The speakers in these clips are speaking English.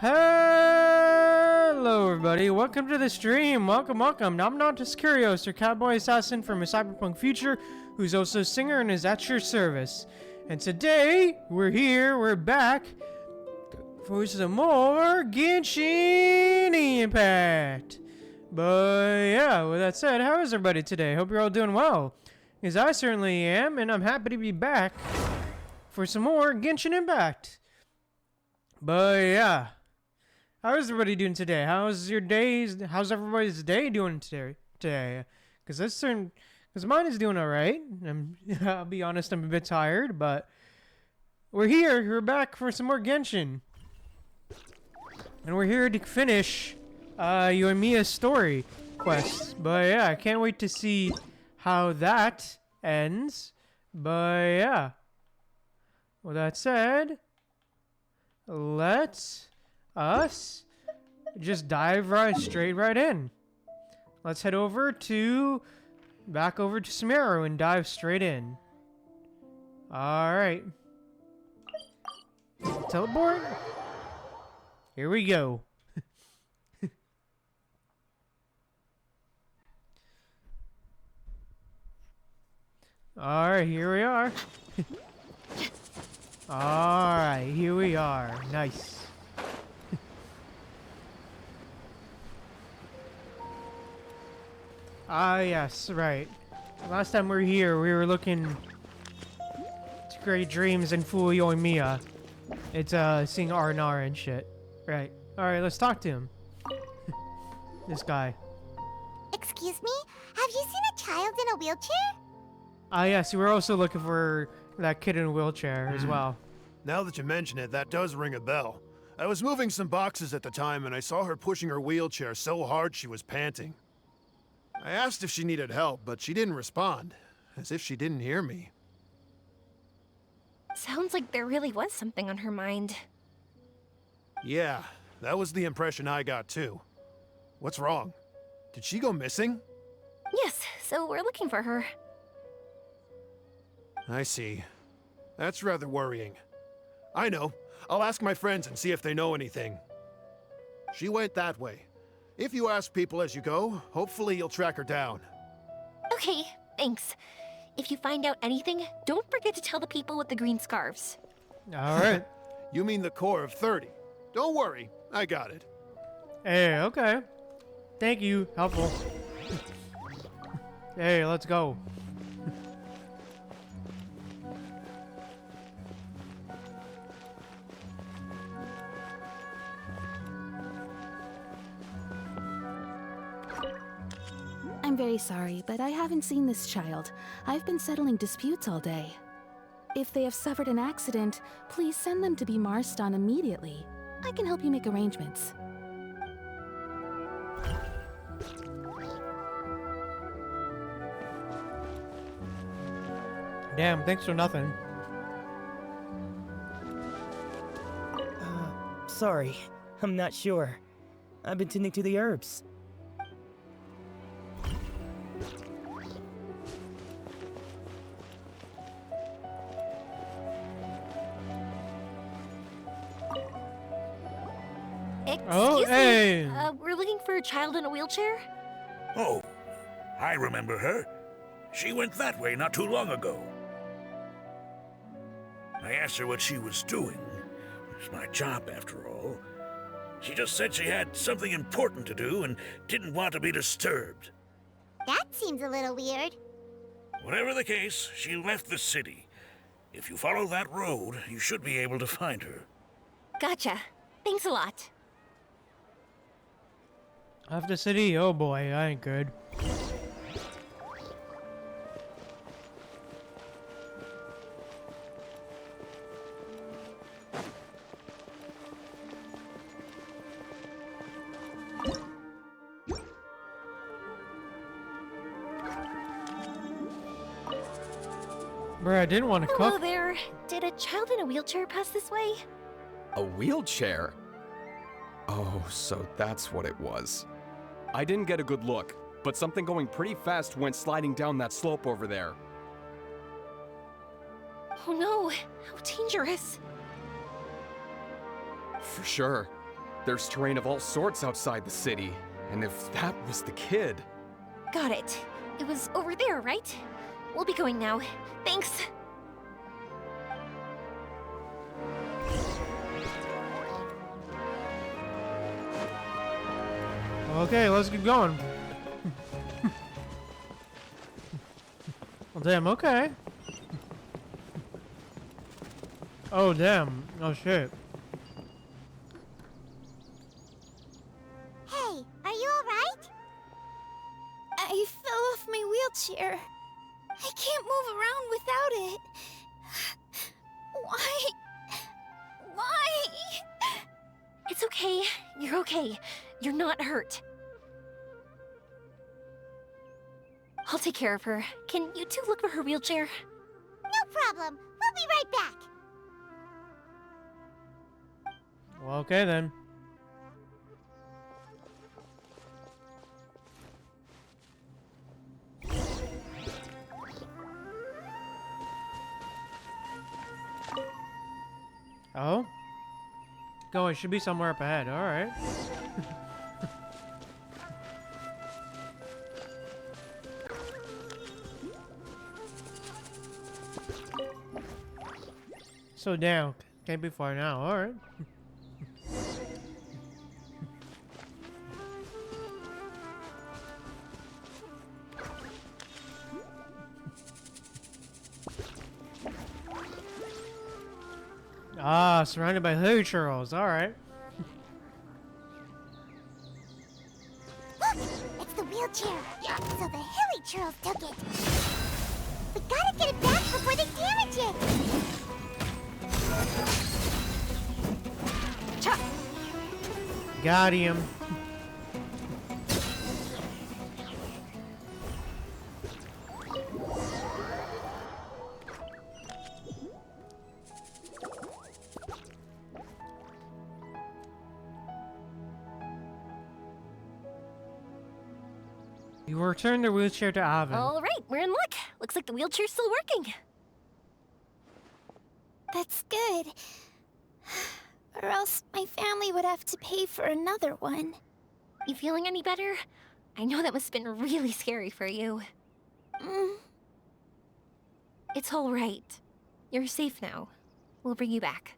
Hello everybody, welcome to the stream, welcome. I'm not just Curios, your cowboy assassin from a cyberpunk future, who's also a singer and is at your service. And today, we're back for some more Genshin Impact. But yeah, with that said, how is everybody today? Hope you're all doing well. Because I certainly am, and I'm happy to be back for some more Genshin Impact. But yeah. How is everybody doing today? How's everybody's day doing today? Because mine is doing all right. I'll be honest, I'm a bit tired, but we're back for some more Genshin, and we're here to finish Yoimiya's story quest. But yeah, I can't wait to see how that ends. But yeah, with that said, let's us just dive straight right in. Let's head back over to Sumeru and dive straight in. Alright. Teleport? Here we go. Alright, here we are. Alright, here we are. Nice. Ah, yes, right. Last time we were here, we were looking to create dreams and fool Yoimiya. It's, seeing R&R and shit. Right. Alright, let's talk to him. This guy. Excuse me? Have you seen a child in a wheelchair? Ah, yes, we were also looking for that kid in a wheelchair as well. Now that you mention it, that does ring a bell. I was moving some boxes at the time and I saw her pushing her wheelchair so hard she was panting. I asked if she needed help, but she didn't respond, as if she didn't hear me. Sounds like there really was something on her mind. Yeah, that was the impression I got too. What's wrong? Did she go missing? Yes, so we're looking for her. I see. That's rather worrying. I know. I'll ask my friends and see if they know anything. She went that way. If you ask people as you go, hopefully you'll track her down. Okay, thanks. If you find out anything, don't forget to tell the people with the green scarves. Alright. You mean the core of 30. Don't worry, I got it. Hey, okay. Thank you. Helpful. Hey, let's go. I'm very sorry, but I haven't seen this child. I've been settling disputes all day. If they have suffered an accident, please send them to be marsed on immediately. I can help you make arrangements. Damn, thanks for nothing. Sorry. I'm not sure. I've been tending to the herbs. Excuse hey. me. We're looking for a child in a wheelchair? Oh, I remember her. She went that way not too long ago. I asked her what she was doing. It's my job, after all. She just said she had something important to do and didn't want to be disturbed. That seems a little weird. Whatever the case, she left the city. If you follow that road, you should be able to find her. Gotcha. Thanks a lot. Left the city? Oh boy, I ain't good. Bruh, I didn't want to Hello cook. there. Did a child in a wheelchair pass this way? A wheelchair? Oh, so that's what it was. I didn't get a good look, but something going pretty fast went sliding down that slope over there. Oh no, how dangerous. For sure. There's terrain of all sorts outside the city, and if that was the kid... Got it. It was over there, right? We'll be going now. Thanks. Okay, let's get going. Well, damn, okay. Oh, damn. Oh, shit. Hey, are you alright? I fell off my wheelchair. I can't move around without it. Why? Why? It's okay. You're okay. You're not hurt. I'll take care of her. Can you two look for her wheelchair? No problem. We'll be right back. Well, okay then. Oh? Go, it should be somewhere up ahead. Alright. So down. Can't be far now. Alright. Ah, surrounded by hood churls. Alright. Look! It's the wheelchair. So the hilly churls took it. We gotta get it back before they damage it. Cha! Got him. You returned the wheelchair to Avon. All right, we're in luck. Looks like the wheelchair's still working. That's good. Or else my family would have to pay for another one. You feeling any better? I know that must have been really scary for you. It's all right. You're safe now. We'll bring you back.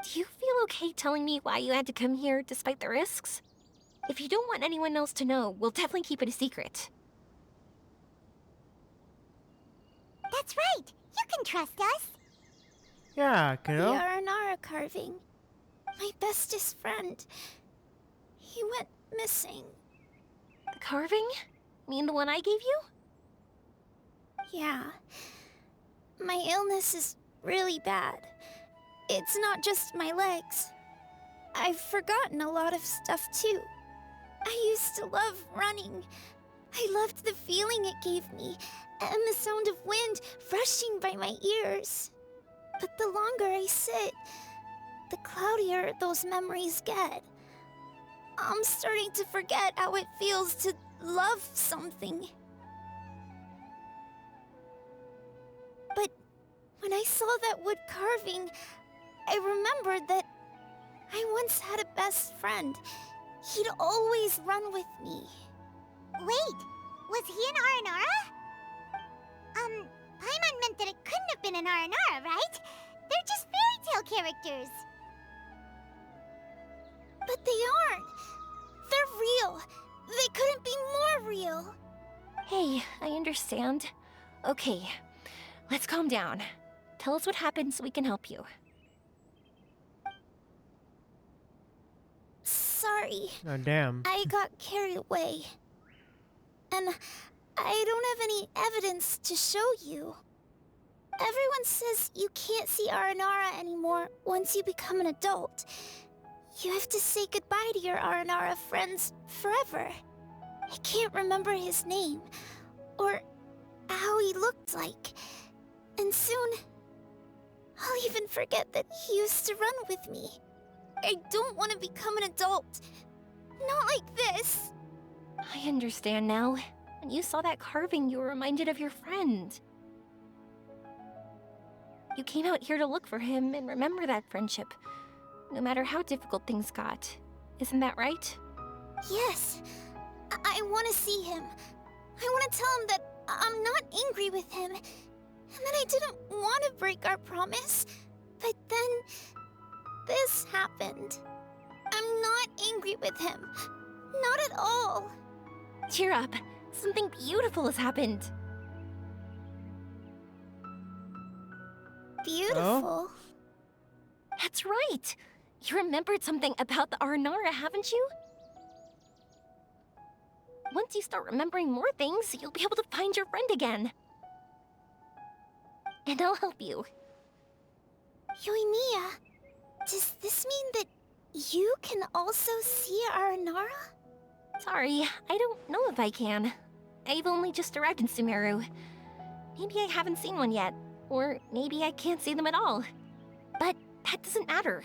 Do you feel okay telling me why you had to come here despite the risks? If you don't want anyone else to know, we'll definitely keep it a secret. That's right. You can trust us. Yeah, kiddo. The Aranara carving. My bestest friend. He went missing. The carving? Mean the one I gave you? Yeah. My illness is really bad. It's not just my legs. I've forgotten a lot of stuff too. I used to love running. I loved the feeling it gave me, and the sound of wind rushing by my ears. But the longer I sit, the cloudier those memories get. I'm starting to forget how it feels to love something. But when I saw that wood carving, I remembered that I once had a best friend. He'd always run with me. Wait, was he an Aranara? Paimon meant that it couldn't have been an Aranara, right? They're just fairy tale characters. But they aren't. They're real. They couldn't be more real. Hey, I understand. Okay, let's calm down. Tell us what happened so we can help you. Sorry. Oh, damn. I got carried away. And I don't have any evidence to show you. Everyone says you can't see Aranara anymore once you become an adult. You have to say goodbye to your Aranara friends forever. I can't remember his name, or how he looked like. And soon, I'll even forget that he used to run with me. I don't want to become an adult. Not like this. I understand now. When you saw that carving, you were reminded of your friend. You came out here to look for him and remember that friendship, no matter how difficult things got. Isn't that right? Yes. I want to see him. I want to tell him that I'm not angry with him, and that I didn't want to break our promise. But then, this happened. I'm not angry with him. Not at all. Cheer up. Something beautiful has happened. Beautiful. That's right. You remembered something about the Aranara, haven't you? Once you start remembering more things, you'll be able to find your friend again. And I'll help you. Yoimiya, does this mean that you can also see Aranara? Sorry, I don't know if I can. I've only just arrived in Sumeru. Maybe I haven't seen one yet, or maybe I can't see them at all. But that doesn't matter.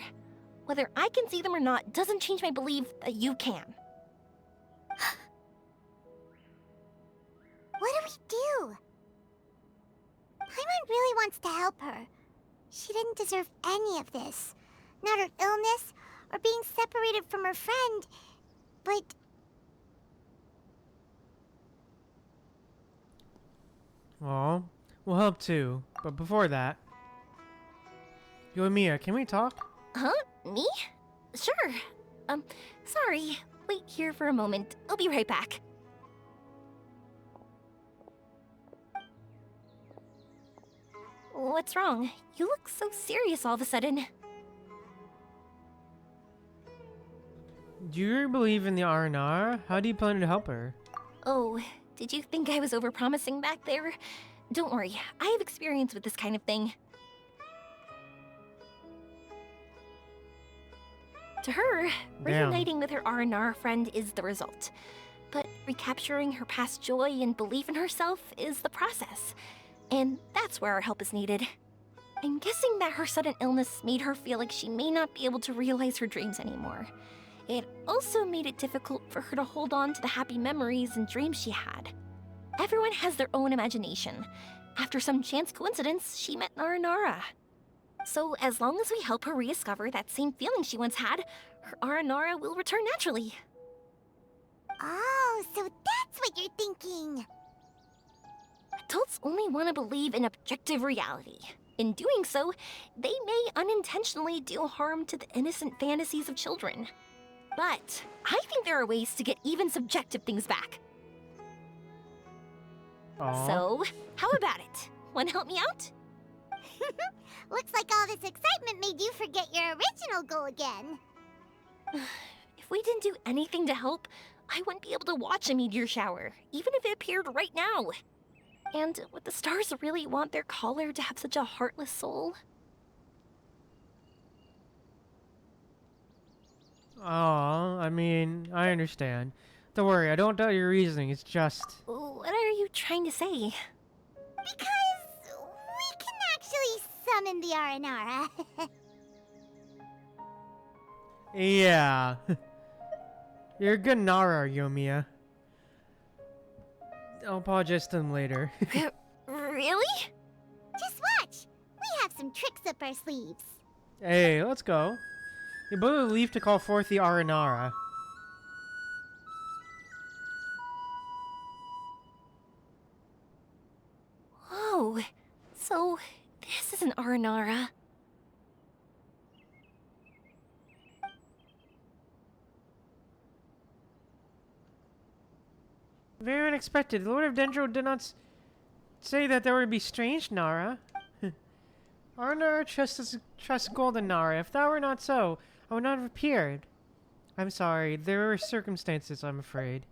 Whether I can see them or not doesn't change my belief that you can. What do we do? Paimon really wants to help her. She didn't deserve any of this. Not her illness, or being separated from her friend. But... Aw, we'll help too. But before that... Yoimiya, can we talk? Huh? Me? Sure. Sorry. Wait here for a moment. I'll be right back. What's wrong? You look so serious all of a sudden. Do you really believe in the Aranara? How do you plan to help her? Oh, did you think I was overpromising back there? Don't worry, I have experience with this kind of thing. To her, reuniting with her Aranara friend is the result. But recapturing her past joy and belief in herself is the process. And that's where our help is needed. I'm guessing that her sudden illness made her feel like she may not be able to realize her dreams anymore. It also made it difficult for her to hold on to the happy memories and dreams she had. Everyone has their own imagination. After some chance coincidence, she met Aranara. So as long as we help her rediscover that same feeling she once had, her Aranara will return naturally. Oh, so that's what you're thinking. Adults only want to believe in objective reality. In doing so, they may unintentionally do harm to the innocent fantasies of children. But I think there are ways to get even subjective things back. Aww. So, how about it? Want to help me out? Looks like all this excitement made you forget your original goal again. If we didn't do anything to help, I wouldn't be able to watch a meteor shower, even if it appeared right now. And would the stars really want their caller to have such a heartless soul? Aw, I mean, I understand. Don't worry, I don't doubt your reasoning, it's just... What are you trying to say? Because we can actually summon the Aranara. Yeah. You're a good Nara, Yoimiya. I'll apologize to them later. Really? Just watch. We have some tricks up our sleeves. Hey, let's go. You both leave to call forth the Aranara. Oh, so this is an Aranara. Very unexpected. The Lord of Dendro did not say that there would be strange Nara. Aranara trusts Golden Nara. If that were not so, I would not have appeared. I'm sorry. There were circumstances, I'm afraid.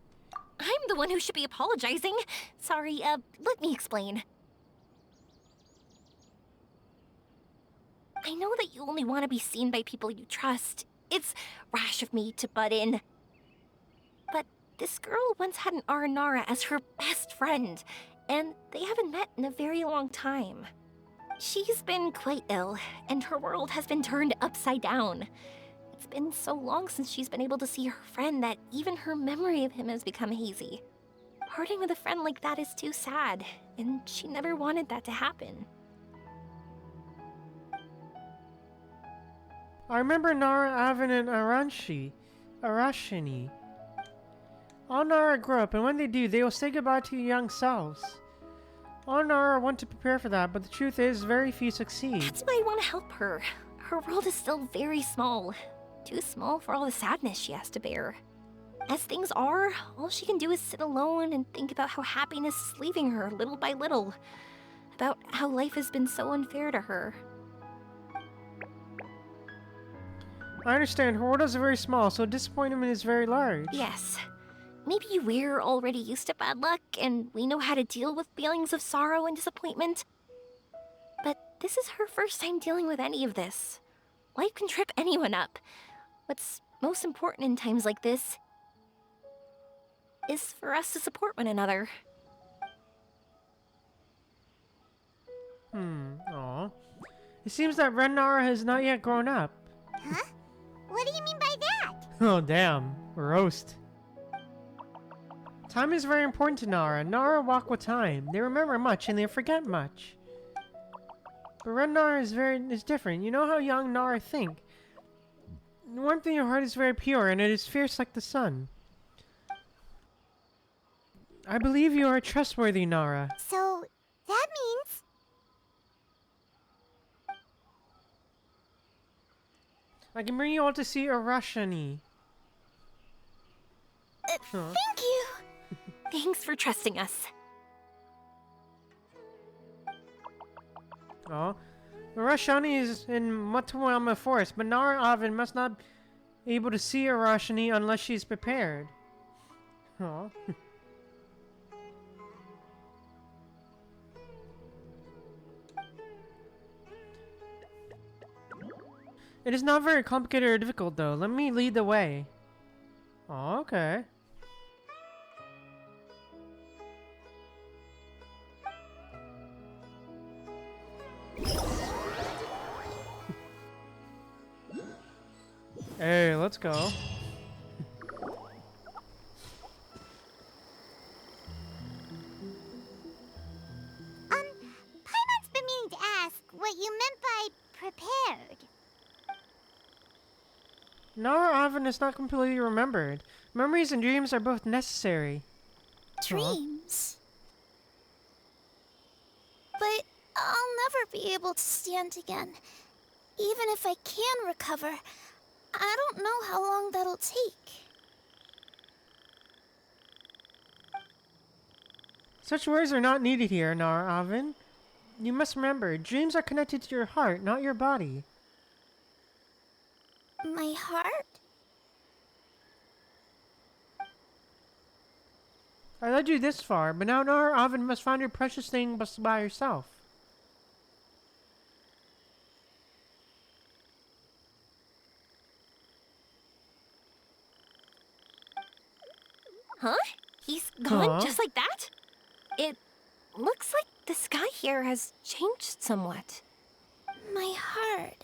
I'm the one who should be apologizing. Sorry, let me explain. I know that you only want to be seen by people you trust. It's rash of me to butt in. But this girl once had an Aranara as her best friend, and they haven't met in a very long time. She's been quite ill, and her world has been turned upside down. It's been so long since she's been able to see her friend that even her memory of him has become hazy. Parting with a friend like that is too sad, and she never wanted that to happen. I remember Nara, Avin, and Arashini. All Nara grow up, and when they do, they will say goodbye to your young selves. All Nara want to prepare for that, but the truth is, very few succeed. That's why I want to help her. Her world is still very small. Too small for all the sadness she has to bear. As things are, all she can do is sit alone and think about how happiness is leaving her little by little. About how life has been so unfair to her. I understand, her world is very small, so disappointment is very large. Yes. Maybe we're already used to bad luck, and we know how to deal with feelings of sorrow and disappointment. But this is her first time dealing with any of this. Life can trip anyone up. What's most important in times like this is for us to support one another. Aw. It seems that Red Nara has not yet grown up. Huh? What do you mean by that? Oh, damn. Roast. Time is very important to Nara. Nara walk with time. They remember much and they forget much. But Red Nara is different. You know how young Nara think. The warmth in your heart is very pure and it is fierce like the sun. I believe you are trustworthy, Nara. So, that means... I can bring you all to see Arashani. Thank you. Thanks for trusting us. Oh, Arashani is in Matuyama Forest, but Nara Avin must not be able to see Arashani unless she's prepared. Oh. It is not very complicated or difficult, though. Let me lead the way. Oh, okay. Hey, let's go. Paimon's been meaning to ask what you meant by prepared. Nara Avin is not completely remembered. Memories and dreams are both necessary. Dreams. But I'll never be able to stand again. Even if I can recover, I don't know how long that'll take. Such words are not needed here, Nara Avin. You must remember, dreams are connected to your heart, not your body. My heart? I led you this far, but now Nara Avin must find your precious thing by herself. Huh? He's gone Huh? just like that? It looks like the sky here has changed somewhat. My heart.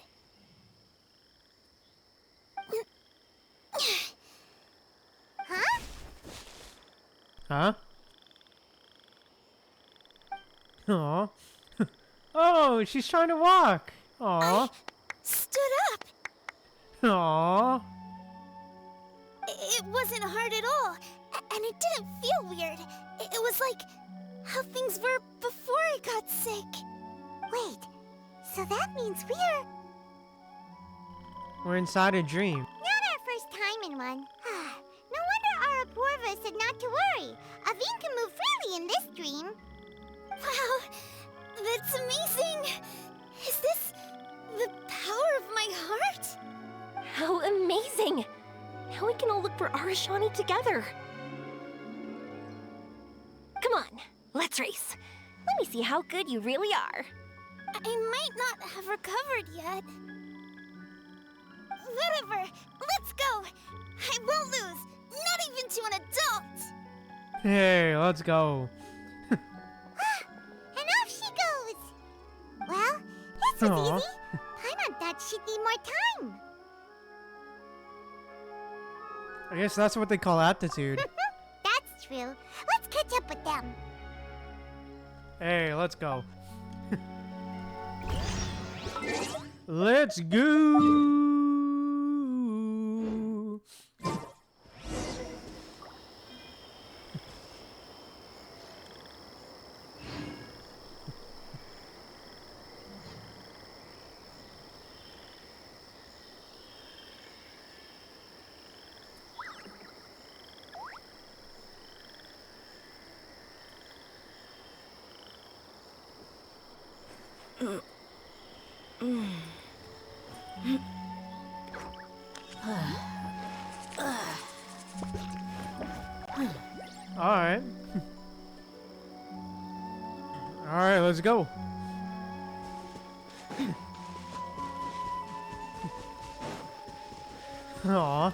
Huh? Huh? Aw. Oh, she's trying to walk. Aw. Stood up. Aw. It wasn't hard at all, and it didn't feel weird. It was like how things were before I got sick. Wait, so that means We're inside a dream. not our first time in one. No wonder Arapurva said not to worry. Avin can move freely in this dream. Wow, that's amazing. Is this the power of my heart? How amazing! Now we can all look for Arashani together. Come on, let's race. Let me see how good you really are. I might not have recovered yet. Whatever, let's go. I won't lose, not even to an adult. Hey, let's go. And off she goes. Well, this was Aw. easy. Paimon thought she'd need more time. I guess that's what they call aptitude. That's true. Let's catch up with them. Hey, let's go. Let's go. Alright. Alright, let's go. Aw.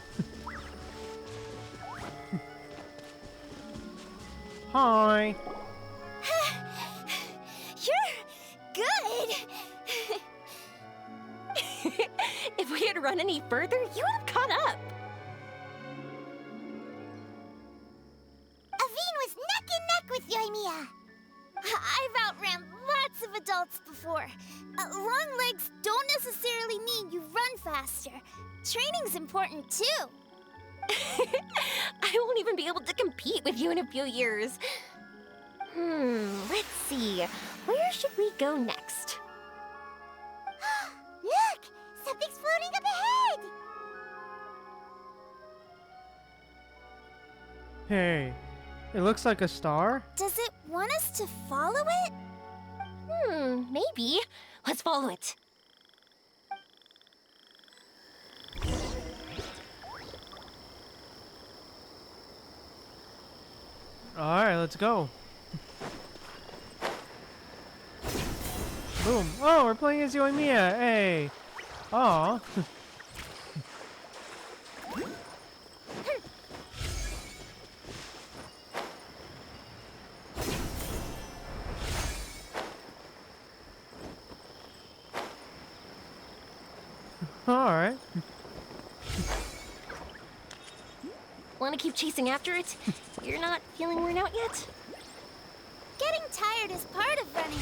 Hi. You're good. If we had run any further, you would have caught up. Aveen was neck and neck with Yoimiya. I've outran lots of adults before. Long legs don't necessarily mean you run faster. Training's important too. I won't even be able to compete with you in a few years. Let's see. Where should we go next? Look! Something's floating up ahead! Hey, it looks like a star. Does it want us to follow it? Maybe. Let's follow it. Alright, let's go. Boom. Oh, we're playing as Yoimiya. Hey. Aw. Alright. Want to keep chasing after it? You're not feeling worn out yet? Getting tired is part of running,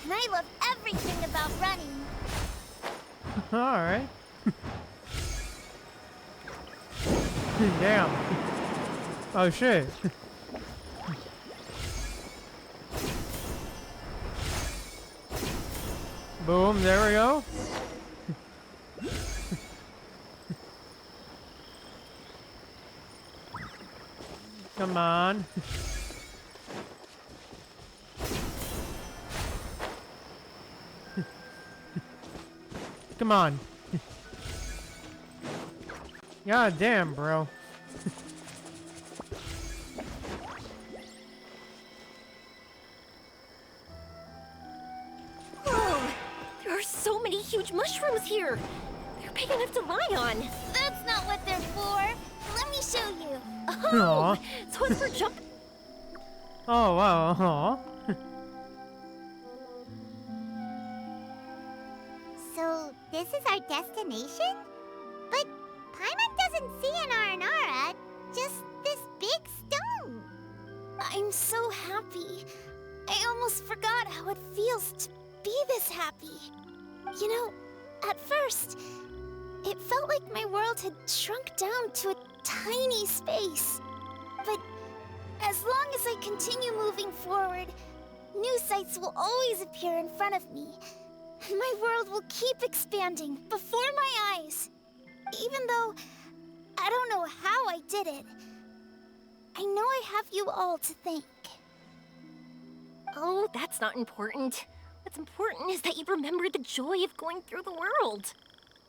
and I love everything about running. Alright. Damn. Oh shit. Boom, there we go. Come on. Come on. God damn, bro. Whoa! There are so many huge mushrooms here. They're big enough to lie on. That's not what they're for. Let me show you. Oh, so it's for jump. Oh wow. Aw. So, this is our destination? But Paimon doesn't see an Aranara, just this big stone. I'm so happy. I almost forgot how it feels to be this happy. You know, at first, it felt like my world had shrunk down to a tiny space. But as long as I continue moving forward, new sights will always appear in front of me. My world will keep expanding before my eyes. Even though I don't know how I did it, I know I have you all to thank. Oh, that's not important. What's important is that you remember the joy of going through the world.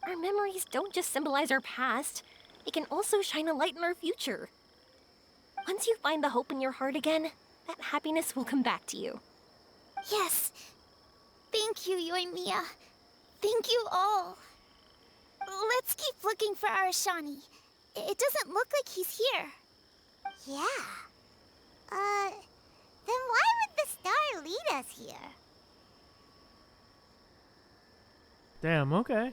Our memories don't just symbolize our past, they can also shine a light in our future. Once you find the hope in your heart again, that happiness will come back to you. Yes. Thank you, Yoimiya. Thank you all. Let's keep looking for Arashani. It doesn't look like he's here. Yeah. Then why would the star lead us here? Damn, okay.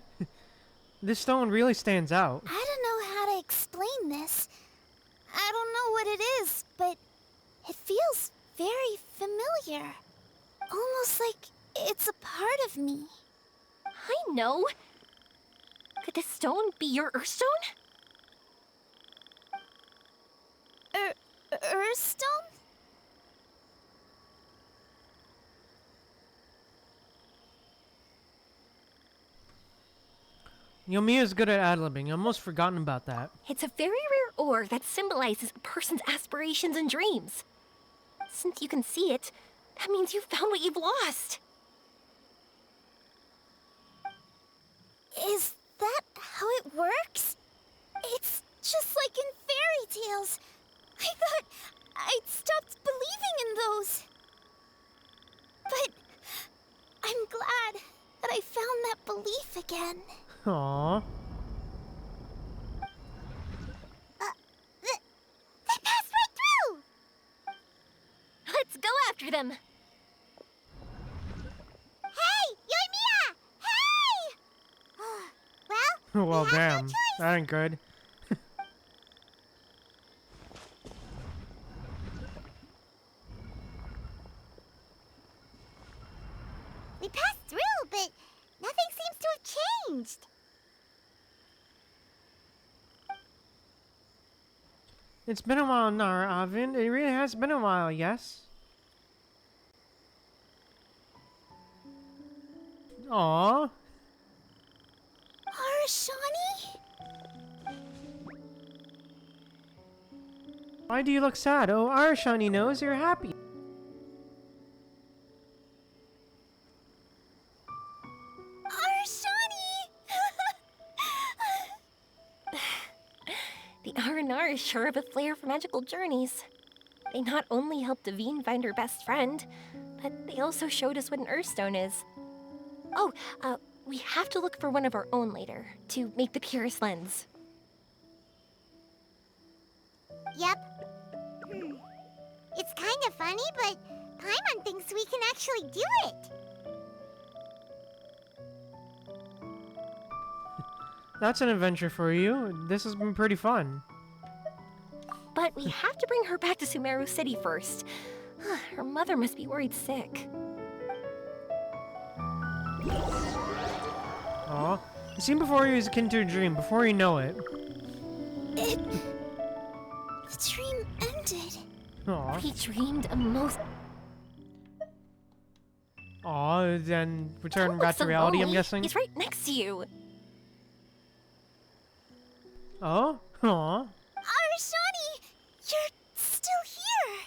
This stone really stands out. I don't know how to explain this. I don't know what it is, but it feels very familiar. Almost like it's a part of me. I know. Could this stone be your Earthstone? Earthstone? Yoimiya's good at ad-libbing. I almost forgotten about that. It's a very rare ore that symbolizes a person's aspirations and dreams. Since you can see it, that means you found what you've lost. Aww. They passed right through! Let's go after them. Hey! Yoimiya! Hey! Well, Well, we have damn. no choice. That ain't good. We passed through, but nothing seems to have changed. It's been a while, Nara, Avin. It really has been a while, yes? Aww. Arashani? Why do you look sad? Oh, Arashani knows you're happy. The R&R is sure of a flair for magical journeys. They not only helped Devine find her best friend, but they also showed us what an Earthstone is. Oh, we have to look for one of our own later, to make the purest lens. Yep. It's kind of funny, but Paimon thinks we can actually do it. That's an adventure for you. This has been pretty fun. But we have to bring her back to Sumeru City first. Her mother must be worried sick. Aw. It seemed before you was akin to a dream, before you know it. The dream ended. Aw. We dreamed a most... Aw, then return Don't back look to so reality, I'm lonely. guessing? He's right next to you. Oh? Aw. Arashani, you're still here.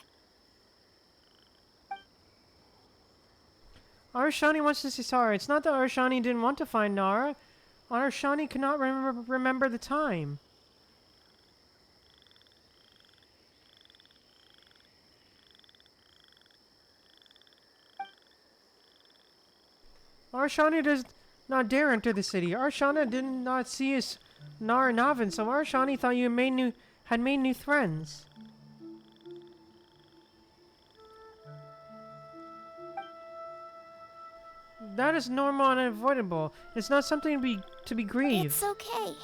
Arashani wants to say sorry. It's not that Arashani didn't want to find Nara. Arashani could not remember the time. Arashani does not dare enter the city. Arashana did not see us Nara and Avin, so Arashani thought you had made new friends. That is normal and unavoidable. It's not something to be grieved. It's okay.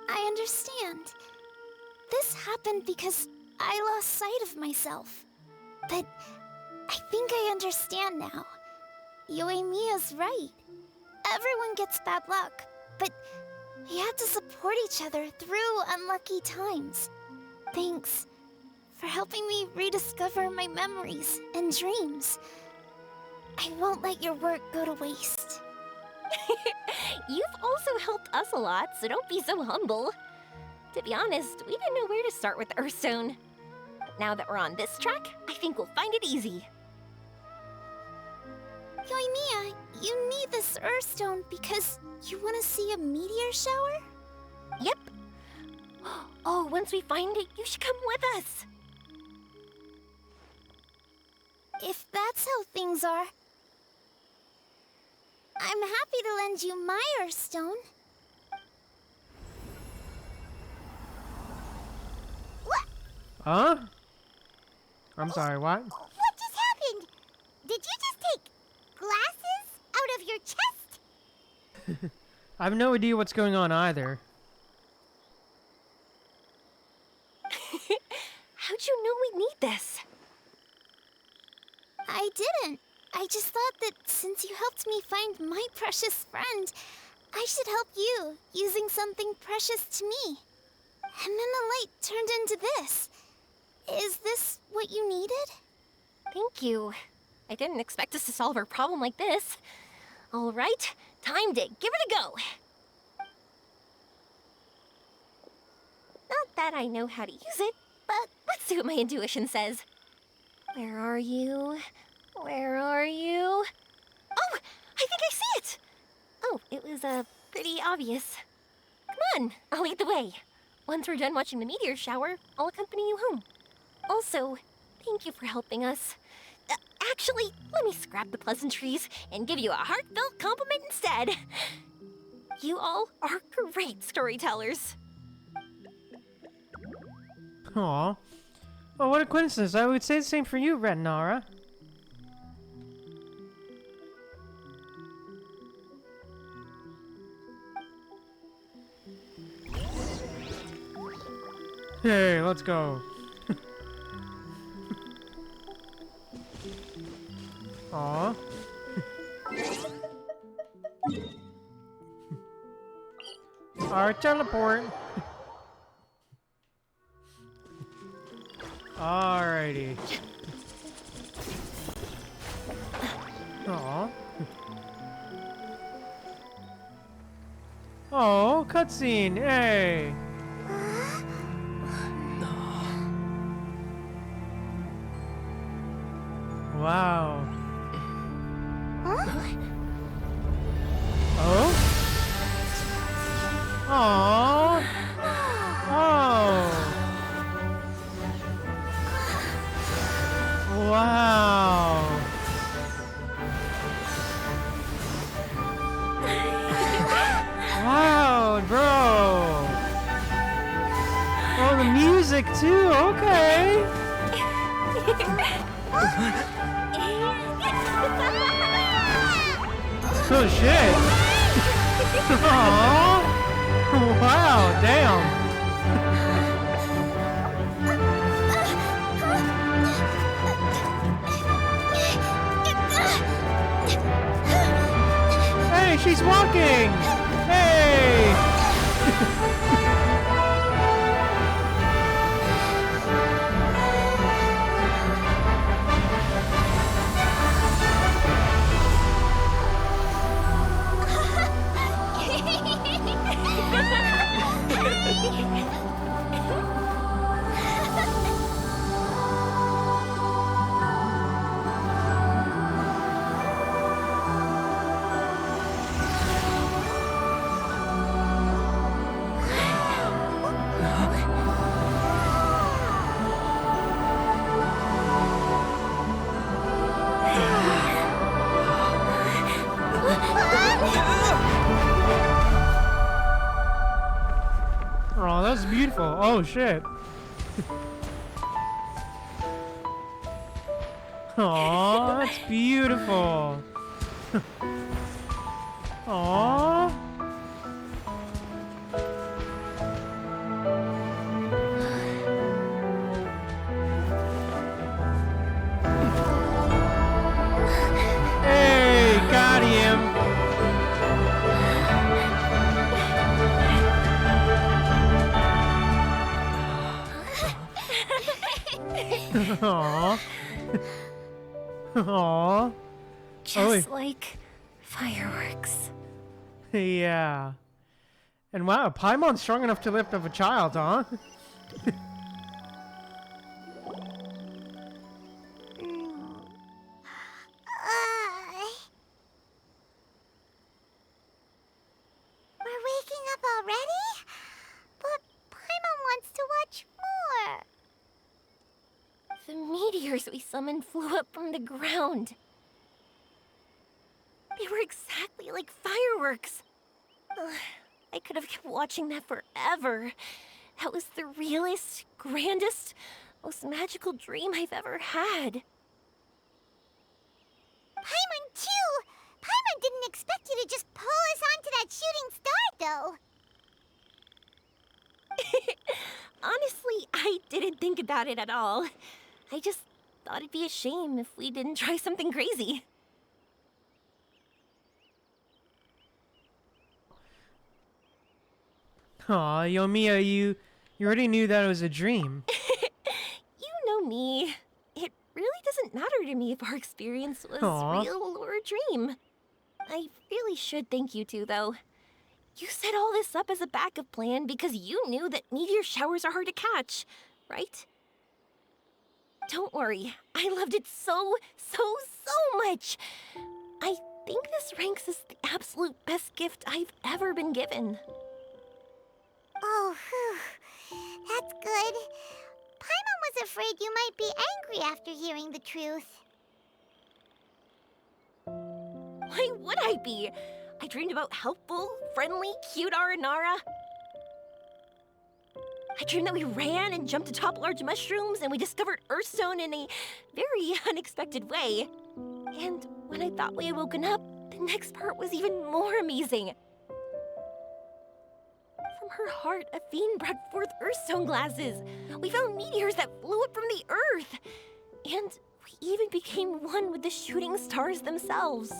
I understand. This happened because I lost sight of myself. But I think I understand now. Yoimiya's right. Everyone gets bad luck, but we have to support each other through unlucky times. Thanks for helping me rediscover my memories and dreams. I won't let your work go to waste. You've also helped us a lot, so don't be so humble. To be honest, we didn't know where to start with the Earthstone. But now that we're on this track, I think we'll find it easy. Yoimiya, you need this Earthstone because you want to see a meteor shower? Yep. Oh, once we find it, you should come with us. If that's how things are, I'm happy to lend you my Earthstone. What? Huh? I'm sorry, what? What just happened? Did you just take glasses out of your chest? I have no idea what's going on either. How'd you know we need this? I didn't. I just thought that since you helped me find my precious friend, I should help you using something precious to me. And then the light turned into this. Is this what you needed? Thank you. I didn't expect us to solve our problem like this. All right, time to give it a go. Not that I know how to use it, but let's see what my intuition says. Where are you? Where are you? Oh, I think I see it! Oh, it was, pretty obvious. Come on, I'll lead the way. Once we're done watching the meteor shower, I'll accompany you home. Also, thank you for helping us. Actually, let me scrap the pleasantries and give you a heartfelt compliment instead. You all are great storytellers. Aw. Oh, what a coincidence. I would say the same for you, Retinara. Hey, let's go. Aw. Our teleport. Alrighty. Aw. Oh, cutscene. Hey. Wow. Oh? Aww. Oh. Wow. Wow, bro. Oh, the music too. Okay. Oh shit! Aww! Wow, damn! Hey, she's walking! Hey! Oh, that's beautiful. Oh, shit. Oh, that's beautiful. Aww. Hey, got him. Aww. Aww. Just like fireworks. Yeah. And wow, Paimon's strong enough to lift up a child, huh? We're waking up already? But Paimon wants to watch more. The meteors we summoned flew up from the ground. They were exactly like fireworks. Ugh, I could have kept watching that forever. That was the realest, grandest, most magical dream I've ever had. Paimon too! Paimon didn't expect you to just pull us onto that shooting star, though. Honestly, I didn't think about it at all. I just thought it'd be a shame if we didn't try something crazy. Aw, Yoimiya, you already knew that it was a dream. You know me. It really doesn't matter to me if our experience was Aw. real or a dream. I really should thank you two, though. You set all this up as a backup plan because you knew that meteor showers are hard to catch, right? Don't worry, I loved it so much. I think this ranks as the absolute best gift I've ever been given. Oh, whew. That's good. Paimon was afraid you might be angry after hearing the truth. Why would I be? I dreamed about helpful, friendly, cute Aranara. I dreamed that we ran and jumped atop large mushrooms and we discovered Earthstone in a very unexpected way. And when I thought we had woken up, the next part was even more amazing. From her heart, a fiend brought forth Earthstone glasses. We found meteors that flew up from the Earth. And we even became one with the shooting stars themselves.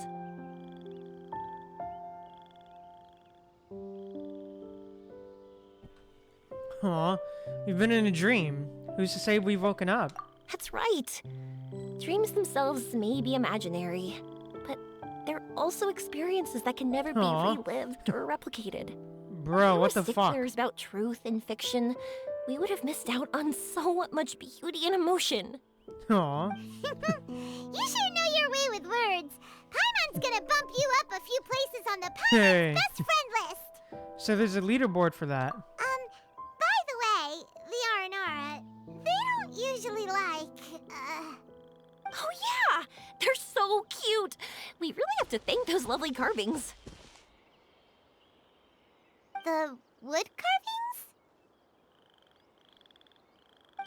Aw, we've been in a dream. Who's to say we've woken up? That's right. Dreams themselves may be imaginary, but they're also experiences that can never be Aw. relived or replicated. Bro, what the If we were fuck? sticklers about truth and fiction, we would have missed out on so much beauty and emotion. Aw. You sure know your way with words. Paimon's gonna bump you up a few places on the Hey. Paimon's best friend list. So there's a leaderboard for that. By the way, the Aranara, they don't usually like, Oh yeah! They're so cute! We really have to thank those lovely carvings. the wood carvings?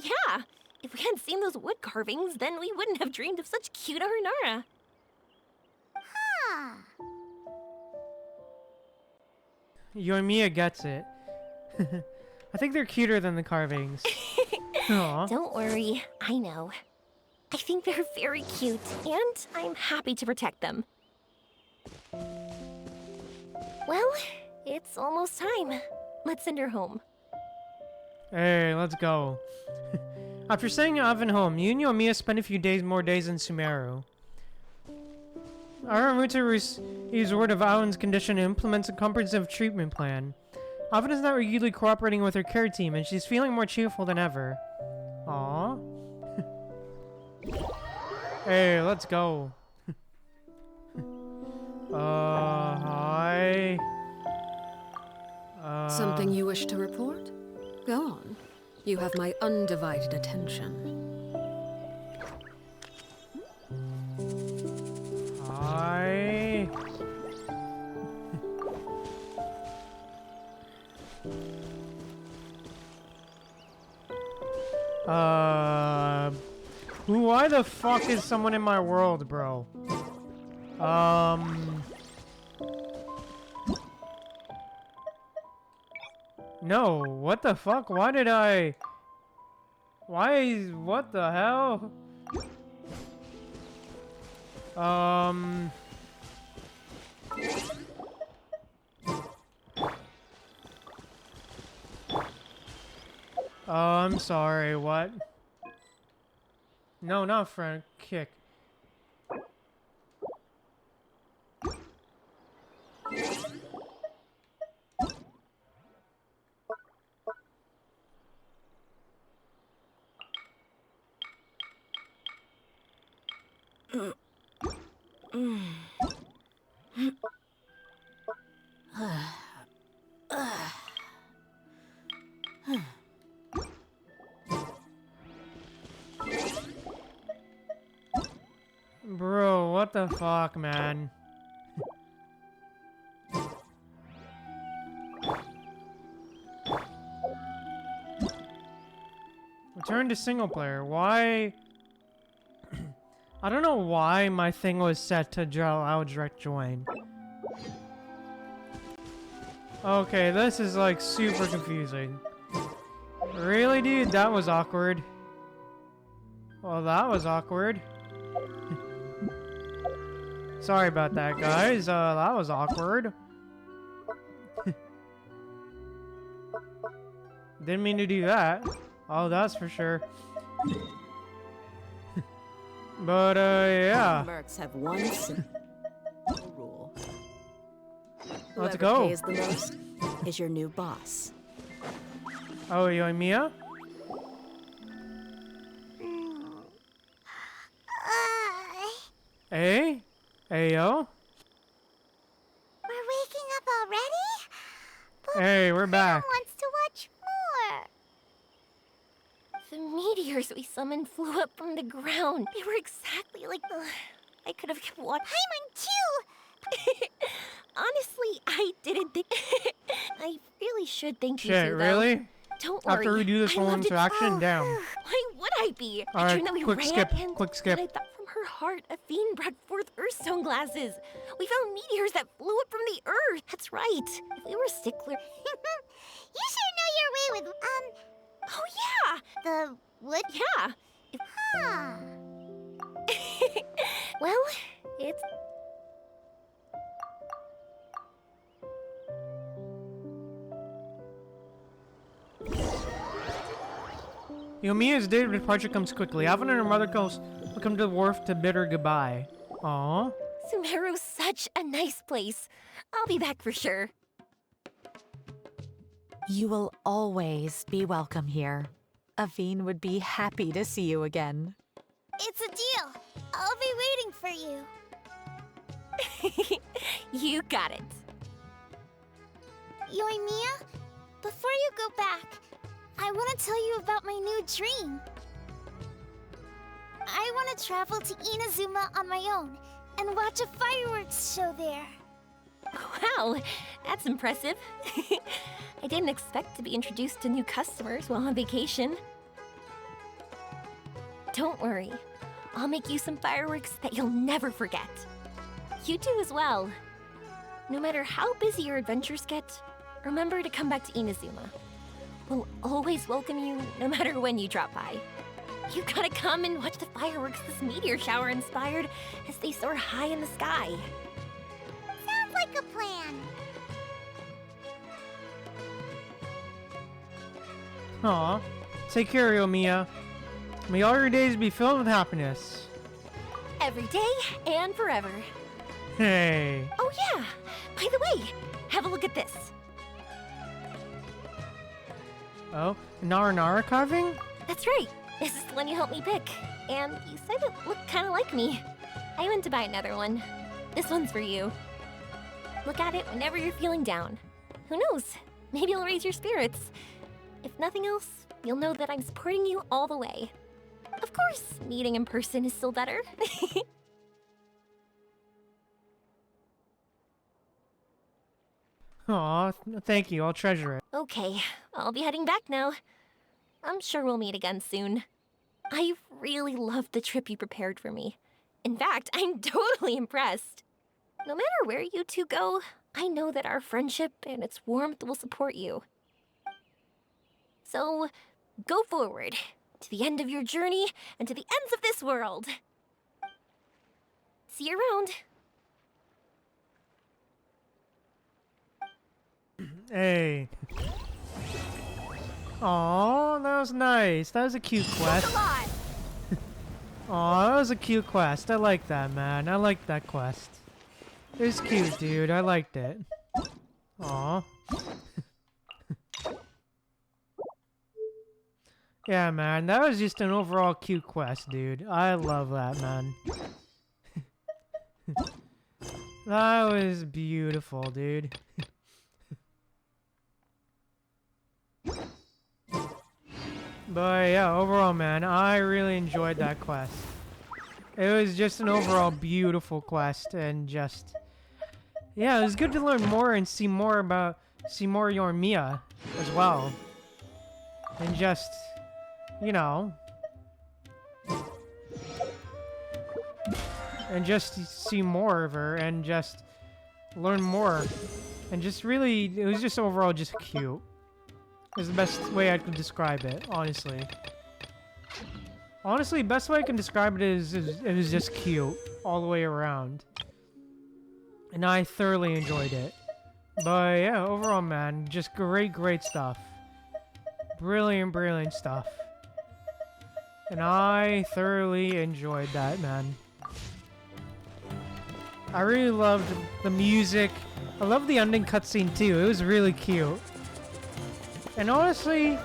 Yeah! If we hadn't seen those wood carvings, then we wouldn't have dreamed of such cute Aranara. Huh. Yoimiya gets it. I think they're cuter than the carvings. Aw. Don't worry, I know. I think they're very cute, and I'm happy to protect them. Well, it's almost time. Let's send her home. Hey, let's go. After sending Avin home, you and Yoimiya spend a few more days in Sumeru. Aramuta receives word of Alan's condition and implements a comprehensive treatment plan. Avin is not regularly cooperating with her care team, and she's feeling more cheerful than ever. Aww. Hey, let's go. Hi. Something you wish to report? Go on. You have my undivided attention. Hi. Why the fuck is someone in my world, bro? No, what the fuck? Why did I... what the hell? I'm sorry, what? No, not front kick. Bro, what the fuck, man? Return to single player. Why? I don't know why my thing was set to allow direct join. Okay, this is like super confusing. Really, dude? That was awkward. Well, that was awkward. Sorry about that, guys. That was awkward. Didn't mean to do that. Oh, that's for sure. But, yeah. Mercs have one simple rule. Let's Whoever go. pays the most is your new boss. Oh, Yoimiya? Hey? Ayo? We're waking up already? But Hey, we're back. Paimon wants to watch more. The meteors we summoned flew up from the ground. They were exactly like the... I could have kept watching. Paimon too! honestly, I didn't think... I really should thank you Shit, two, though. really? Don't worry. After we do this I whole loved it. interaction, damn. Why would I be? I Alright, dreamed that we quick ran skip, and quick skip. I thought from her heart, a fiend brought forth Earthstone glasses. We found meteors that flew up from the Earth. That's right. If we were stickler... You sure know your way with, Oh, yeah! the wood? Yeah. Huh. Well, it's... Yoimiya's day of departure comes quickly. Avon and her mother will come to the wharf to bid her goodbye. Aww. Sumeru's such a nice place. I'll be back for sure. You will always be welcome here. Aveen would be happy to see you again. It's a deal. I'll be waiting for you. You got it. Yoimiya, before you go back, I want to tell you about my new dream. I want to travel to Inazuma on my own and watch a fireworks show there. Wow, that's impressive. I didn't expect to be introduced to new customers while on vacation. Don't worry, I'll make you some fireworks that you'll never forget. You do as well. No matter how busy your adventures get, remember to come back to Inazuma. We'll always welcome you no matter when you drop by. You gotta come and watch the fireworks this meteor shower inspired as they soar high in the sky. Sounds like a plan. Aw. Take care, Yoimiya. May all your days be filled with happiness. Every day and forever. Hey. Oh yeah, by the way, have a look at this. Oh, Nara carving? That's right. This is the one you helped me pick. And you said it looked kind of like me. I went to buy another one. This one's for you. Look at it whenever you're feeling down. Who knows? Maybe it'll raise your spirits. If nothing else, you'll know that I'm supporting you all the way. Of course, meeting in person is still better. Aw, thank you. I'll treasure it. Okay, I'll be heading back now. I'm sure we'll meet again soon. I really loved the trip you prepared for me. In fact, I'm totally impressed. No matter where you two go, I know that our friendship and its warmth will support you. So, go forward, to the end of your journey and to the ends of this world. See you around. Hey. Aw, that was nice. That was a cute quest. Aw, that was a cute quest. I like that, man. I like that quest. It was cute, dude. I liked it. Aw. Yeah, man. That was just an overall cute quest, dude. I love that, man. That was beautiful, dude. But yeah, overall, man, I really enjoyed that quest. It was just an overall beautiful quest, and just... yeah, it was good to learn more and see more Yoimiya as well. And just, you know... and just see more of her, and just learn more. And just really, it was just overall just cute. Is the best way I could describe it, honestly. Honestly, best way I can describe it is it was just cute all the way around. And I thoroughly enjoyed it. But yeah, overall, man, just great stuff. Brilliant stuff. And I thoroughly enjoyed that, man. I really loved the music. I love the ending cutscene too. It was really cute. And honestly,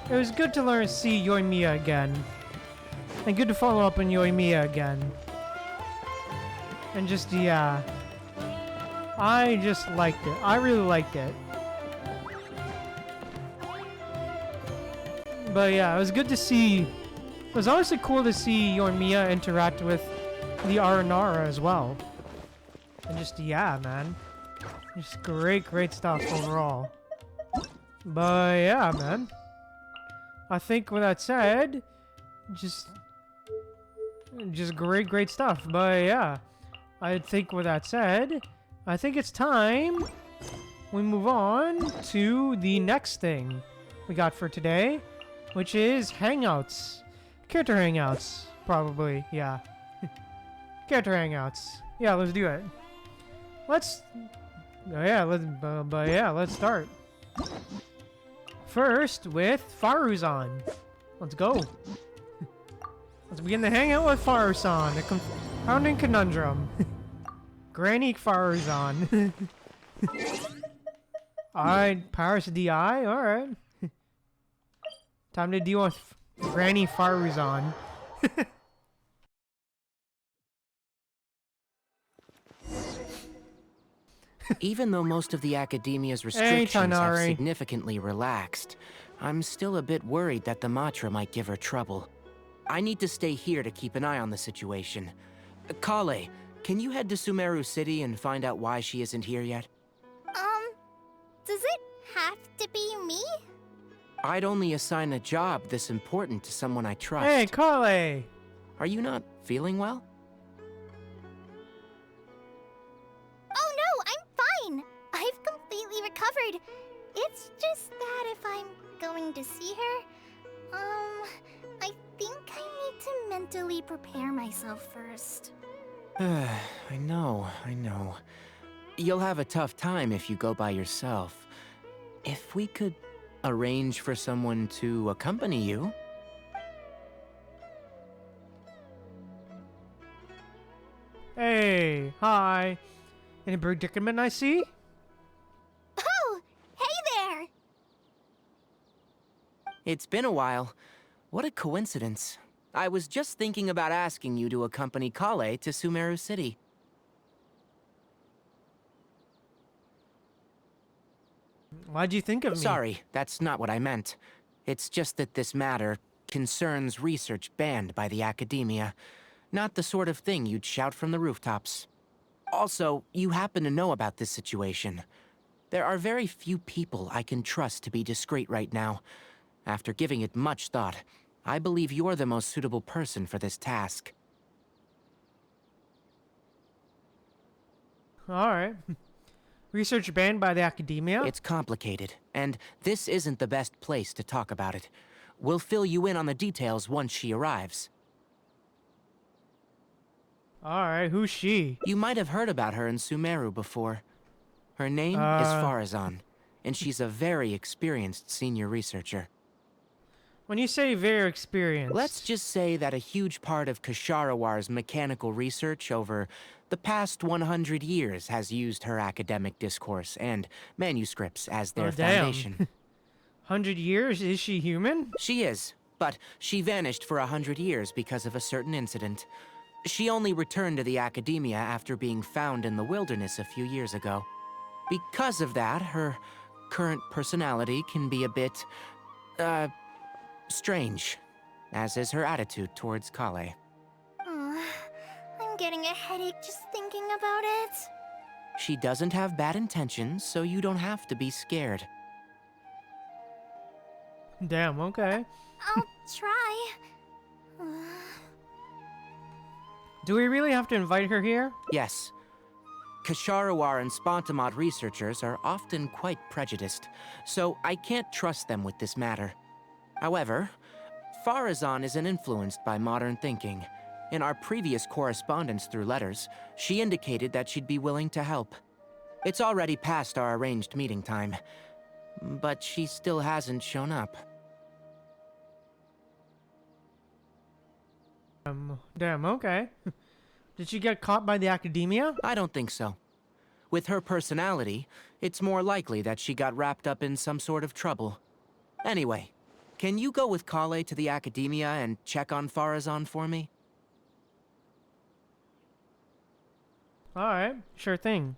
it was good to see Yoimiya again. And good to follow up on Yoimiya again. And just, yeah. I just liked it. I really liked it. But yeah, it was good to see... it was honestly cool to see Yoimiya interact with the Aranara as well. And just, yeah, man. Just great stuff overall. But yeah, man. I think with that said, just great stuff. But yeah, I think with that said, I think it's time we move on to the next thing we got for today, which is Hangouts. Character Hangouts, probably, yeah. Character Hangouts. Yeah, let's do it. Let's start. First with Faruzan. Let's go. Let's begin the hangout with Faruzan, a confounding conundrum. Granny Faruzan. Alright, Paris DI, alright. Time to deal with Granny Faruzan. Even though most of the academia's restrictions have Tanari. significantly relaxed, I'm still a bit worried that the Matra might give her trouble. I need to stay here to keep an eye on the situation. Colei, can you head to Sumeru City and find out why she isn't here yet? Does it have to be me? I'd only assign a job this important to someone I trust. Hey, Colei! Are you not feeling well? Oh no, I'm fine. I've completely recovered. It's just that if I'm going to see her, I think I need to mentally prepare myself first. I know. You'll have a tough time if you go by yourself. If we could arrange for someone to accompany you. Hey, hi. Any predicament I see? Oh, hey there! It's been a while. What a coincidence. I was just thinking about asking you to accompany Colei to Sumeru City. Why'd you think of me? Sorry, that's not what I meant. It's just that this matter concerns research banned by the academia. Not the sort of thing you'd shout from the rooftops. Also, you happen to know about this situation. There are very few people I can trust to be discreet right now. After giving it much thought, I believe you're the most suitable person for this task. Alright. Research banned by the academia? It's complicated, and this isn't the best place to talk about it. We'll fill you in on the details once she arrives. Alright, who's she? You might have heard about her in Sumeru before. Her name is Faruzan, and she's a very experienced senior researcher. When you say very experienced... Let's just say that a huge part of Kasharawar's mechanical research over the past 100 years has used her academic discourse and manuscripts as their foundation. 100 years? Is she human? She is, but she vanished for 100 years because of a certain incident. She only returned to the academia after being found in the wilderness a few years ago. Because of that, her current personality can be a bit, strange, as is her attitude towards Colei. I'm getting a headache just thinking about it. She doesn't have bad intentions, so you don't have to be scared. Damn, okay. I'll try. Do we really have to invite her here? Yes. Kasharawar and Spontamod researchers are often quite prejudiced, so I can't trust them with this matter. However, Faruzan isn't influenced by modern thinking. In our previous correspondence through letters, she indicated that she'd be willing to help. It's already past our arranged meeting time, but she still hasn't shown up. Damn, okay. Did she get caught by the academia? I don't think so. With her personality, it's more likely that she got wrapped up in some sort of trouble. Anyway, can you go with Colei to the academia and check on Faruzan for me? Alright, sure thing.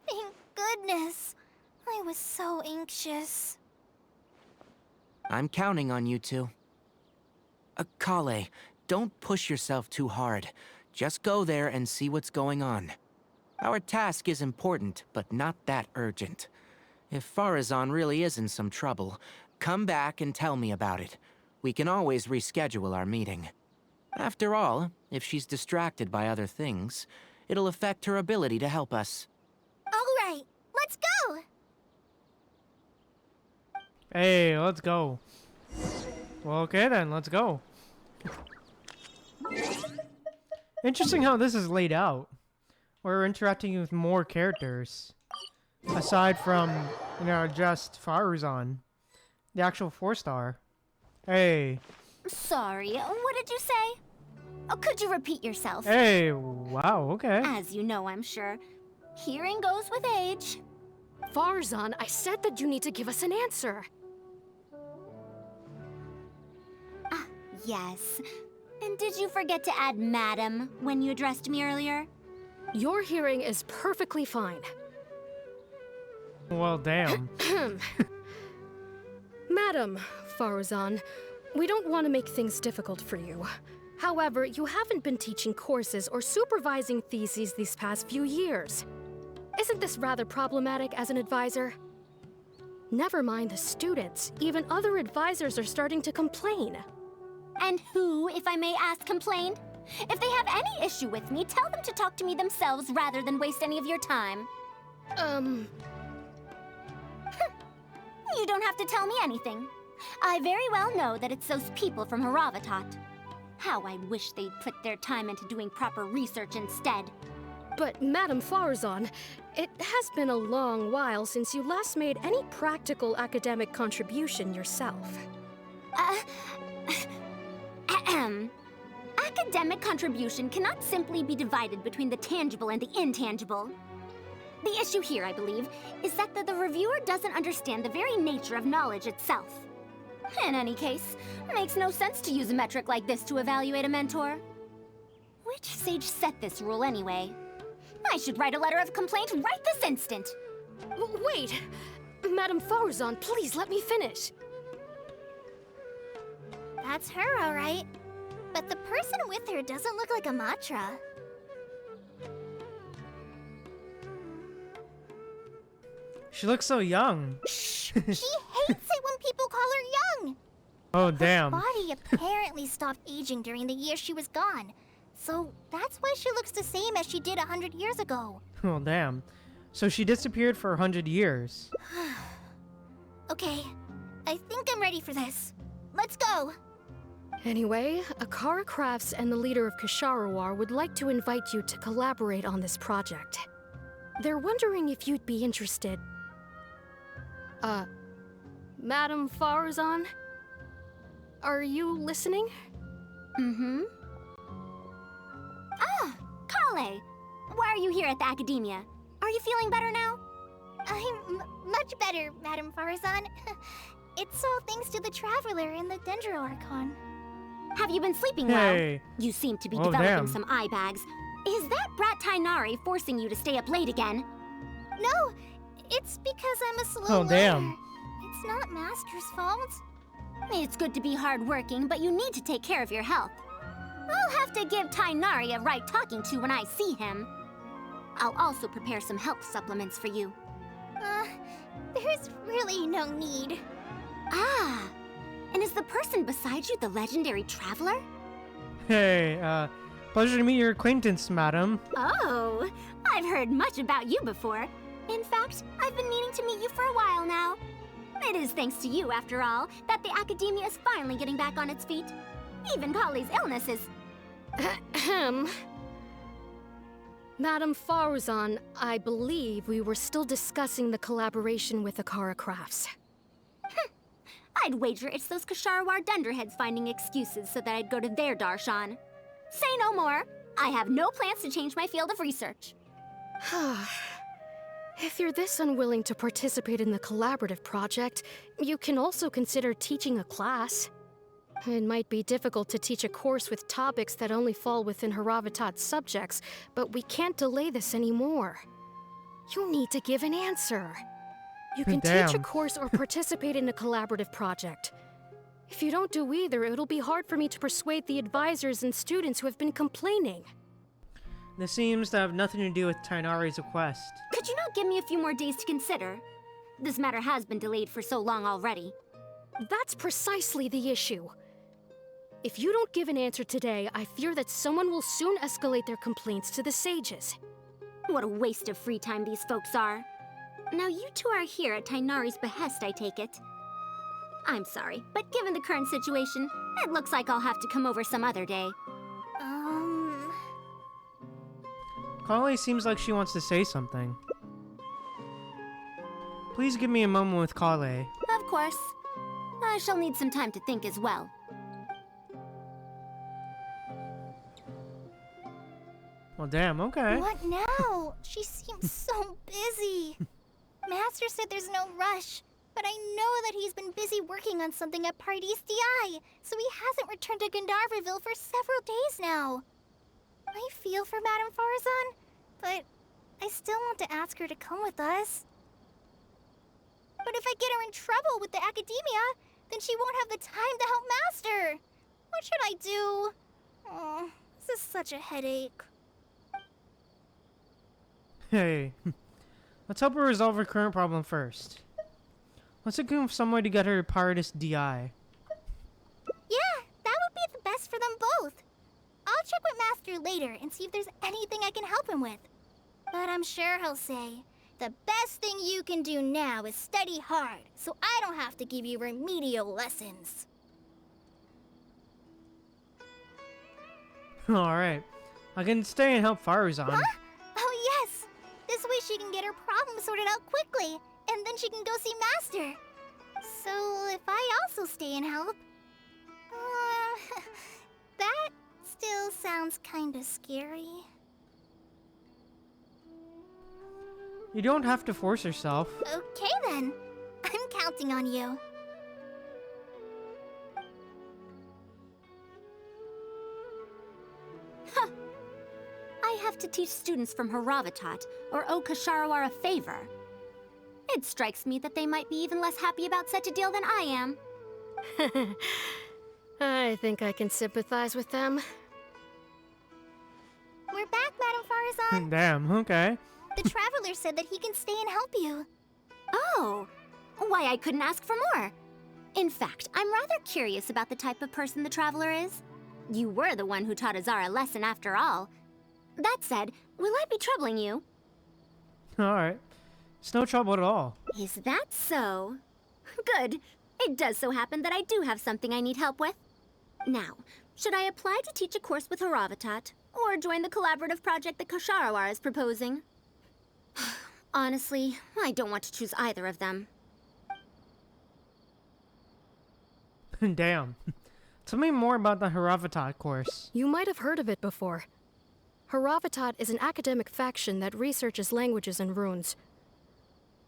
Thank goodness. I was so anxious. I'm counting on you two. Colei, don't push yourself too hard. Just go there and see what's going on. Our task is important, but not that urgent. If Faruzan really is in some trouble, come back and tell me about it. We can always reschedule our meeting. After all, if she's distracted by other things, it'll affect her ability to help us. All right, let's go! Hey, let's go. Well, okay then, let's go. Interesting how this is laid out. We're interacting with more characters. Aside from, you know, just Faruzan. The actual 4-star. Hey. Sorry, what did you say? Oh, could you repeat yourself? Hey, wow, okay. As you know, I'm sure. Hearing goes with age. Faruzan, I said that you need to give us an answer. Yes. And did you forget to add madam when you addressed me earlier? Your hearing is perfectly fine. Well, damn. Madam Faruzan, we don't want to make things difficult for you. However, you haven't been teaching courses or supervising theses these past few years. Isn't this rather problematic as an advisor? Never mind the students, even other advisors are starting to complain. And who, if I may ask, complained? If they have any issue with me, tell them to talk to me themselves rather than waste any of your time. You don't have to tell me anything. I very well know that it's those people from Haravatat. How I wish they'd put their time into doing proper research instead. But, Madam Faruzan, it has been a long while since you last made any practical academic contribution yourself. Academic contribution cannot simply be divided between the tangible and the intangible. The issue here, I believe, is that the reviewer doesn't understand the very nature of knowledge itself. In any case, it makes no sense to use a metric like this to evaluate a mentor. Which sage set this rule anyway? I should write a letter of complaint right this instant. Wait! Madam Faruzan, please let me finish. That's her, all right. But the person with her doesn't look like a Matra. She looks so young. She hates it when people call her young. Oh, damn. Her body apparently stopped aging during the year she was gone. So that's why she looks the same as she did 100 years ago. Oh, damn. So she disappeared for 100 years. Okay, I think I'm ready for this. Let's go. Anyway, Akara Crafts and the leader of Ksharawar would like to invite you to collaborate on this project. They're wondering if you'd be interested. Madam Faruzan? Are you listening? Mm-hmm. Ah, Colei! Why are you here at the Academia? Are you feeling better now? I'm much better, Madam Faruzan. It's all thanks to the Traveler and the Dendro Archon. Have you been sleeping well? You seem to be developing some eye bags. Is that brat Tainari forcing you to stay up late again? No, it's because I'm a slow learner. It's not Master's fault. It's good to be hardworking, but you need to take care of your health. I'll have to give Tainari a right talking to when I see him. I'll also prepare some health supplements for you. There's really no need. Ah, and is the person beside you the legendary Traveler? Hey, pleasure to meet your acquaintance, madam. Oh, I've heard much about you before. In fact, I've been meaning to meet you for a while now. It is thanks to you, after all, that the Academia is finally getting back on its feet. Even Colei's illness is... Madam Faruzan, I believe we were still discussing the collaboration with Akara Crafts. I'd wager it's those Ksharawar dunderheads finding excuses so that I'd go to their darshan. Say no more. I have no plans to change my field of research. If you're this unwilling to participate in the collaborative project, you can also consider teaching a class. It might be difficult to teach a course with topics that only fall within Haravatat's subjects, but we can't delay this anymore. You need to give an answer. You can teach a course or participate in a collaborative project. If you don't do either, it'll be hard for me to persuade the advisors and students who have been complaining. This seems to have nothing to do with Tainari's request. Could you not give me a few more days to consider? This matter has been delayed for so long already. That's precisely the issue. If you don't give an answer today, I fear that someone will soon escalate their complaints to the sages. What a waste of free time these folks are. Now you two are here at Tainari's behest, I take it. I'm sorry, but given the current situation, it looks like I'll have to come over some other day. Colei seems like she wants to say something. Please give me a moment with Colei. Of course. I shall need some time to think as well. Well, damn, okay. What now? She seems so busy. Master said there's no rush, but I know that he's been busy working on something at Pardee's DI, so he hasn't returned to Gandharville for several days now. I feel for Madame Faruzan, but I still want to ask her to come with us. But if I get her in trouble with the academia, then she won't have the time to help Master. What should I do? Oh, this is such a headache. Hey, let's help her resolve her current problem first. Let's think of some way to get her to Pardee's DI. Yeah, that would be the best for them both. I'll check with Master later and see if there's anything I can help him with. But I'm sure he'll say, the best thing you can do now is study hard, so I don't have to give you remedial lessons. Alright, I can stay and help Faruzan. Huh? Oh yes! This way she can get her problem sorted out quickly, and then she can go see Master. So if I also stay and help... that still sounds kinda scary. You don't have to force yourself. Okay then. I'm counting on you. Huh. I have to teach students from Haravatat, or owe Kasharawar a favor. It strikes me that they might be even less happy about such a deal than I am. I think I can sympathize with them. We're back, Madame Faruzan. Damn, okay. The Traveler said that he can stay and help you. Oh, why I couldn't ask for more. In fact, I'm rather curious about the type of person the Traveler is. You were the one who taught Azara a lesson after all. That said, will I be troubling you? Alright. It's no trouble at all. Is that so? Good. It does so happen that I do have something I need help with. Now, should I apply to teach a course with Haravatat, or join the collaborative project that Kasharawar is proposing? Honestly, I don't want to choose either of them. Damn. Tell me more about the Haravatat course. You might have heard of it before. Haravatat is an academic faction that researches languages and runes.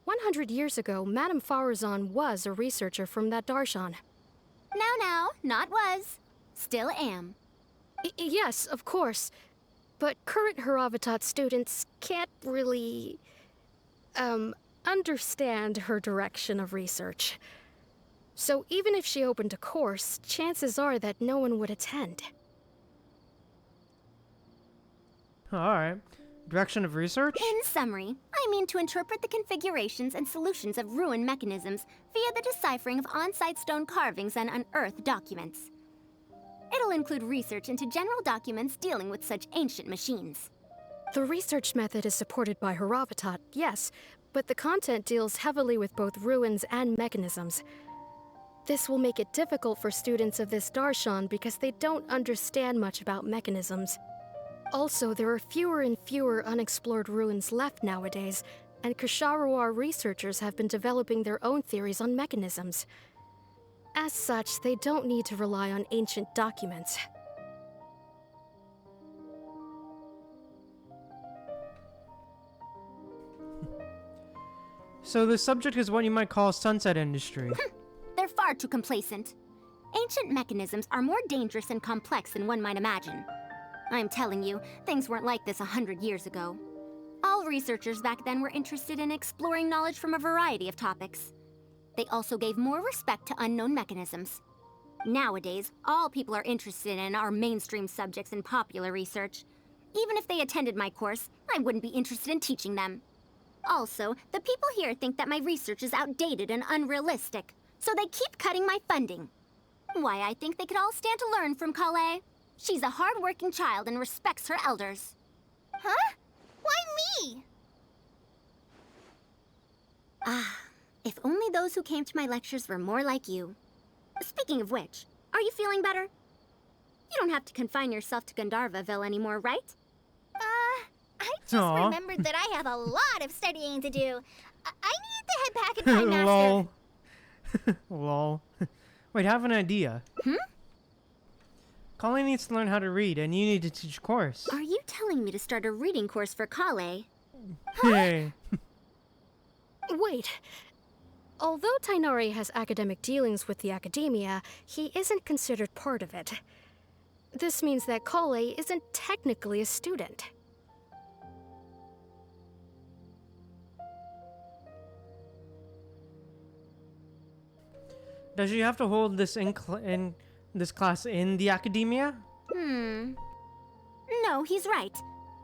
100 years ago, Madame Faruzan was a researcher from that darshan. Now, not was. Still am. Yes, of course. But current Haravatat students can't really... understand her direction of research. So even if she opened a course, chances are that no one would attend. Alright. Direction of research? In summary, I mean to interpret the configurations and solutions of ruin mechanisms via the deciphering of on-site stone carvings and unearthed documents. It'll include research into general documents dealing with such ancient machines. The research method is supported by Haravatat, yes, but the content deals heavily with both ruins and mechanisms. This will make it difficult for students of this darshan because they don't understand much about mechanisms. Also, there are fewer and fewer unexplored ruins left nowadays, and Kasharawar researchers have been developing their own theories on mechanisms. As such, they don't need to rely on ancient documents. So the subject is what you might call sunset industry. They're far too complacent. Ancient mechanisms are more dangerous and complex than one might imagine. I'm telling you, things weren't like this 100 years ago. All researchers back then were interested in exploring knowledge from a variety of topics. They also gave more respect to unknown mechanisms. Nowadays, all people are interested in are mainstream subjects in popular research. Even if they attended my course, I wouldn't be interested in teaching them. Also, the people here think that my research is outdated and unrealistic, so they keep cutting my funding. Why, I think they could all stand to learn from Colei. She's a hard-working child and respects her elders. Huh? Why me? Ah, if only those who came to my lectures were more like you. Speaking of which, are you feeling better? You don't have to confine yourself to Gandharvaville anymore, right? I just remembered that I have a lot of studying to do. I need to head back and find Master. Lol. Lol. Wait, I have an idea. Colei needs to learn how to read, and you need to teach a course. Are you telling me to start a reading course for Colei? Hey. Wait. Although Tighnari has academic dealings with the academia, he isn't considered part of it. This means that Colei isn't technically a student. Does she have to hold this in this class in the academia? No, he's right.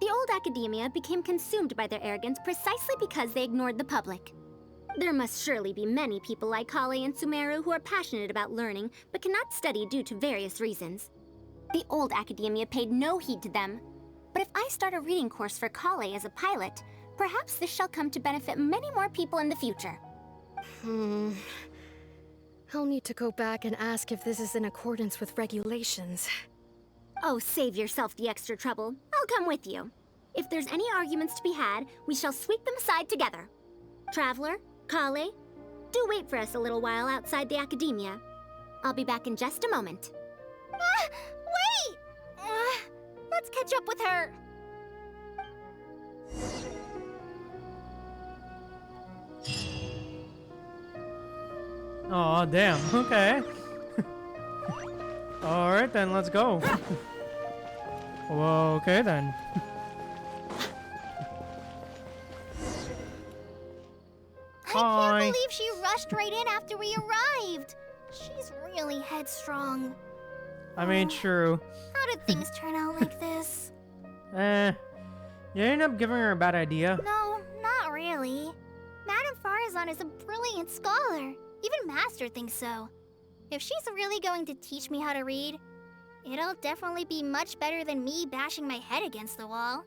The old academia became consumed by their arrogance precisely because they ignored the public. There must surely be many people like Colei and Sumeru who are passionate about learning, but cannot study due to various reasons. The old academia paid no heed to them. But if I start a reading course for Colei as a pilot, perhaps this shall come to benefit many more people in the future. I'll need to go back and ask if this is in accordance with regulations. Oh, save yourself the extra trouble. I'll come with you. If there's any arguments to be had, we shall sweep them aside together. Traveler, Colei, do wait for us a little while outside the academia. I'll be back in just a moment. Wait! Let's catch up with her. Oh, damn. Okay. Alright then, let's go. Well, okay then. I can't believe she rushed right in after we arrived. She's really headstrong. I mean, true. How did things turn out like this? You ended up giving her a bad idea. No, not really. Madame Faruzan is a brilliant scholar. Even Master thinks so. If she's really going to teach me how to read, it'll definitely be much better than me bashing my head against the wall.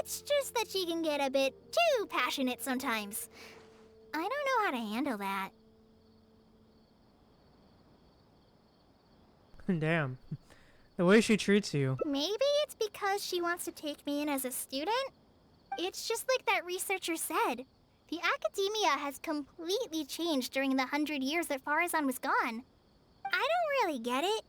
It's just that she can get a bit too passionate sometimes. I don't know how to handle that. Damn. The way she treats you. Maybe it's because she wants to take me in as a student? It's just like that researcher said. The academia has completely changed during the 100 years that Faruzan was gone. I don't really get it,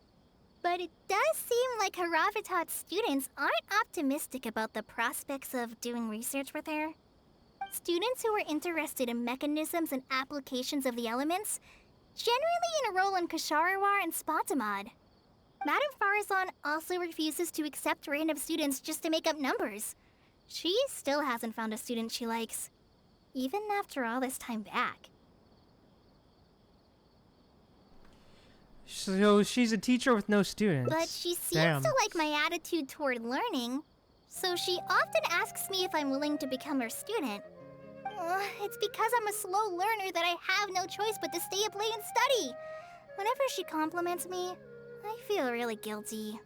but it does seem like Haravitat's students aren't optimistic about the prospects of doing research with her. Students who are interested in mechanisms and applications of the elements generally enroll in Ksharawar and Spontamod. Madame Faruzan also refuses to accept random students just to make up numbers. She still hasn't found a student she likes, even after all this time back. So she's a teacher with no students. But she seems to like my attitude toward learning, so she often asks me if I'm willing to become her student. It's because I'm a slow learner that I have no choice but to stay up late and study. Whenever she compliments me, I feel really guilty.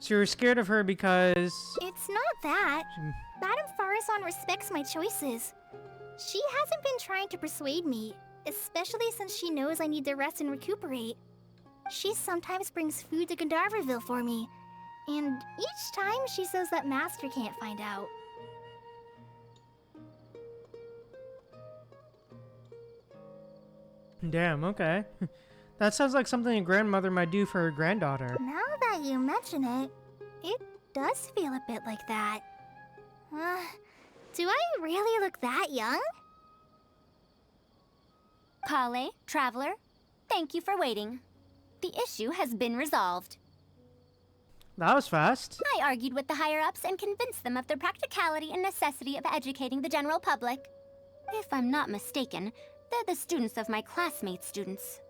So you're scared of her because... It's not that. Madame Faruzan respects my choices. She hasn't been trying to persuade me, especially since she knows I need to rest and recuperate. She sometimes brings food to Gandharvaville for me, and each time she says that Master can't find out. Damn, okay. That sounds like something a grandmother might do for her granddaughter. Now that you mention it, it does feel a bit like that. Do I really look that young? Colei, Traveler, thank you for waiting. The issue has been resolved. That was fast. I argued with the higher-ups and convinced them of the practicality and necessity of educating the general public. If I'm not mistaken, They're the students of my classmates' students.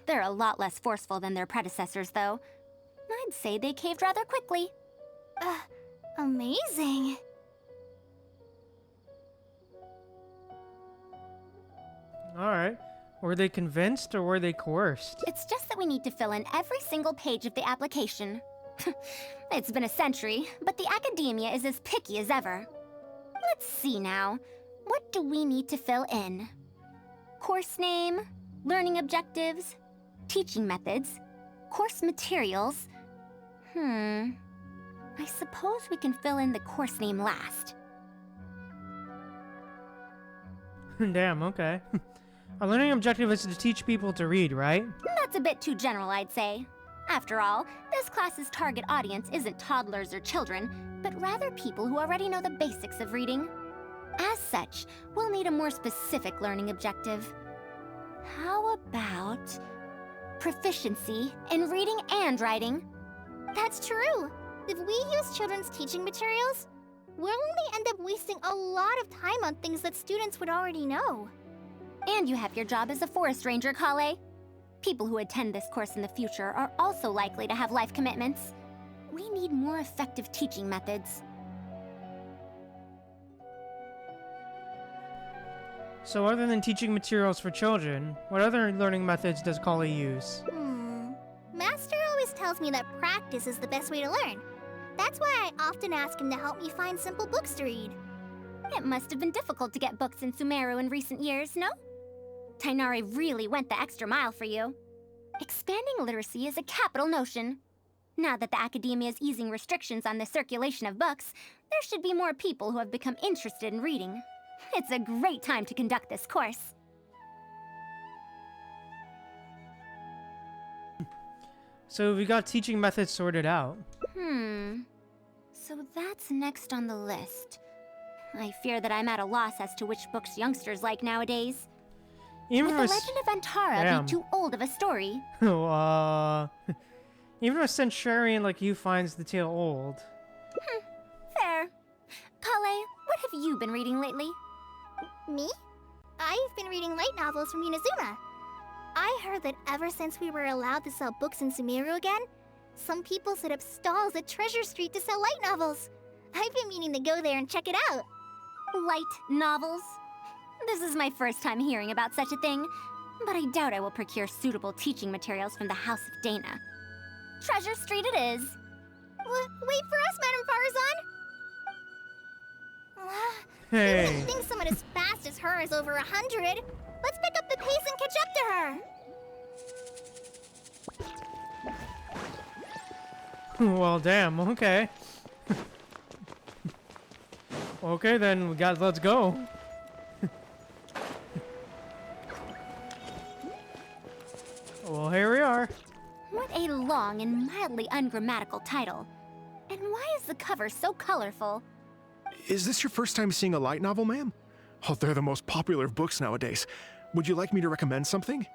They're a lot less forceful than their predecessors, though. I'd say they caved rather quickly. Amazing. Alright. Were they convinced or were they coerced? It's just that we need to fill in every single page of the application. It's been a century, but the academia is as picky as ever. Let's see now. What do we need to fill in? Course name, learning objectives, teaching methods, course materials. I suppose we can fill in the course name last. Damn, okay. Our learning objective is to teach people to read, right? That's a bit too general, I'd say. After all, this class's target audience isn't toddlers or children, but rather people who already know the basics of reading. As such, we'll need a more specific learning objective. How about proficiency in reading and writing? That's true. If we use children's teaching materials, we'll only end up wasting a lot of time on things that students would already know. And you have your job as a forest ranger, Colei. People who attend this course in the future are also likely to have life commitments. We need more effective teaching methods. So other than teaching materials for children, what other learning methods does Colei use? Master always tells me that practice is the best way to learn. That's why I often ask him to help me find simple books to read. It must have been difficult to get books in Sumeru in recent years, no? Tighnari really went the extra mile for you. Expanding literacy is a capital notion. Now that the academia is easing restrictions on the circulation of books, there should be more people who have become interested in reading. It's a great time to conduct this course. So we got teaching methods sorted out. So that's next on the list. I fear that I'm at a loss as to which books youngsters like nowadays. Even Would if The Legend of Antara be too old of a story? Even a centurion like you finds the tale old. Fair. Colei, what have you been reading lately? Me? I've been reading light novels from Inazuma. I heard that ever since we were allowed to sell books in Sumeru again, some people set up stalls at Treasure Street to sell light novels. I've been meaning to go there and check it out. Light novels? This is my first time hearing about such a thing, but I doubt I will procure suitable teaching materials from the House of Dana. Treasure Street it is. Wait for us, Madame Faruzan! Hey. I didn't think someone as fast as her is over 100. Let's pick up the pace and catch up to her! Well, damn, okay. Okay, then, let's go. Well, here we are. What a long and mildly ungrammatical title. And why is the cover so colorful? Is this your first time seeing a light novel, ma'am? Oh, they're the most popular of books nowadays. Would you like me to recommend something?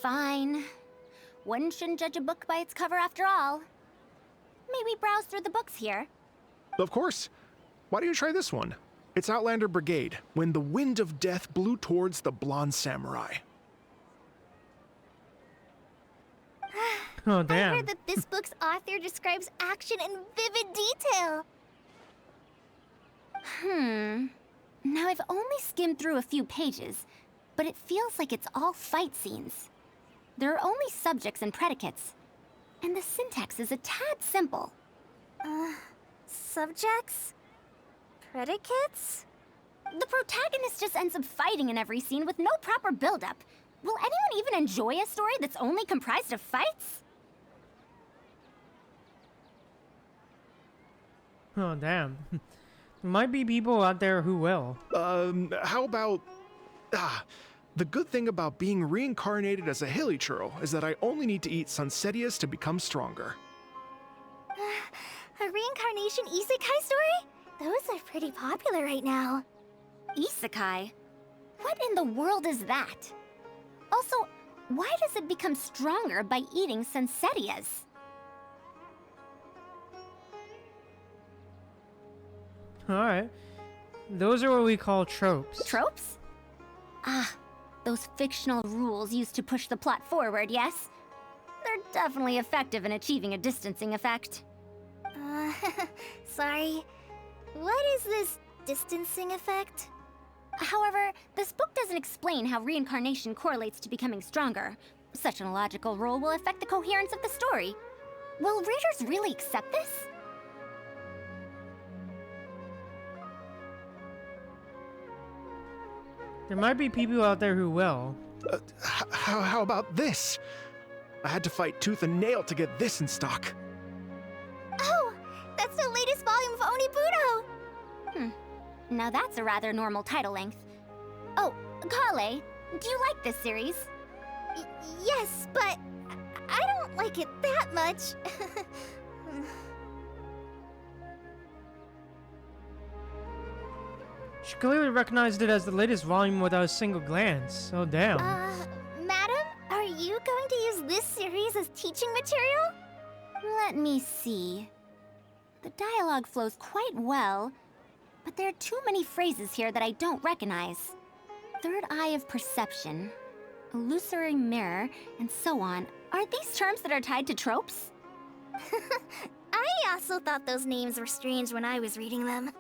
Fine. One shouldn't judge a book by its cover after all. May we browse through the books here? Of course. Why don't you try this one? It's Outlander Brigade, When the Wind of Death Blew Towards the Blonde Samurai. Oh, damn. I heard that this book's author describes action in vivid detail. Now I've only skimmed through a few pages, but it feels like it's all fight scenes. There are only subjects and predicates, and the syntax is a tad simple. Subjects? Predicates? The protagonist just ends up fighting in every scene with no proper build-up. Will anyone even enjoy a story that's only comprised of fights? Oh, damn. There might be people out there who will. How about... the good thing about being reincarnated as a hilly churl is that I only need to eat Sunsetias to become stronger. A reincarnation isekai story? Those are pretty popular right now. Isekai? What in the world is that? Also, why does it become stronger by eating Sunsetias? Alright. Those are what we call tropes. Tropes? Ah, those fictional rules used to push the plot forward, yes? They're definitely effective in achieving a distancing effect. Sorry. What is this distancing effect? However, this book doesn't explain how reincarnation correlates to becoming stronger. Such an illogical rule will affect the coherence of the story. Will readers really accept this? There might be people out there who will. How about this? I had to fight tooth and nail to get this in stock. Oh, that's the latest volume of Onibudo! Now that's a rather normal title length. Oh, Colei, do you like this series? Yes, but I don't like it that much. She clearly recognized it as the latest volume without a single glance. Oh, damn. Madam, are you going to use this series as teaching material? Let me see. The dialogue flows quite well, but there are too many phrases here that I don't recognize. Third eye of perception, illusory mirror, and so on. Are these terms that are tied to tropes? I also thought those names were strange when I was reading them.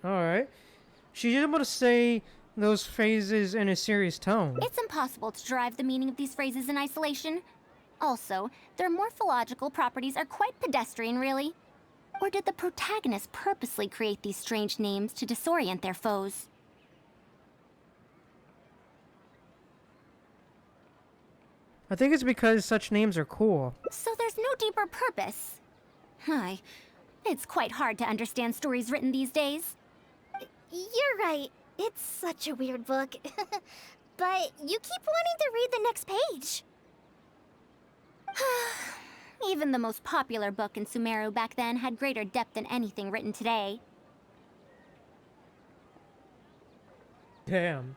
Alright. She's able to say those phrases in a serious tone. It's impossible to derive the meaning of these phrases in isolation. Also, their morphological properties are quite pedestrian, really. Or did the protagonist purposely create these strange names to disorient their foes? I think it's because such names are cool. So there's no deeper purpose. It's quite hard to understand stories written these days. You're right. It's such a weird book. But you keep wanting to read the next page. Even the most popular book in Sumeru back then had greater depth than anything written today. Damn.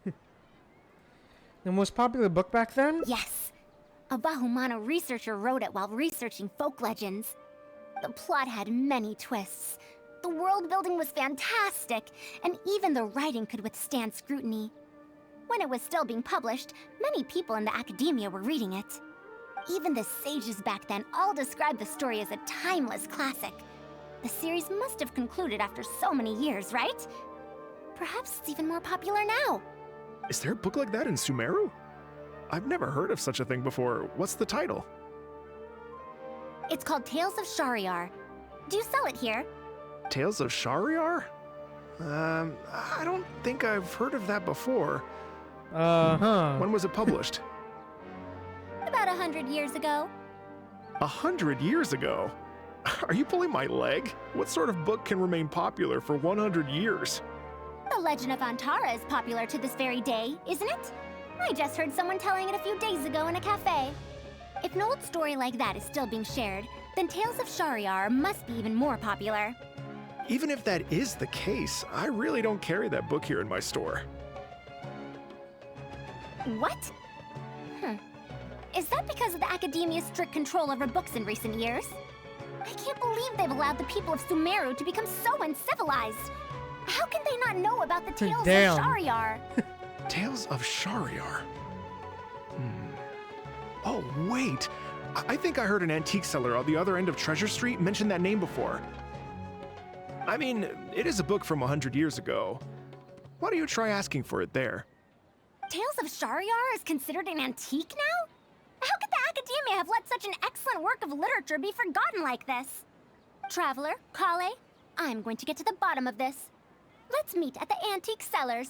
The most popular book back then? Yes. A Bahumano researcher wrote it while researching folk legends. The plot had many twists. The world building was fantastic, and even the writing could withstand scrutiny. When it was still being published, many people in the academia were reading it. Even the sages back then all described the story as a timeless classic. The series must have concluded after so many years, right? Perhaps it's even more popular now. Is there a book like that in Sumeru? I've never heard of such a thing before. What's the title? It's called Tales of Shariar. Do you sell it here? Tales of Shariar? I don't think I've heard of that before. When was it published? About 100 years ago. 100 years ago? Are you pulling my leg? What sort of book can remain popular for 100 years? The Legend of Antara is popular to this very day, isn't it? I just heard someone telling it a few days ago in a cafe. If an old story like that is still being shared, then Tales of Shariar must be even more popular. Even if that is the case, I really don't carry that book here in my store. What? Is that because of the academia's strict control over books in recent years? I can't believe they've allowed the people of Sumeru to become so uncivilized. How can they not know about the Tales of Shariar? Tales of Shariar? Oh, wait. I think I heard an antique seller on the other end of Treasure Street mention that name before. I mean, it is a book from 100 years ago. Why don't you try asking for it there? Tales of Shariar is considered an antique now? How could the academia have let such an excellent work of literature be forgotten like this? Traveler, Colei, I'm going to get to the bottom of this. Let's meet at the antique sellers.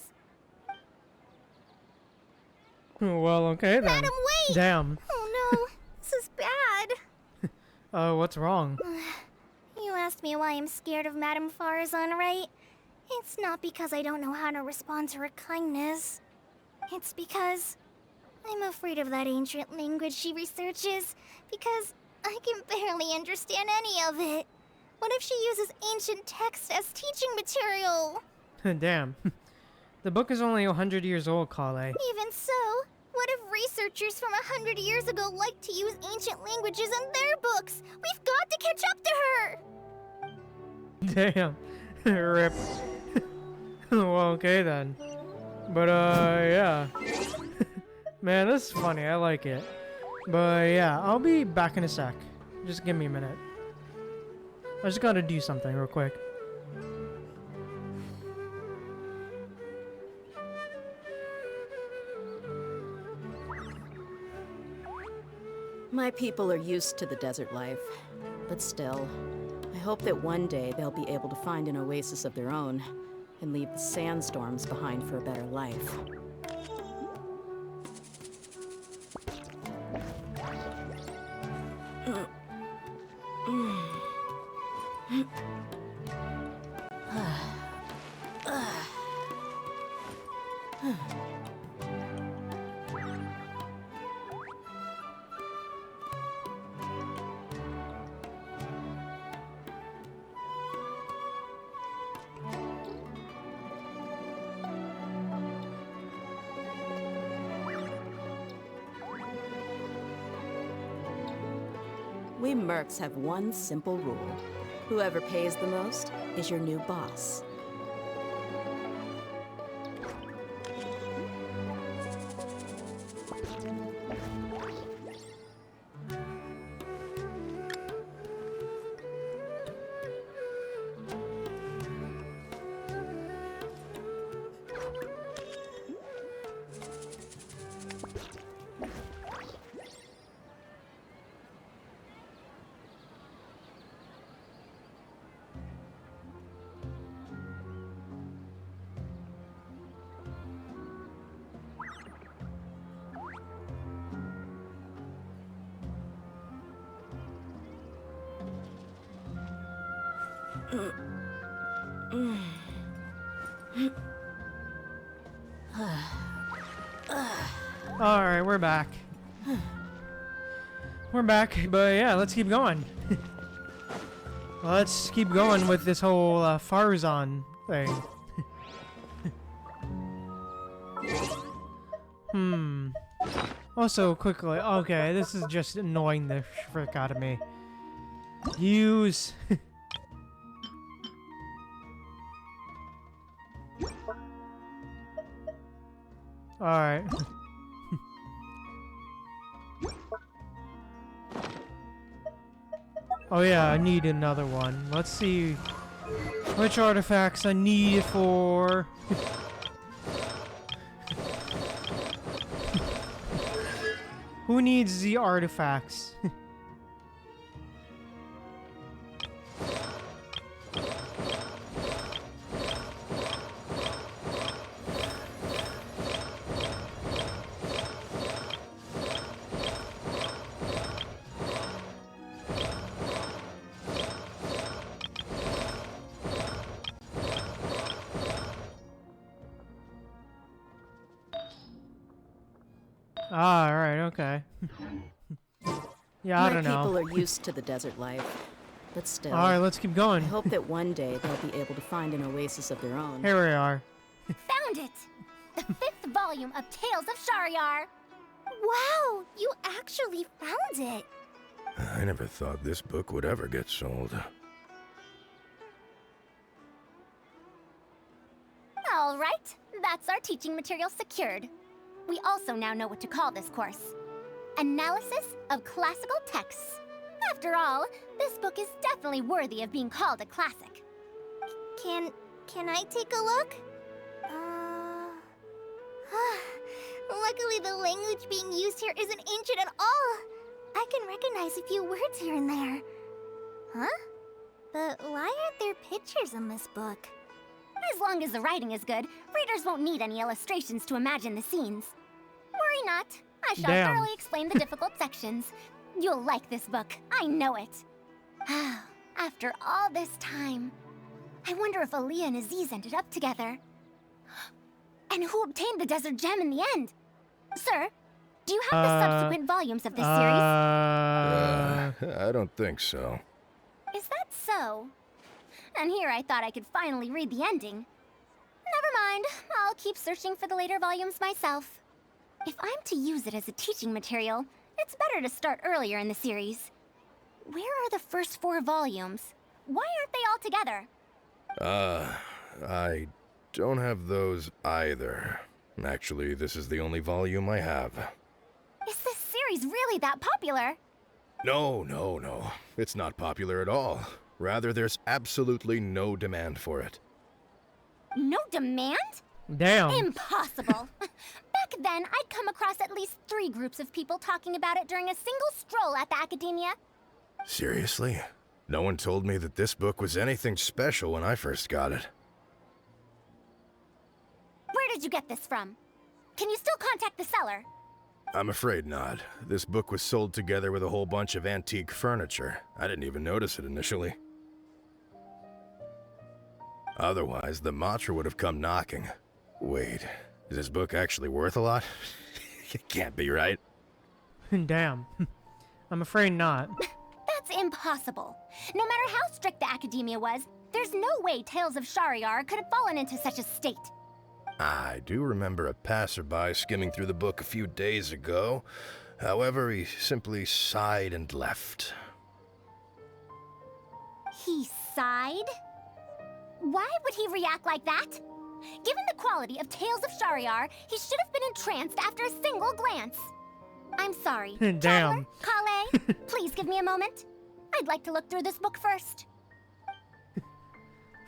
Well, okay then. Madam, wait! Damn. Oh no, this is bad. What's wrong? You asked me why I'm scared of Madame Faruzan, right? It's not because I don't know how to respond to her kindness. It's because I'm afraid of that ancient language she researches, because I can barely understand any of it. What if she uses ancient texts as teaching material? Damn. The book is only 100 years old, Colei. Even so, what if researchers from 100 years ago like to use ancient languages in their books. We've got to catch up to her! Damn. Rip. Well, okay then. But, yeah. Man, this is funny. I like it. But, yeah, I'll be back in a sec. Just give me a minute. I just gotta do something real quick. My people are used to the desert life, but still, I hope that one day they'll be able to find an oasis of their own and leave the sandstorms behind for a better life. We mercs have one simple rule. Whoever pays the most is your new boss. Alright, we're back. We're back, but yeah, let's keep going. Let's keep going with this whole Faruzan thing. Also, quickly, okay, this is just annoying the frick out of me. Use... Alright. Oh yeah, I need another one. Let's see which artifacts I need for... Who needs the artifacts? Ah, alright, okay. Yeah, I don't know. My people are used to the desert life, but still. Alright, let's keep going. I hope that one day they'll be able to find an oasis of their own. Here we are. Found it! The 5th volume of Tales of Shariar! Wow, you actually found it! I never thought this book would ever get sold. All right, that's our teaching material secured. We also now know what to call this course. Analysis of Classical Texts. After all, this book is definitely worthy of being called a classic. Can I take a look? Luckily the language being used here isn't ancient at all. I can recognize a few words here and there. Huh? But why aren't there pictures in this book? As long as the writing is good, readers won't need any illustrations to imagine the scenes. Worry not. I shall thoroughly explain the difficult sections. You'll like this book. I know it. After all this time, I wonder if Aaliyah and Aziz ended up together. And who obtained the desert gem in the end? Sir, do you have the subsequent volumes of this series? I don't think so. Is that so? And here I thought I could finally read the ending. Never mind. I'll keep searching for the later volumes myself. If I'm to use it as a teaching material, it's better to start earlier in the series. Where are the first 4 volumes? Why aren't they all together? I don't have those either. Actually, this is the only volume I have. Is this series really that popular? No. It's not popular at all. Rather, there's absolutely no demand for it. No demand? Damn. Impossible. Back then, I'd come across at least 3 groups of people talking about it during a single stroll at the academia. Seriously? No one told me that this book was anything special when I first got it. Where did you get this from? Can you still contact the seller? I'm afraid not. This book was sold together with a whole bunch of antique furniture. I didn't even notice it initially. Otherwise, the Matra would have come knocking. Wait, is this book actually worth a lot? It can't be, right? Damn. I'm afraid not. That's impossible. No matter how strict the academia was, there's no way Tales of Shariar could have fallen into such a state. I do remember a passerby skimming through the book a few days ago. However, he simply sighed and left. He sighed? Why would he react like that? Given the quality of Tales of Shariar, he should have been entranced after a single glance. I'm sorry. Damn. Colei, please give me a moment. I'd like to look through this book first.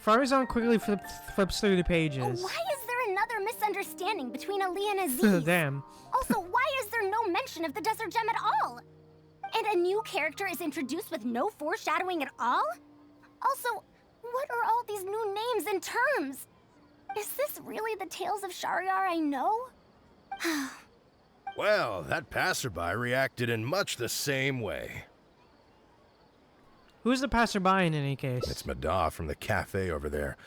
Faruzan quickly flips through the pages. Why is there another misunderstanding between Ali and Aziz? Damn. Also, why is there no mention of the Desert Gem at all? And a new character is introduced with no foreshadowing at all? Also, what are all these new names and terms? Is this really the Tales of Shariar I know? Well, that passerby reacted in much the same way. Who's the passerby in any case? It's Mada from the cafe over there.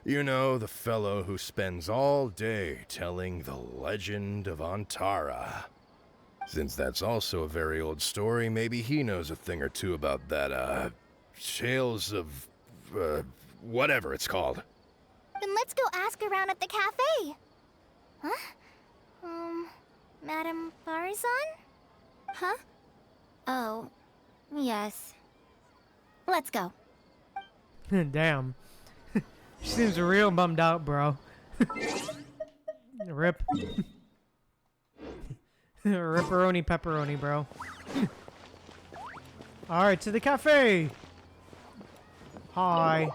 You know, the fellow who spends all day telling the legend of Antara. Since that's also a very old story, maybe he knows a thing or two about that, Tales of, whatever it's called. Then let's go ask around at the cafe. Huh? Madame Faruzan? Huh? Oh, yes. Let's go. Damn. She seems real bummed out, bro. Rip. Ripperoni pepperoni, bro. Alright, to the cafe! Hi.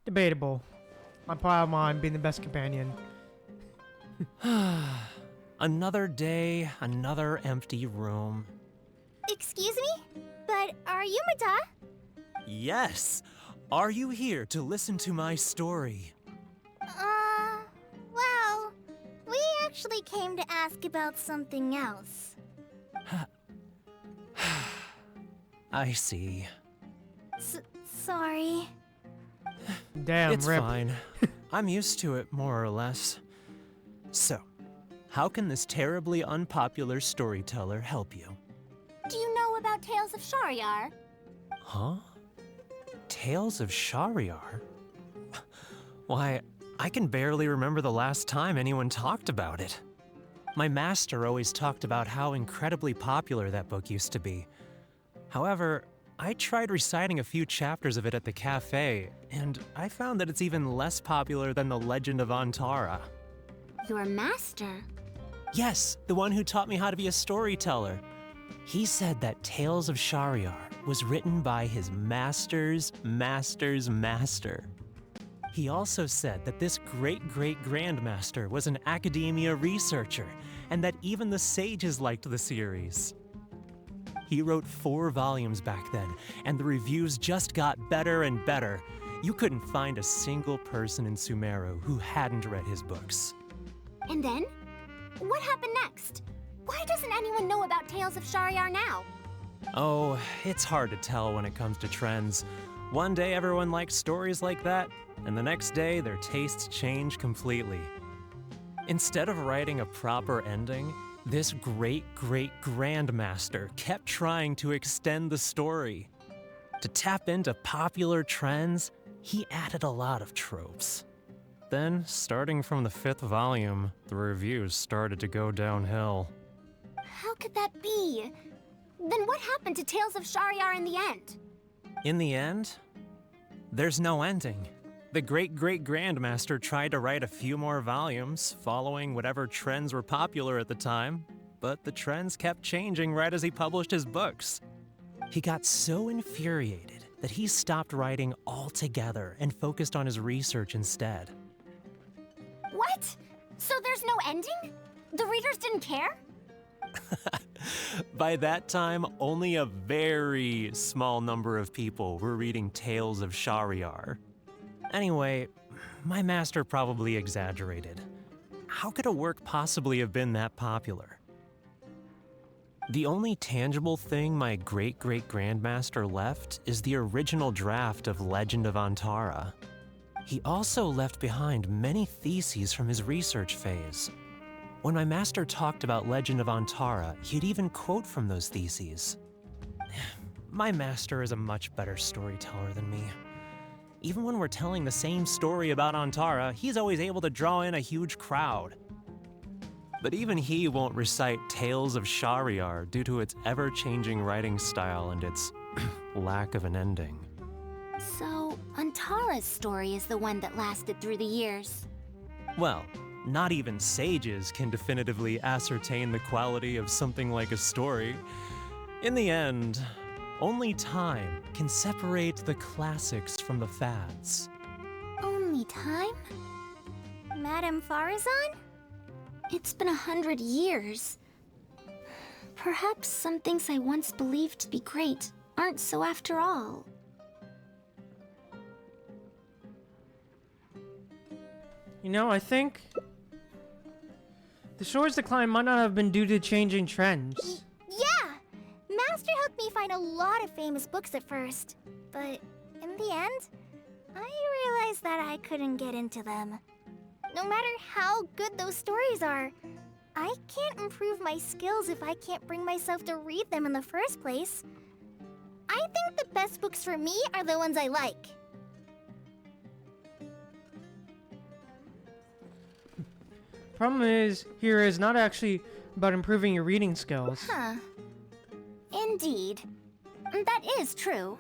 Debatable. My pile mine being the best companion. Another day, another empty room. Excuse me? But are you Mada? Yes! Are you here to listen to my story? Well, we actually came to ask about something else. I see. Sorry. Damn, it's Rip. fine. I'm used to it, more or less. So, how can this terribly unpopular storyteller help you? Do you know about Tales of Shariar? Huh? Tales of Shariar? Why, I can barely remember the last time anyone talked about it. My master always talked about how incredibly popular that book used to be. However, I tried reciting a few chapters of it at the cafe, and I found that it's even less popular than the Legend of Antara. Your master? Yes, the one who taught me how to be a storyteller. He said that Tales of Shariar was written by his master's master's master. He also said that this great-great-grandmaster was an academia researcher, and that even the sages liked the series. He wrote 4 volumes back then, and the reviews just got better and better. You couldn't find a single person in Sumeru who hadn't read his books. And then? What happened next? Why doesn't anyone know about Tales of Shariar now? Oh, it's hard to tell when it comes to trends. One day everyone likes stories like that, and the next day their tastes change completely. Instead of writing a proper ending, this great-great-grandmaster kept trying to extend the story. To tap into popular trends, he added a lot of tropes. Then, starting from the 5th volume, the reviews started to go downhill. How could that be? Then what happened to Tales of Shariar in the end? In the end, there's no ending. The great-great-grandmaster tried to write a few more volumes, following whatever trends were popular at the time, but the trends kept changing right as he published his books. He got so infuriated that he stopped writing altogether and focused on his research instead. What? So there's no ending? The readers didn't care? By that time, only a very small number of people were reading Tales of Shariar. Anyway, my master probably exaggerated. How could a work possibly have been that popular? The only tangible thing my great-great-grandmaster left is the original draft of Legend of Antara. He also left behind many theses from his research phase. When my master talked about Legend of Antara, he'd even quote from those theses. My master is a much better storyteller than me. Even when we're telling the same story about Antara, he's always able to draw in a huge crowd. But even he won't recite Tales of Shariar due to its ever-changing writing style and its lack of an ending. So, Antara's story is the one that lasted through the years. Well, not even sages can definitively ascertain the quality of something like a story. In the end, only time can separate the classics from the fads. Only time? Madame Faruzan? It's been 100 years. Perhaps some things I once believed to be great aren't so after all. You know, I think the story's decline might not have been due to changing trends. Yeah! Master helped me find a lot of famous books at first, but in the end, I realized that I couldn't get into them. No matter how good those stories are, I can't improve my skills if I can't bring myself to read them in the first place. I think the best books for me are the ones I like. Problem is, here is not actually about improving your reading skills. Huh. Indeed. That is true.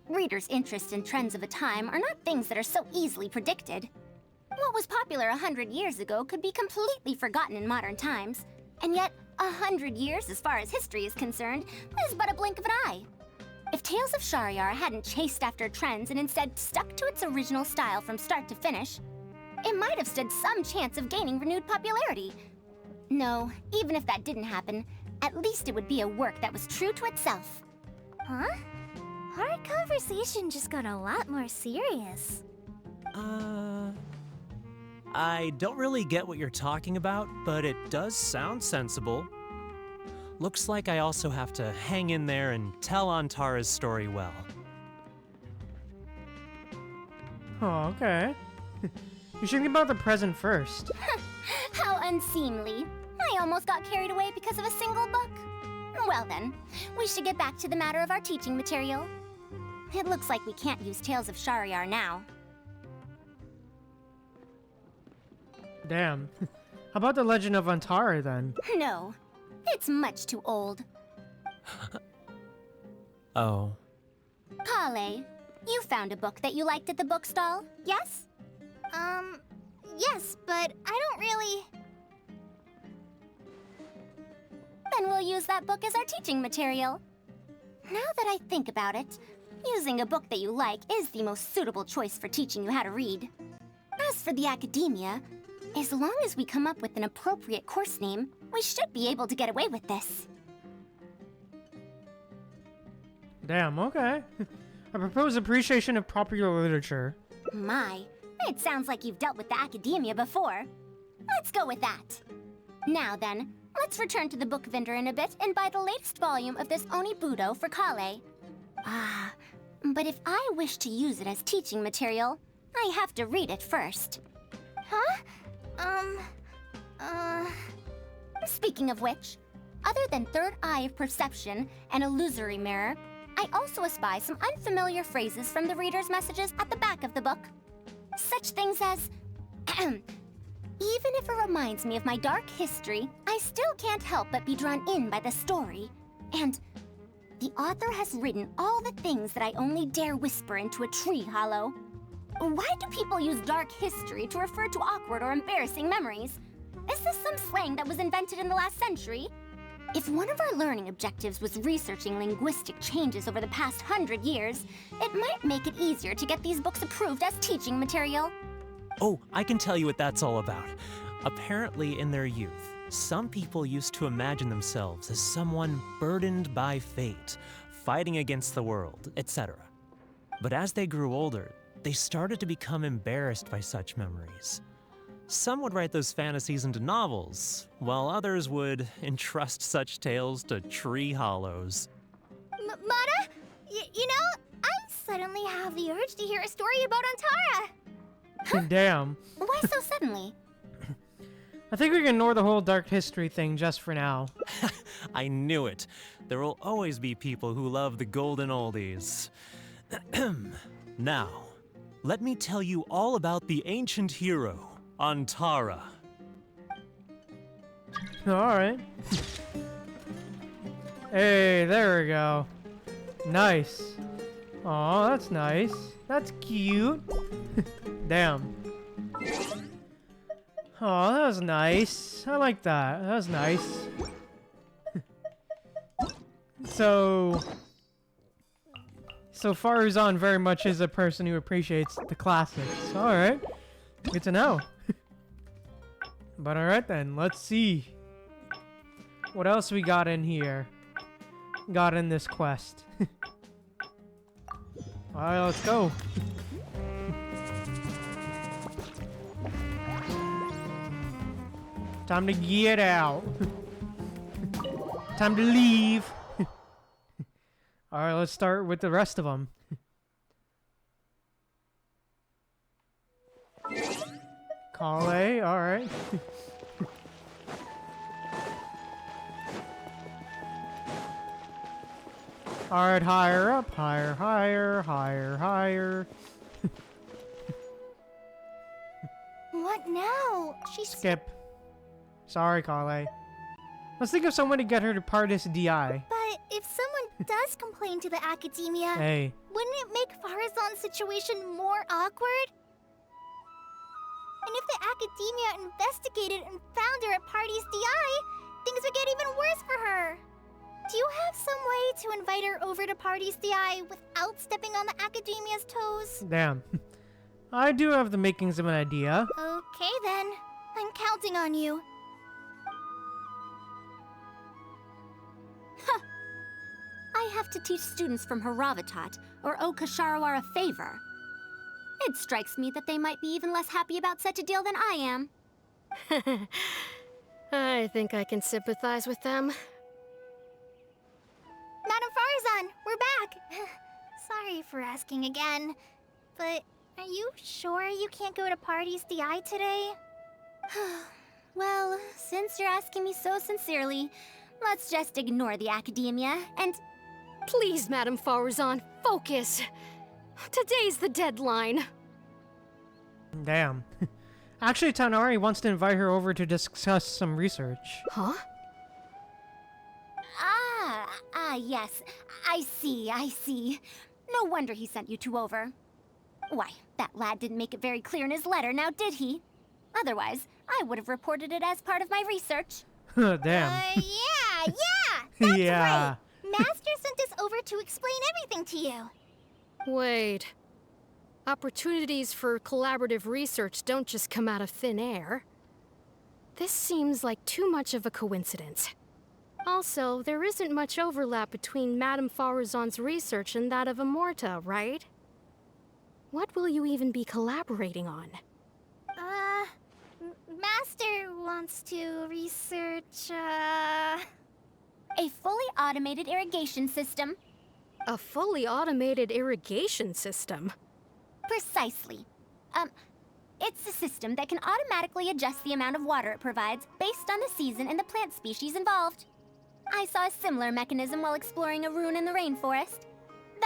Readers' interests and trends of a time are not things that are so easily predicted. What was popular 100 years ago could be completely forgotten in modern times, and yet 100 years as far as history is concerned is but a blink of an eye. If Tales of Shariar hadn't chased after trends and instead stuck to its original style from start to finish, it might have stood some chance of gaining renewed popularity. No, even if that didn't happen, at least it would be a work that was true to itself. Huh? Our conversation just got a lot more serious. I don't really get what you're talking about, but it does sound sensible. Looks like I also have to hang in there and tell Antara's story well. Oh, okay. You should think about the present first. How unseemly. I almost got carried away because of a single book. Well then, we should get back to the matter of our teaching material. It looks like we can't use Tales of Shariar now. Damn. How about the Legend of Antara then? No, it's much too old. Oh. Colei, you found a book that you liked at the bookstall, yes? Yes, but I don't really... Then we'll use that book as our teaching material. Now that I think about it, using a book that you like is the most suitable choice for teaching you how to read. As for the academia, as long as we come up with an appropriate course name, we should be able to get away with this. Damn, okay. I propose appreciation of popular literature. My, it sounds like you've dealt with the academia before. Let's go with that. Now then, let's return to the book vendor in a bit and buy the latest volume of this Onibudo for Colei. Ah, but if I wish to use it as teaching material, I have to read it first. Huh? Speaking of which, other than third eye of perception and illusory mirror, I also espy some unfamiliar phrases from the reader's messages at the back of the book. Such things as, even if it reminds me of my dark history, I still can't help but be drawn in by the story. And the author has written all the things that I only dare whisper into a tree hollow. Why do people use dark history to refer to awkward or embarrassing memories? Is this some slang that was invented in the last century? If one of our learning objectives was researching linguistic changes over the past 100 years, it might make it easier to get these books approved as teaching material. Oh, I can tell you what that's all about. Apparently, in their youth, some people used to imagine themselves as someone burdened by fate, fighting against the world, etc. But as they grew older, they started to become embarrassed by such memories. Some would write those fantasies into novels, while others would entrust such tales to tree hollows. Mata, you know, I suddenly have the urge to hear a story about Antara. Damn. Why so suddenly? I think we can ignore the whole dark history thing just for now. I knew it. There will always be people who love the golden oldies. Now, let me tell you all about the ancient hero, Antara. Alright. Hey, there we go. Nice. Aw, that's nice. That's cute. Damn. Oh, that was nice. I like that. That was nice. So Faruzan very much is a person who appreciates the classics. Alright. Good to know. But alright then, let's see. What else we got in here? Got in this quest. Alright, let's go. Time to get out. Time to leave. Alright, let's start with the rest of them. Colei, alright. Alright, higher up, higher, higher, higher, higher. What now? Skip. Sorry, Colei. Let's think of someone to get her to part this DI. But if someone does complain to the academia, Hey. wouldn't it make Faruzan's situation more awkward? And if the academia investigated and found her at Party's DI, things would get even worse for her. Do you have some way to invite her over to Party's DI without stepping on the academia's toes? Damn. I do have the makings of an idea. Okay then. I'm counting on you. Huh. I have to teach students from Haravatat or owe Kasharawar a favor. It strikes me that they might be even less happy about such a deal than I am. I think I can sympathize with them. Madam Faruzan, we're back! Sorry for asking again, but are you sure you can't go to Party's DI today? Well, since you're asking me so sincerely, let's just ignore the academia and... Please, Madam Faruzan, focus! Today's the deadline. Damn. Actually, Tanari wants to invite her over to discuss some research. Huh? Yes. I see. No wonder he sent you two over. Why, that lad didn't make it very clear in his letter, now did he? Otherwise, I would have reported it as part of my research. Damn. Yeah! That's Yeah. right! Master sent us over to explain everything to you. Wait. Opportunities for collaborative research don't just come out of thin air. This seems like too much of a coincidence. Also, there isn't much overlap between Madame Faruzan's research and that of Amorta, right? What will you even be collaborating on? Master wants to research, a fully automated irrigation system. A fully automated irrigation system? Precisely. It's a system that can automatically adjust the amount of water it provides based on the season and the plant species involved. I saw a similar mechanism while exploring a rune in the rainforest.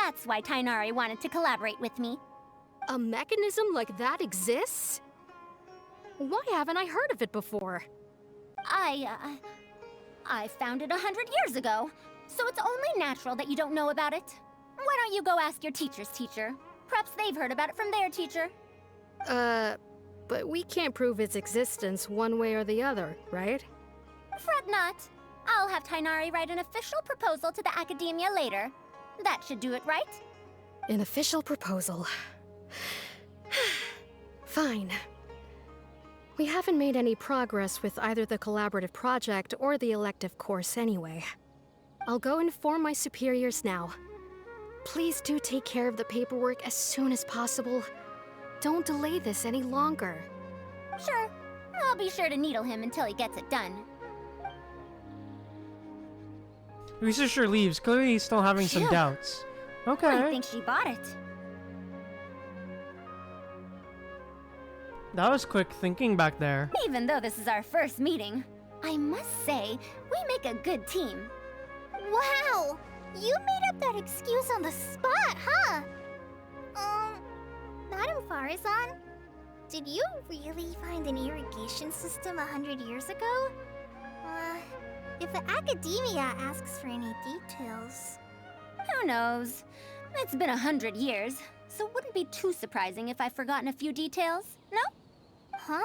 That's why Tainari wanted to collaborate with me. A mechanism like that exists? Why haven't I heard of it before? I found it 100 years ago, so it's only natural that you don't know about it. Why don't you go ask your teacher's teacher? Perhaps they've heard about it from their teacher. But we can't prove its existence one way or the other, right? Fret not. I'll have Tainari write an official proposal to the Academia later. That should do it, right? An official proposal. Fine. We haven't made any progress with either the collaborative project or the elective course anyway. I'll go inform my superiors now. Please do take care of the paperwork as soon as possible. Don't delay this any longer. Sure. I'll be sure to needle him until he gets it done. Researcher leaves. Clearly he's still having some Phew. doubts. Okay. I think she bought it. That was quick thinking back there. Even though this is our first meeting, I must say, we make a good team. Wow! You made up that excuse on the spot, huh? Madam Faruzan, did you really find an irrigation system 100 years ago? If the Academia asks for any details... Who knows? It's been 100 years, so it wouldn't be too surprising if I've forgotten a few details, no? Huh?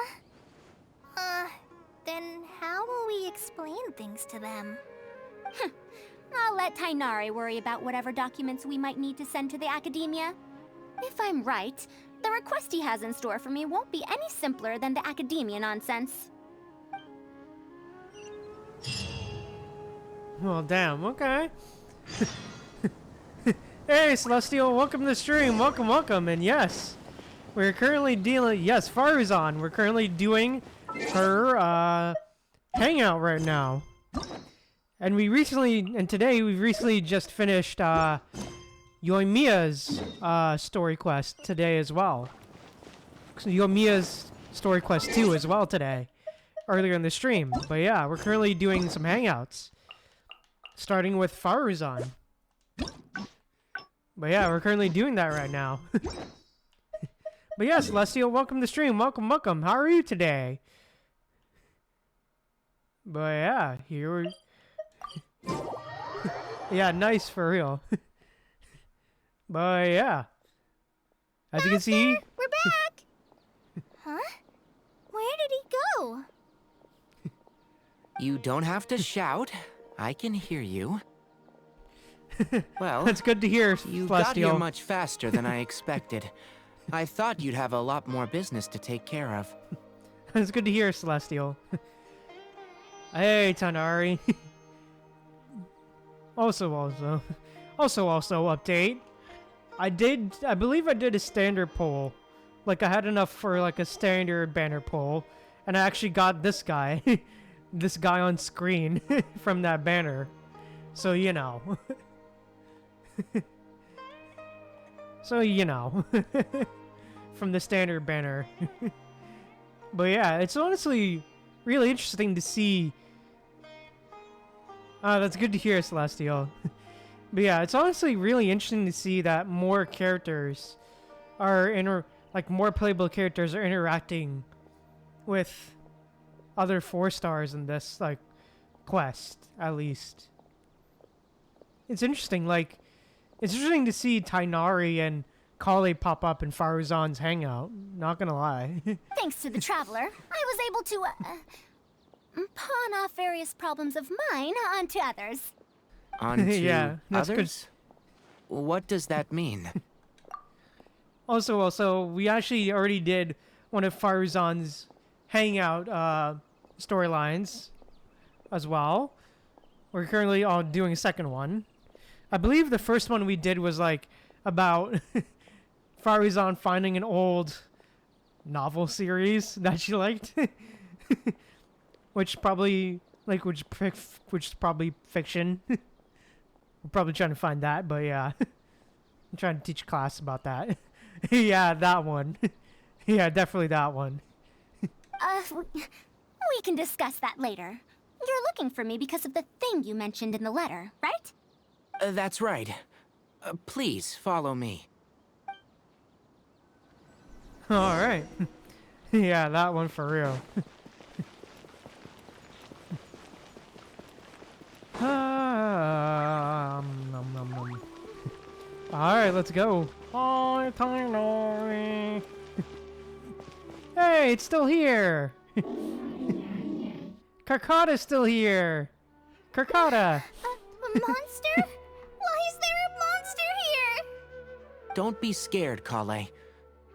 Then how will we explain things to them? I'll let Tainari worry about whatever documents we might need to send to the Academia. If I'm right, the request he has in store for me won't be any simpler than the Academia nonsense. Well, damn, okay. Hey, Celestial, welcome to the stream. Welcome, welcome. And yes, we're currently dealing... Yes, Faruzan, we're currently doing her, hangout right now. And today we've recently just finished, Yoimiya's, story quest today as well. Yoimiya's story quest 2 as well today. Earlier in the stream. But yeah, we're currently doing some hangouts. Starting with Faruzan. But yeah, we're currently doing that right now. But yeah, Celestial, welcome to the stream. Welcome, welcome. How are you today? But yeah, here we... Yeah, nice for real. But yeah. As you can see... We're back! Huh? Where did he go? You don't have to shout. I can hear you. Well, that's good to hear, you Celestial. got here much faster than I expected. I thought you'd have a lot more business to take care of. It's good to hear, Celestial. Hey, Tainari. Also update. I believe I did a standard poll. Like, I had enough for, like, a standard banner poll. And I actually got this guy. This guy on screen from that banner. So, you know. So, you know. From the standard banner. But yeah, it's honestly really interesting to see. That's good to hear, Celestial. But yeah, it's honestly really interesting to see that more characters are more playable characters are interacting with other 4-stars in this, like, quest, at least. It's interesting, like, it's interesting to see Tainari and Colei pop up in Faruzan's hangout, not gonna lie. Thanks to the Traveler, I was able to, pawn off various problems of mine onto others. Onto yeah, that's others? Good. What does that mean? Also, we actually already did one of Faruzan's hangout storylines as well. We're currently all doing a second one. I believe the first one we did was like about Faruzan finding an old novel series that she liked, which probably which is probably fiction. We're probably trying to find that, but yeah, I'm trying to teach a class about that. Yeah, that one. Yeah, definitely that one. We can discuss that later. You're looking for me because of the thing you mentioned in the letter, right? That's right. Please, follow me. Alright. Yeah, that one for real. Alright, let's go. Oh, tiny. Hey, it's still here! Carcotta's still here! Carcotta! A monster? Why is there a monster here? Don't be scared, Colei.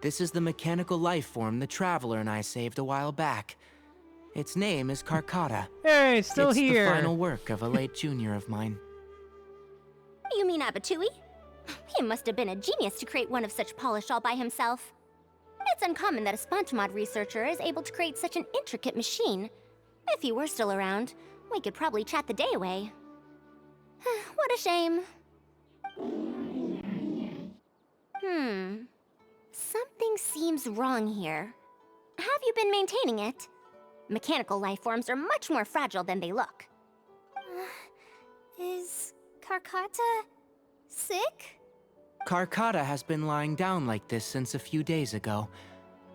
This is the mechanical life form the Traveler and I saved a while back. Its name is Carcotta. Hey, it's still here! It's the final work of a late junior of mine. You mean Abatui? He must have been a genius to create one of such polish all by himself. It's uncommon that a Spontamod researcher is able to create such an intricate machine. If he were still around, we could probably chat the day away. What a shame. Something seems wrong here. Have you been maintaining it? Mechanical life forms are much more fragile than they look. Is Carcotta sick? Carcotta has been lying down like this since a few days ago.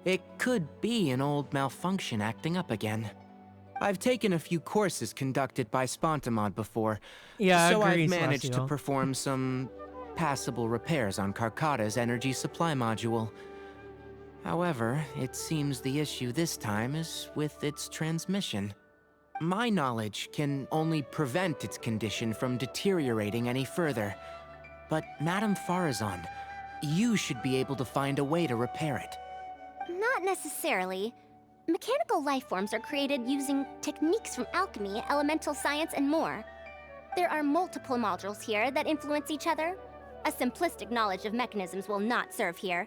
It could be an old malfunction acting up again. I've taken a few courses conducted by Spontamod before, so I've managed to perform some passable repairs on Carcotta's energy supply module. However, it seems the issue this time is with its transmission. My knowledge can only prevent its condition from deteriorating any further. But Madame Faruzan, you should be able to find a way to repair it. Not necessarily. Mechanical life forms are created using techniques from alchemy, elemental science, and more. There are multiple modules here that influence each other. A simplistic knowledge of mechanisms will not serve here.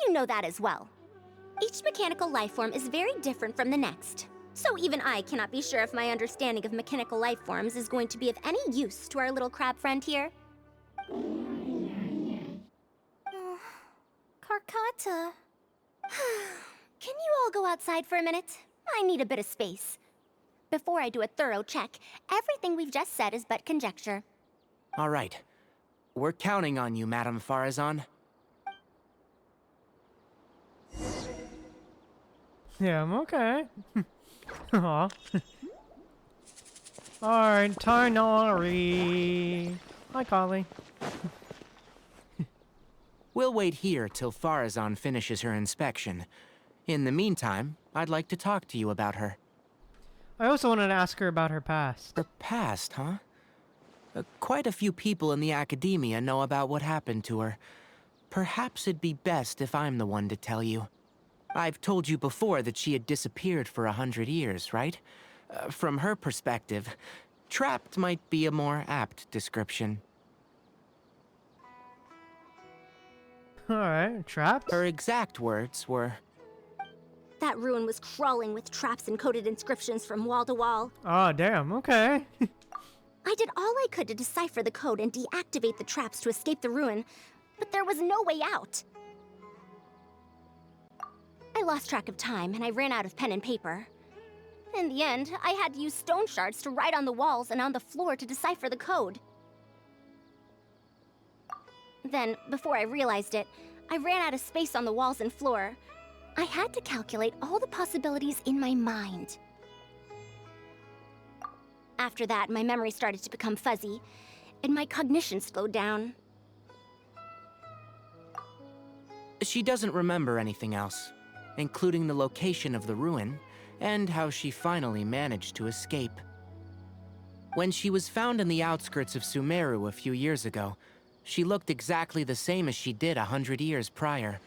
You know that as well. Each mechanical life form is very different from the next. So even I cannot be sure if my understanding of mechanical life forms is going to be of any use to our little crab friend here. Carcotta. Can you all go outside for a minute? I need a bit of space. Before I do a thorough check, everything we've just said is but conjecture. All right. We're counting on you, Madame Faruzan. Yeah, I'm okay. Aw. Alright, Tarnari. Hi, Colei. We'll wait here till Faruzan finishes her inspection. In the meantime, I'd like to talk to you about her. I also wanted to ask her about her past. Her past, huh? Quite a few people in the academia know about what happened to her. Perhaps it'd be best if I'm the one to tell you. I've told you before that she had disappeared for 100 years, right? From her perspective, trapped might be a more apt description. Alright, trapped? Her exact words were... That ruin was crawling with traps and coded inscriptions from wall to wall. Oh, damn, okay. I did all I could to decipher the code and deactivate the traps to escape the ruin, but there was no way out. I lost track of time, and I ran out of pen and paper. In the end, I had to use stone shards to write on the walls and on the floor to decipher the code. Then, before I realized it, I ran out of space on the walls and floor. I had to calculate all the possibilities in my mind. After that, my memory started to become fuzzy, and my cognition slowed down. She doesn't remember anything else, including the location of the ruin, and how she finally managed to escape. When she was found in the outskirts of Sumeru a few years ago, she looked exactly the same as she did 100 years prior.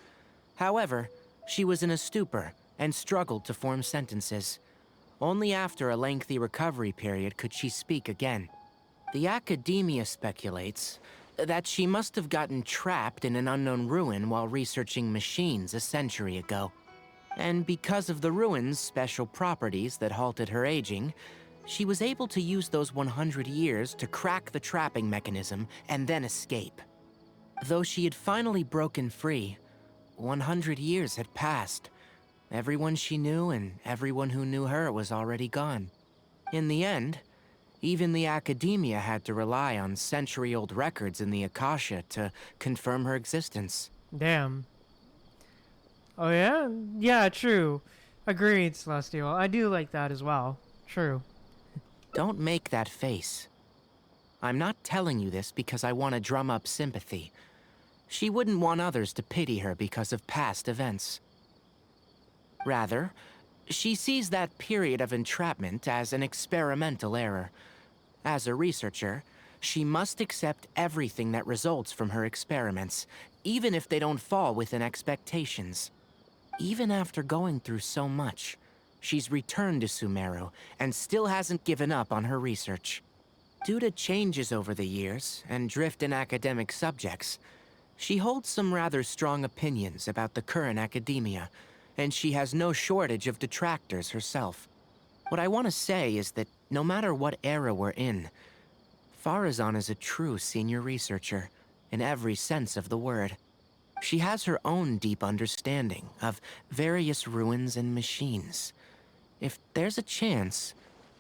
However, she was in a stupor and struggled to form sentences. Only after a lengthy recovery period could she speak again. The academia speculates that she must have gotten trapped in an unknown ruin while researching machines a century ago. And because of the ruin's special properties that halted her aging, she was able to use those 100 years to crack the trapping mechanism and then escape. Though she had finally broken free, 100 years had passed. Everyone she knew and everyone who knew her was already gone. In the end, Even the academia had to rely on century-old records in the Akasha to confirm her existence. Damn. Oh yeah? Yeah, true. Agreed, Celestial. I do like that as well. True. Don't make that face. I'm not telling you this because I want to drum up sympathy. She wouldn't want others to pity her because of past events. Rather, she sees that period of entrapment as an experimental error. As a researcher, she must accept everything that results from her experiments, even if they don't fall within expectations. Even after going through so much, she's returned to Sumeru and still hasn't given up on her research. Due to changes over the years and drift in academic subjects, she holds some rather strong opinions about the current academia, and she has no shortage of detractors herself. What I want to say is that no matter what era we're in, Faruzan is a true senior researcher, in every sense of the word. She has her own deep understanding of various ruins and machines. If there's a chance,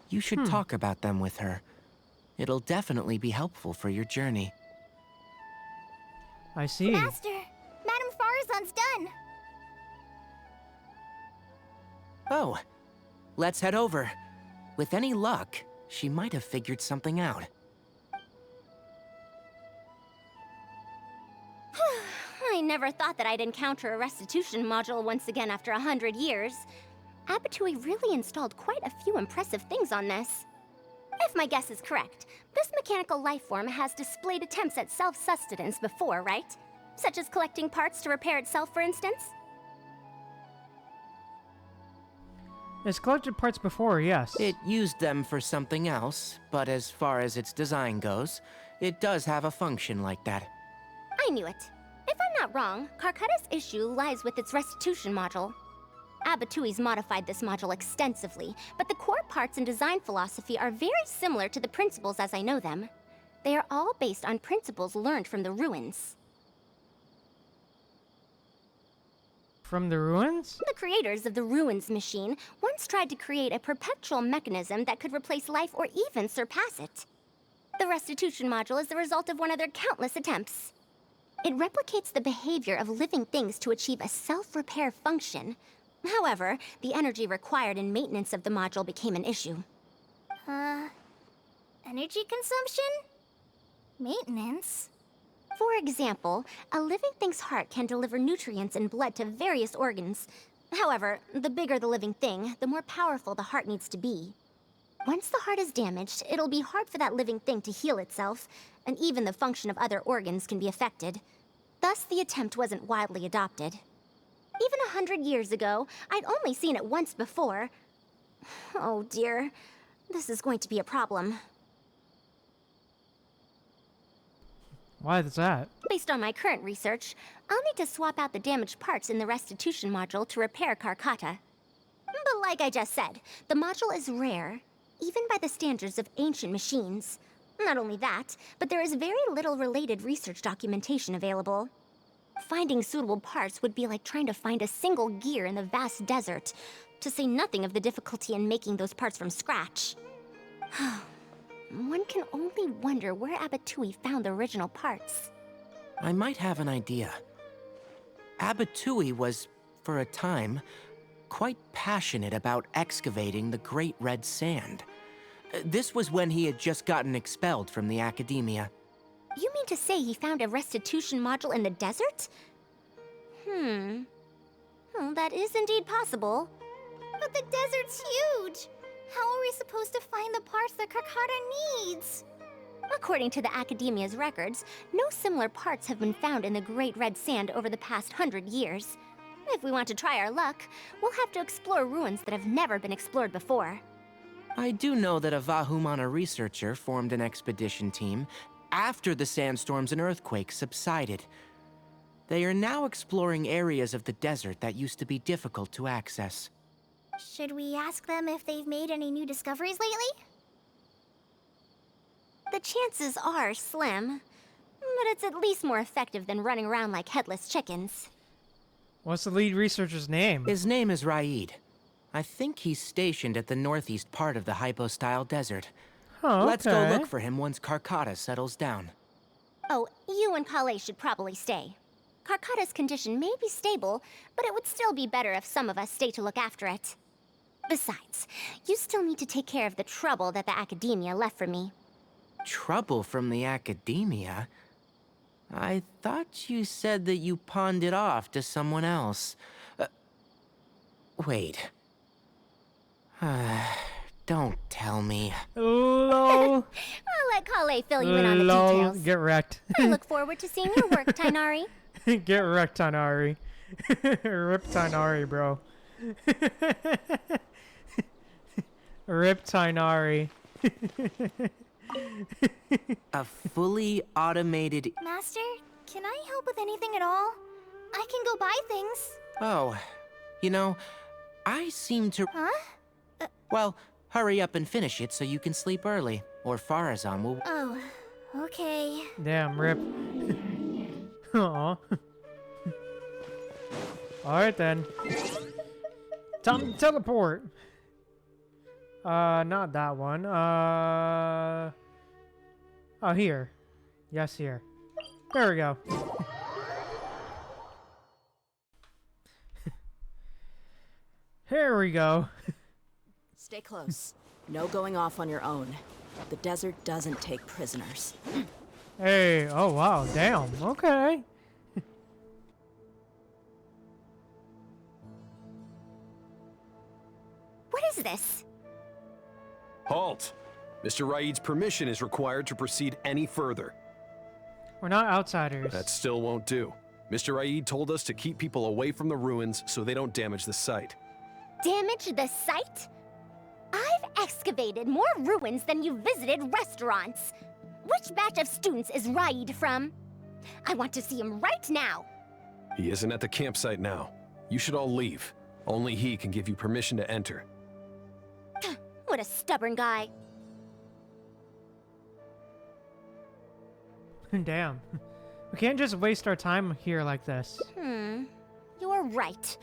you should talk about them with her. It'll definitely be helpful for your journey. I see. Master, Madame Faruzan's done. Oh, let's head over. With any luck, she might have figured something out. I never thought that I'd encounter a restitution module once again after 100 years. Abatui really installed quite a few impressive things on this. If my guess is correct, this mechanical life form has displayed attempts at self-sustenance before, right? Such as collecting parts to repair itself, for instance? It's collected parts before, yes. It used them for something else, but as far as its design goes, it does have a function like that. I knew it. If I'm not wrong, Karkata's issue lies with its restitution module. Abatui's modified this module extensively, but the core parts and design philosophy are very similar to the principles as I know them. They are all based on principles learned from the ruins. From the ruins? The creators of the ruins machine once tried to create a perpetual mechanism that could replace life or even surpass it. The restitution module is the result of one of their countless attempts. It replicates the behavior of living things to achieve a self-repair function. However, the energy required in maintenance of the module became an issue. Energy consumption? Maintenance? For example, a living thing's heart can deliver nutrients and blood to various organs. However, the bigger the living thing, the more powerful the heart needs to be. Once the heart is damaged, it'll be hard for that living thing to heal itself, and even the function of other organs can be affected. Thus, the attempt wasn't widely adopted. Even 100 years ago, I'd only seen it once before. Oh dear, this is going to be a problem. Why is that? Based on my current research, I'll need to swap out the damaged parts in the restitution module to repair Karkata. But like I just said, the module is rare, even by the standards of ancient machines. Not only that, but there is very little related research documentation available. Finding suitable parts would be like trying to find a single gear in the vast desert, to say nothing of the difficulty in making those parts from scratch. One can only wonder where Abatui found the original parts. I might have an idea. Abatui was, for a time, quite passionate about excavating the Great Red Sand. This was when he had just gotten expelled from the academia. You mean to say he found a restitution module in the desert? Well, that is indeed possible. But the desert's huge! How are we supposed to find the parts that Karkata needs? According to the Academia's records, no similar parts have been found in the Great Red Sand over the past 100 years. If we want to try our luck, we'll have to explore ruins that have never been explored before. I do know that a Vahumana researcher formed an expedition team after the sandstorms and earthquakes subsided. They are now exploring areas of the desert that used to be difficult to access. Should we ask them if they've made any new discoveries lately? The chances are slim, but it's at least more effective than running around like headless chickens. What's the lead researcher's name? His name is Raid. I think he's stationed at the northeast part of the Hypostyle Desert. Oh, Let's go okay. look for him once Karkata settles down. Oh, you and Colei should probably stay. Karkata's condition may be stable, but it would still be better if some of us stay to look after it. Besides, you still need to take care of the trouble that the Academia left for me. Trouble from the Academia? I thought you said that you pawned it off to someone else. Wait. Don't tell me. Lol. I'll let Colei fill you in on the Lol. details. Get wrecked. I look forward to seeing your work, Tainari. Get wrecked, Tainari. Rip Tainari, bro. Rip Tainari. A fully automated... Master, can I help with anything at all? I can go buy things. Oh, you know, I seem to... Huh? Well, hurry up and finish it so you can sleep early, or Faruzan will... Oh, okay. Damn, Rip. Aw. Alright then. Time to teleport. Not that one. Oh, here. Yes, here. There we go. Here we go. Stay close. No going off on your own. The desert doesn't take prisoners. Hey, oh wow, damn, okay. What is this? Halt! Mr. Raid's permission is required to proceed any further. We're not outsiders. That still won't do. Mr. Raid told us to keep people away from the ruins so they don't damage the site. Damage the site? I've excavated more ruins than you've visited restaurants. Which batch of students is Raid from? I want to see him right now. He isn't at the campsite now. You should all leave. Only he can give you permission to enter. What a stubborn guy. Damn. We can't just waste our time here like this. You're right.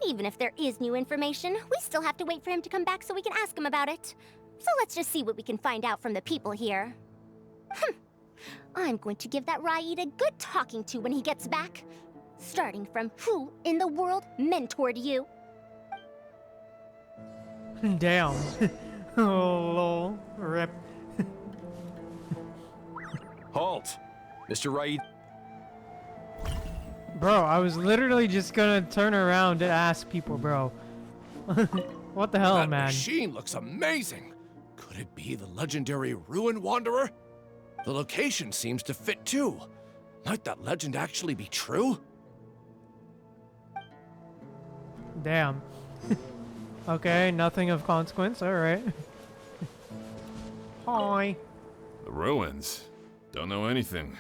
Even if there is new information, we still have to wait for him to come back so we can ask him about it. So let's just see what we can find out from the people here. I'm going to give that Raid a good talking to when he gets back. Starting from who in the world mentored you? Damn. Oh, lol. Rip. Halt! Mr. Raid. Bro, I was literally just gonna turn around to ask people, bro. What the hell, That man? machine looks amazing. Could it be the legendary Ruin Wanderer? The location seems to fit too. Might that legend actually be true? Damn. Okay, nothing of consequence, alright. Hi. The ruins? Don't know anything.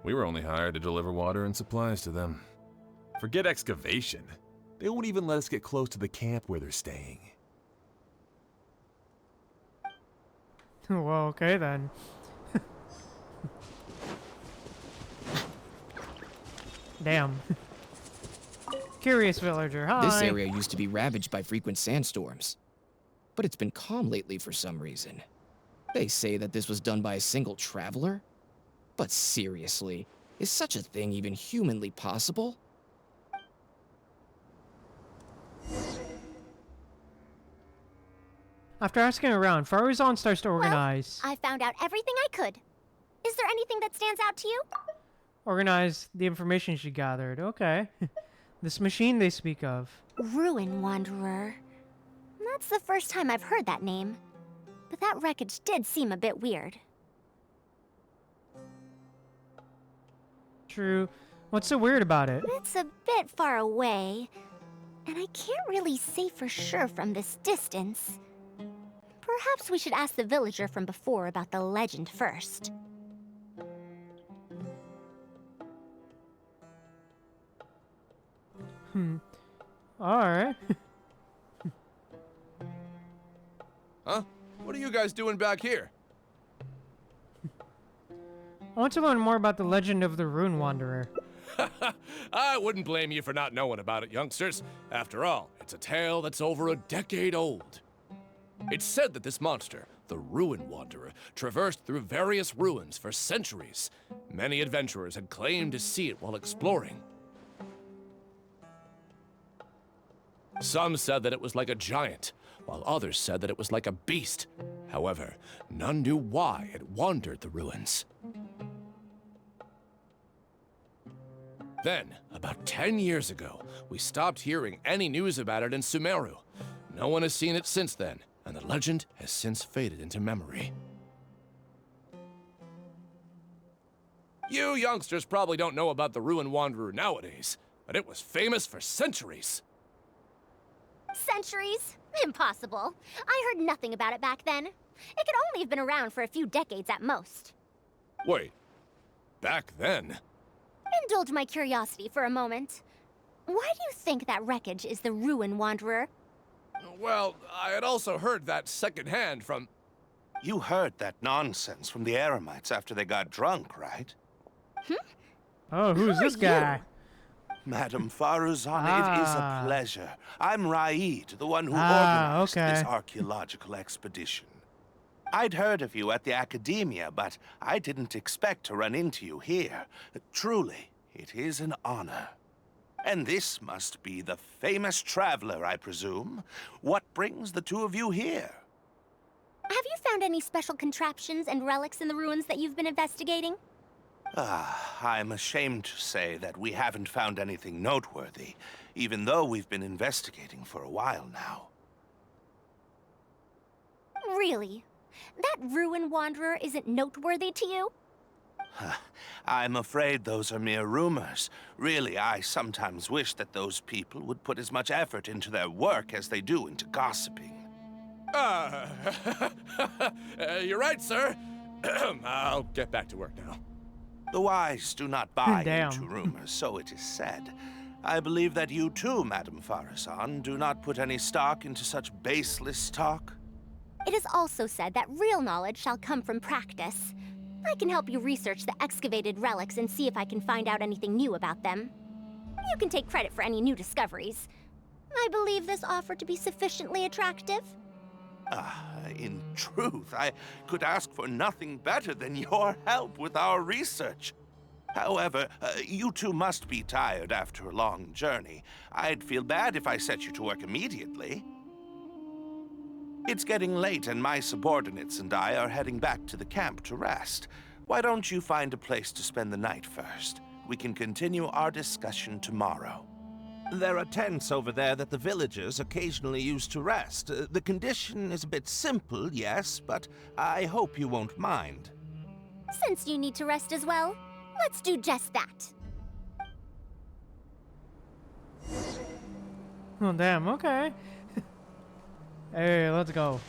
We were only hired to deliver water and supplies to them. Forget excavation. They won't even let us get close to the camp where they're staying. Well, okay then. Damn. Curious villager, hi. This area used to be ravaged by frequent sandstorms, but it's been calm lately for some reason. They say that this was done by a single traveler? But seriously, is such a thing even humanly possible? After asking around, Faruzan starts to organize. I found out everything I could. Is there anything that stands out to you? Organize the information she gathered. Okay. This machine they speak of. Ruin Wanderer. That's the first time I've heard that name. But that wreckage did seem a bit weird. True. What's so weird about it? It's a bit far away, and I can't really say for sure from this distance. Perhaps we should ask the villager from before about the legend first. Alright. Huh? What are you guys doing back here? I want to learn more about the legend of the Ruin Wanderer. I wouldn't blame you for not knowing about it, youngsters. After all, it's a tale that's over a decade old. It's said that this monster, The Ruin Wanderer traversed through various ruins for centuries. Many adventurers had claimed to see it while exploring. Some said that it was like a giant, while others said that it was like a beast. However, none knew why it wandered the ruins. Then, about 10 years ago, we stopped hearing any news about it in Sumeru. No one has seen it since then, and the legend has since faded into memory. You youngsters probably don't know about the Ruin Wanderer nowadays, but it was famous for centuries. Centuries? Impossible. I heard nothing about it back then. It could only have been around for a few decades at most. Wait, back then? Indulge my curiosity for a moment. Why do you think that wreckage is the Ruin Wanderer? Well, I had also heard that secondhand from... You heard that nonsense from the Eremites after they got drunk, right? Oh, who's this guy? Madam Faruzan, it is a pleasure. I'm Raid, the one who organized this archaeological expedition. I'd heard of you at the Academia, but I didn't expect to run into you here. Truly, it is an honor. And this must be the famous traveler, I presume. What brings the two of you here? Have you found any special contraptions and relics in the ruins that you've been investigating? I'm ashamed to say that we haven't found anything noteworthy, even though we've been investigating for a while now. Really? That Ruin Wanderer isn't noteworthy to you? I'm afraid those are mere rumors. Really, I sometimes wish that those people would put as much effort into their work as they do into gossiping. You're right, sir. I'll get back to work now. The wise do not buy into rumors, so it is said. I believe that you too, Madam Faruzan, do not put any stock into such baseless talk. It is also said that real knowledge shall come from practice. I can help you research the excavated relics and see if I can find out anything new about them. You can take credit for any new discoveries. I believe this offer to be sufficiently attractive. In truth, I could ask for nothing better than your help with our research. However, you two must be tired after a long journey. I'd feel bad if I set you to work immediately. It's getting late and my subordinates and I are heading back to the camp to rest. Why don't you find a place to spend the night first? We can continue our discussion tomorrow. There are tents over there that the villagers occasionally use to rest. The condition is a bit simple, yes, but I hope you won't mind. Since you need to rest as well, let's do just that. Oh, damn, okay. Hey, let's go.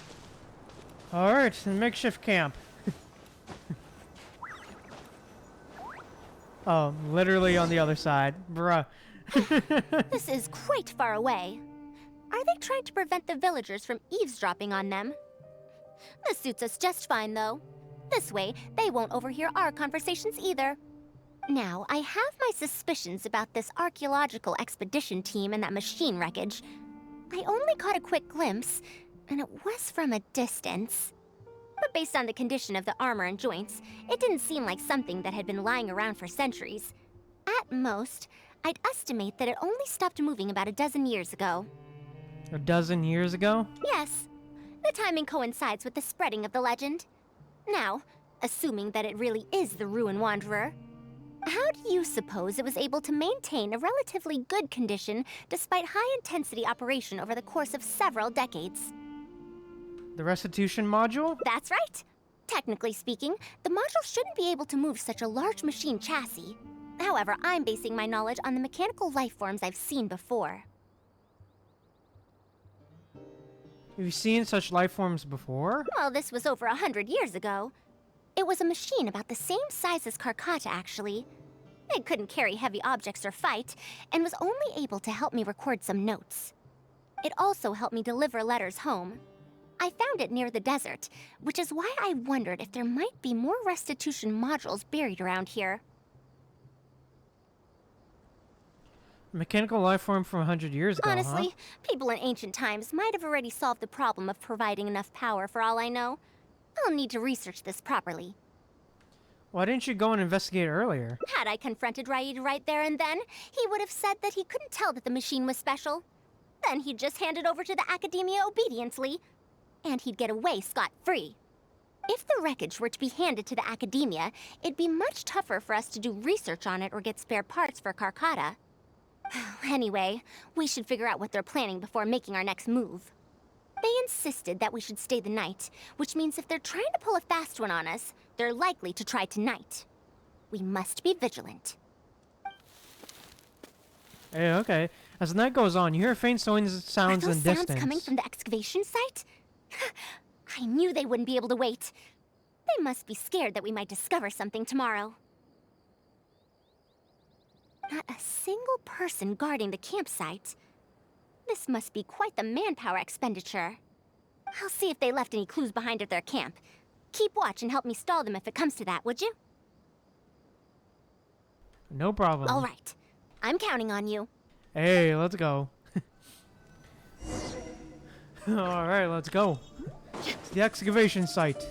Alright, the makeshift camp. Oh, literally on the other side. Bruh. This is quite far away. Are they trying to prevent the villagers from eavesdropping on them? This suits us just fine, though. This way, they won't overhear our conversations either. Now, I have my suspicions about this archaeological expedition team and that machine wreckage. I only caught a quick glimpse, and it was from a distance. But based on the condition of the armor and joints, it didn't seem like something that had been lying around for centuries. At most, I'd estimate that it only stopped moving about a dozen years ago. A dozen years ago? Yes. The timing coincides with the spreading of the legend. Now, assuming that it really is the Ruin Wanderer, how do you suppose it was able to maintain a relatively good condition despite high-intensity operation over the course of several decades? The restitution module? That's right. Technically speaking, the module shouldn't be able to move such a large machine chassis. However, I'm basing my knowledge on the mechanical life forms I've seen before. Have you seen such life forms before? Well, this was over 100 years ago. It was a machine about the same size as Karkata, actually. It couldn't carry heavy objects or fight, and was only able to help me record some notes. It also helped me deliver letters home. I found it near the desert, which is why I wondered if there might be more restitution modules buried around here. Mechanical life form from 100 years ago, Honestly, people in ancient times might have already solved the problem of providing enough power for all I know. I'll need to research this properly. Why didn't you go and investigate earlier? Had I confronted Raid right there and then, he would have said that he couldn't tell that the machine was special. Then he'd just hand it over to the Academia obediently, and he'd get away scot-free. If the wreckage were to be handed to the Academia, it'd be much tougher for us to do research on it or get spare parts for Carcata. Anyway, we should figure out what they're planning before making our next move. They insisted that we should stay the night, which means if they're trying to pull a fast one on us, they're likely to try tonight. We must be vigilant. Hey, okay. As the night goes on, you hear faint sounds in Are those distance. sounds coming from the excavation site? I knew they wouldn't be able to wait. They must be scared that we might discover something tomorrow. Not a single person guarding the campsite. This must be quite the manpower expenditure. I'll see if they left any clues behind at their camp. Keep watch and help me stall them if it comes to that, would you? No problem. All right. I'm counting on you. Hey, let's go. Alright, let's go. It's the excavation site.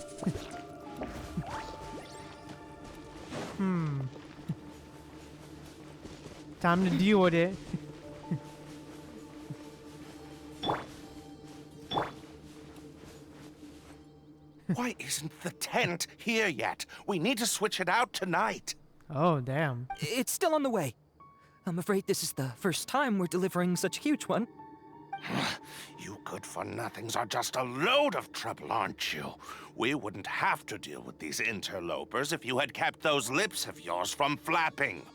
Time to deal with it. Why isn't the tent here yet? We need to switch it out tonight. Oh, damn. It's still on the way. I'm afraid this is the first time we're delivering such a huge one. You good-for-nothings are just a load of trouble, aren't you? We wouldn't have to deal with these interlopers if you had kept those lips of yours from flapping.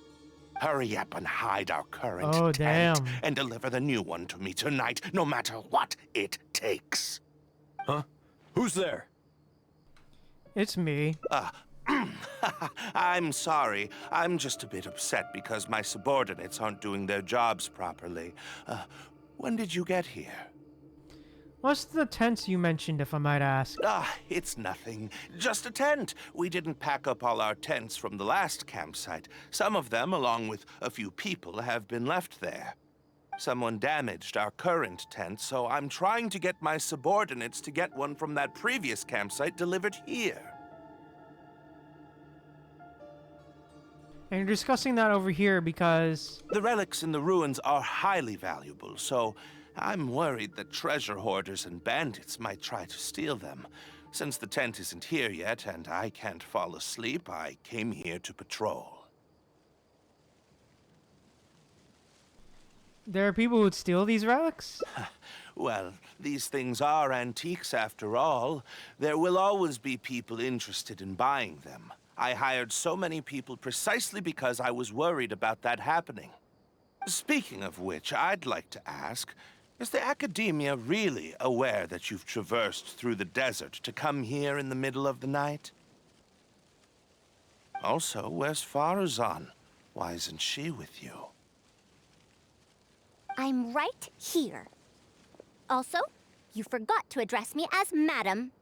Hurry up and hide our current tent damn. and deliver the new one to me tonight, no matter what it takes. Huh? Who's there? It's me. I'm sorry. I'm just a bit upset because my subordinates aren't doing their jobs properly. When did you get here? What's the tents you mentioned, if I might ask? It's nothing. Just a tent. We didn't pack up all our tents from the last campsite. Some of them, along with a few people, have been left there. Someone damaged our current tent, so I'm trying to get my subordinates to get one from that previous campsite delivered here. And you're discussing that over here because... The relics in the ruins are highly valuable, so I'm worried that treasure hoarders and bandits might try to steal them. Since the tent isn't here yet and I can't fall asleep, I came here to patrol. There are people who'd steal these relics? Well, these things are antiques after all. There will always be people interested in buying them. I hired so many people precisely because I was worried about that happening. Speaking of which, I'd like to ask, is the Academia really aware that you've traversed through the desert to come here in the middle of the night? Also, where's Faruzan? Why isn't she with you? I'm right here. Also, you forgot to address me as Madam.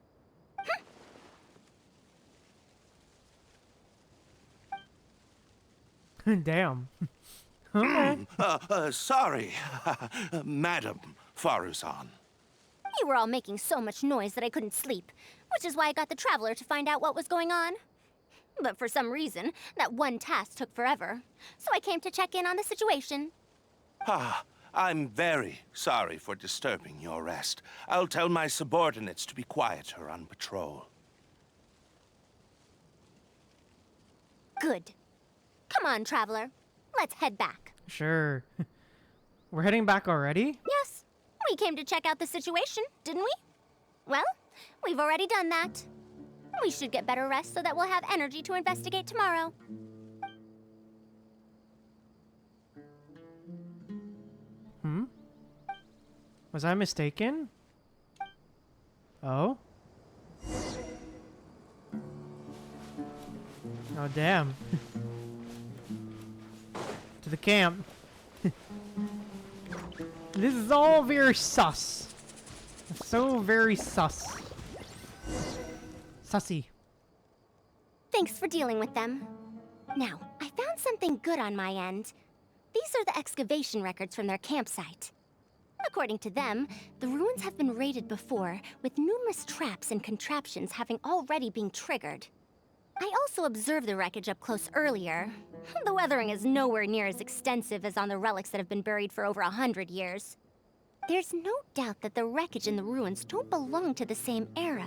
Damn. Okay. Sorry, Madam Faruzan. You were all making so much noise that I couldn't sleep, which is why I got the Traveler to find out what was going on. But for some reason, that one task took forever, so I came to check in on the situation. I'm very sorry for disturbing your rest. I'll tell my subordinates to be quieter on patrol. Good. Come on, Traveler. Let's head back. Sure. We're heading back already? Yes. We came to check out the situation, didn't we? Well, we've already done that. We should get better rest so that we'll have energy to investigate tomorrow. Was I mistaken? Oh? Oh, damn. To the camp. This is all very sus. So very sus. Sussy. Thanks for dealing with them. Now, I found something good on my end. These are the excavation records from their campsite. According to them, the ruins have been raided before, with numerous traps and contraptions having already been triggered. I also observed the wreckage up close earlier. The weathering is nowhere near as extensive as on the relics that have been buried for over 100 years. There's no doubt that the wreckage and the ruins don't belong to the same era.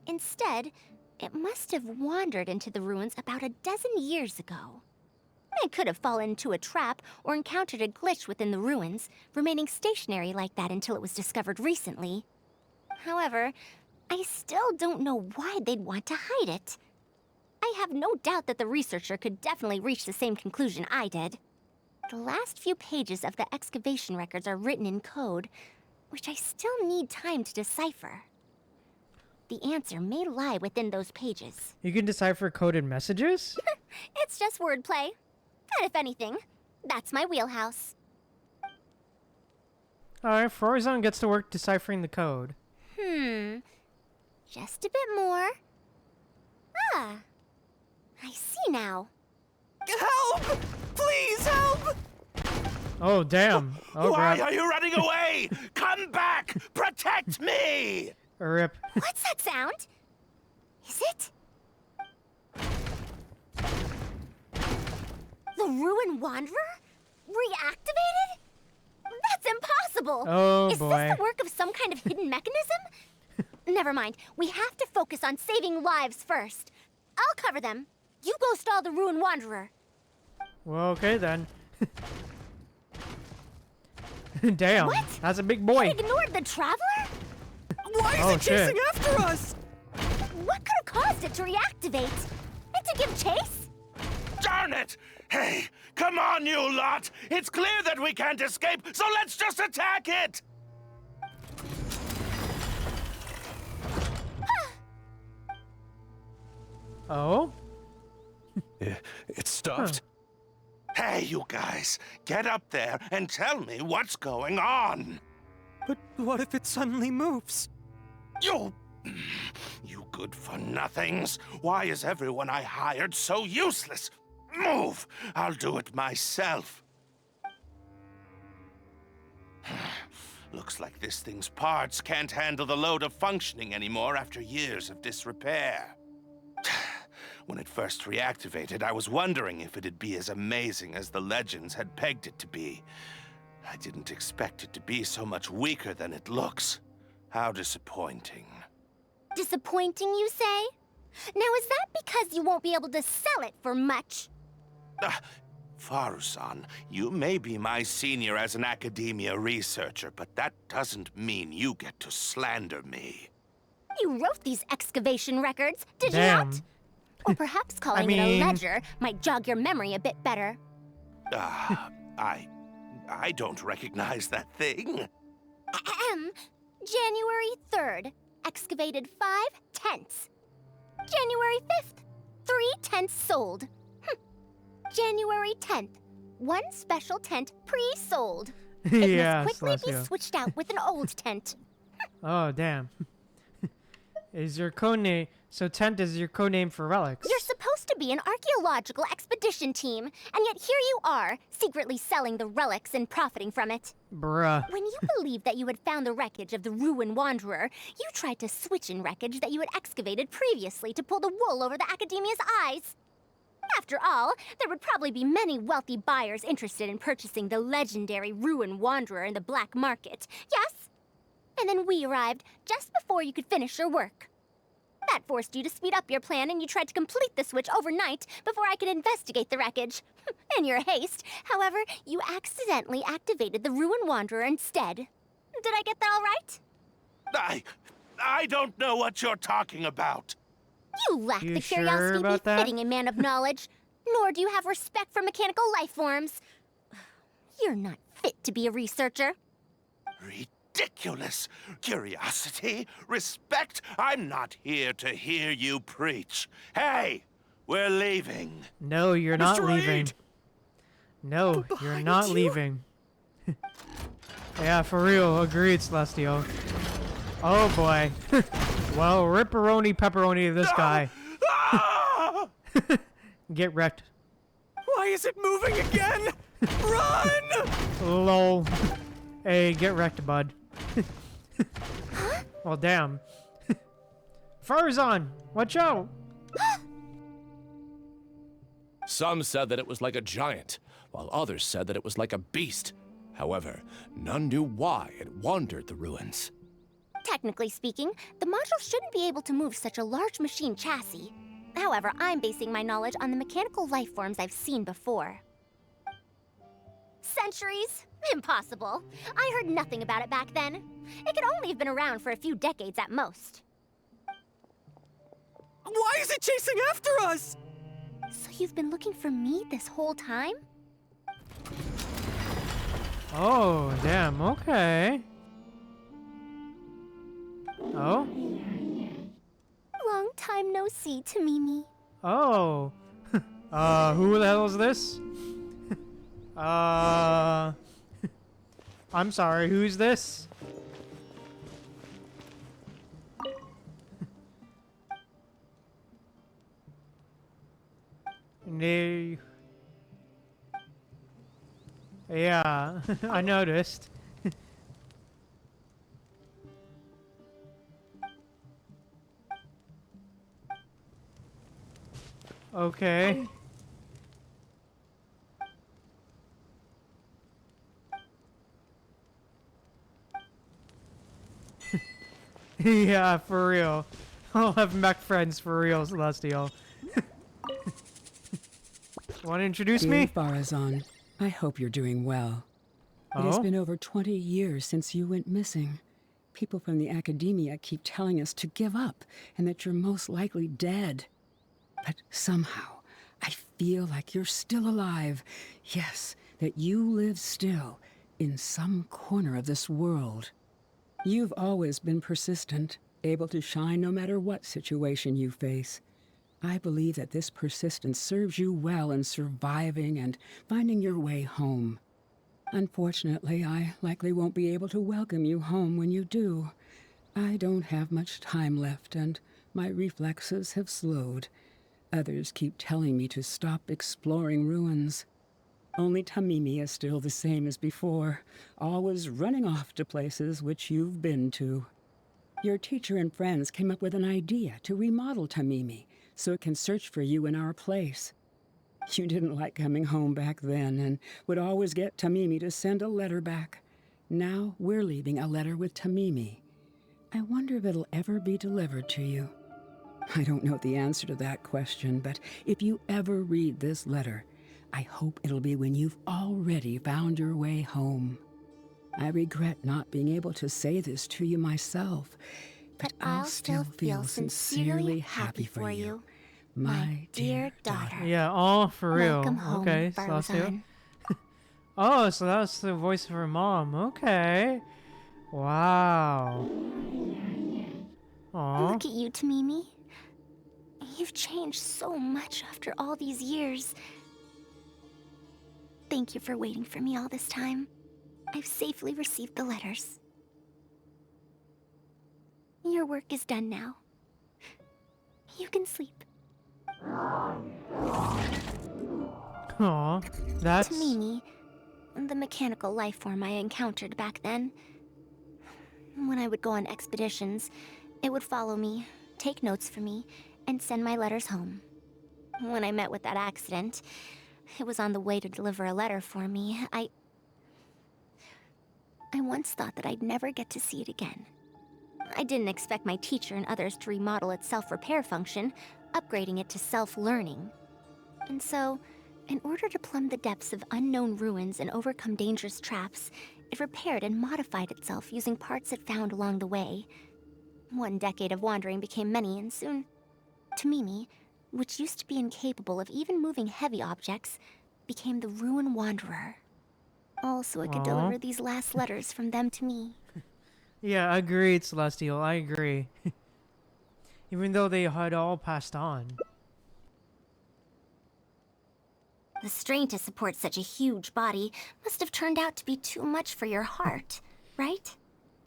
Instead, it must have wandered into the ruins about a dozen years ago. It could have fallen into a trap or encountered a glitch within the ruins, remaining stationary like that until it was discovered recently. However, I still don't know why they'd want to hide it. I have no doubt that the researcher could definitely reach the same conclusion I did. The last few pages of the excavation records are written in code, which I still need time to decipher. The answer may lie within those pages. You can decipher coded messages? It's just wordplay. And if anything, that's my wheelhouse. Alright, Faruzan gets to work deciphering the code. Just a bit more. Ah, I see now. Help! Please help! Oh, damn. Oh, Why crap. are you running away? Come back! Protect me! Rip. What's that sound? Is it? The Ruin Wanderer? Reactivated? That's impossible! Oh, Is boy. this the work of some kind of hidden mechanism? Never mind. We have to focus on saving lives first. I'll cover them. You go stall the Ruin Wanderer. Well, okay then. Damn. What? That's a big boy. It ignored the Traveler? Why is Oh, it chasing shit. after us? What could have caused it to reactivate? And to give chase? Darn it! Hey, come on, you lot! It's clear that we can't escape, so let's just attack it! Oh? It stopped. Hey, you guys, get up there and tell me what's going on. But what if it suddenly moves? You good-for-nothings. Why is everyone I hired so useless? Move! I'll do it myself. Looks like this thing's parts can't handle the load of functioning anymore after years of disrepair. When it first reactivated, I was wondering if it'd be as amazing as the legends had pegged it to be. I didn't expect it to be so much weaker than it looks. How disappointing. Disappointing, you say? Now, is that because you won't be able to sell it for much? Faruzan, you may be my senior as an academia researcher, but that doesn't mean you get to slander me. You wrote these excavation records, did you Damn. not? Or perhaps calling it a ledger might jog your memory a bit better. I don't recognize that thing. January 3rd, excavated 5 tents. January 5th, 3 tents sold. January 10th, 1 special tent pre-sold. It Yeah, must quickly be Celestio. switched out with an old tent. Oh, damn. Is your codename... So tent is your codename for relics. You're supposed to be an archaeological expedition team, and yet here you are, secretly selling the relics and profiting from it. Bruh. When you believed that you had found the wreckage of the Ruin Wanderer, you tried to switch in wreckage that you had excavated previously to pull the wool over the Academia's eyes. After all, there would probably be many wealthy buyers interested in purchasing the legendary Ruin Wanderer in the black market, yes? And then we arrived just before you could finish your work. That forced you to speed up your plan, and you tried to complete the switch overnight before I could investigate the wreckage. In your haste, however, you accidentally activated the Ruin Wanderer instead. Did I get that all right? I don't know what you're talking about. You lack You the sure curiosity about that? befitting a man of knowledge, nor do you have respect for mechanical life forms. You're not fit to be a researcher. Ridiculous. Curiosity? Respect? I'm not here to hear you preach. Hey, we're leaving. No, you're not Mr. leaving. Reed! No, you're not leaving. Yeah, for real. Agreed, Celestial. Oh, boy. Well, ripperoni pepperoni to this guy. Get wrecked. Why is it moving again? Run! Lol. Hey, get wrecked, bud. Well, damn. Faruzan, watch out! Some said that it was like a giant, while others said that it was like a beast. However, none knew why it wandered the ruins. Technically speaking, the module shouldn't be able to move such a large machine chassis. However, I'm basing my knowledge on the mechanical life forms I've seen before. Centuries? Impossible. I heard nothing about it back then. It could only have been around for a few decades at most. Why is it chasing after us? So you've been looking for me this whole time? Oh, damn, okay. Oh? Long time no see, Tamimi. Oh. Who the hell is this? I'm sorry, who's this? No. Yeah, I noticed. Okay. Yeah, for real. I'll have mech friends for real, Celestial. Want to introduce me? Faruzan, I hope you're doing well. It has Oh? been over 20 years since you went missing. People from the academia keep telling us to give up and that you're most likely dead. But somehow, I feel like you're still alive. Yes, that you live still in some corner of this world. You've always been persistent, able to shine no matter what situation you face. I believe that this persistence serves you well in surviving and finding your way home. Unfortunately, I likely won't be able to welcome you home when you do. I don't have much time left, and my reflexes have slowed. Others keep telling me to stop exploring ruins. Only Tamimi is still the same as before, always running off to places which you've been to. Your teacher and friends came up with an idea to remodel Tamimi, so it can search for you in our place. You didn't like coming home back then and would always get Tamimi to send a letter back. Now we're leaving a letter with Tamimi. I wonder if it'll ever be delivered to you. I don't know the answer to that question, but if you ever read this letter, I hope it'll be when you've already found your way home. I regret not being able to say this to you myself, but I'll still feel sincerely happy for you, my dear daughter. Yeah, oh, for real. Welcome home, Okay, Celestial. Faruzan. Oh, so that was the voice of her mom. Okay. Wow. Aw. Look at you, Tamimi. You've changed so much after all these years. Thank you for waiting for me all this time. I've safely received the letters. Your work is done now. You can sleep. Aw, that's... Tamimi, the mechanical life form I encountered back then. When I would go on expeditions, it would follow me, take notes for me, and send my letters home. When I met with that accident, it was on the way to deliver a letter for me. I once thought that I'd never get to see it again. I didn't expect my teacher and others to remodel its self-repair function, upgrading it to self-learning. And so, in order to plumb the depths of unknown ruins and overcome dangerous traps, it repaired and modified itself using parts it found along the way. One decade of wandering became many, and soon, Tamimi, which used to be incapable of even moving heavy objects, became the Ruin Wanderer. All so it could Aw. deliver these last letters from them to me. Yeah, agreed, Celestial. I agree. Even though they had all passed on. The strain to support such a huge body must have turned out to be too much for your heart, right?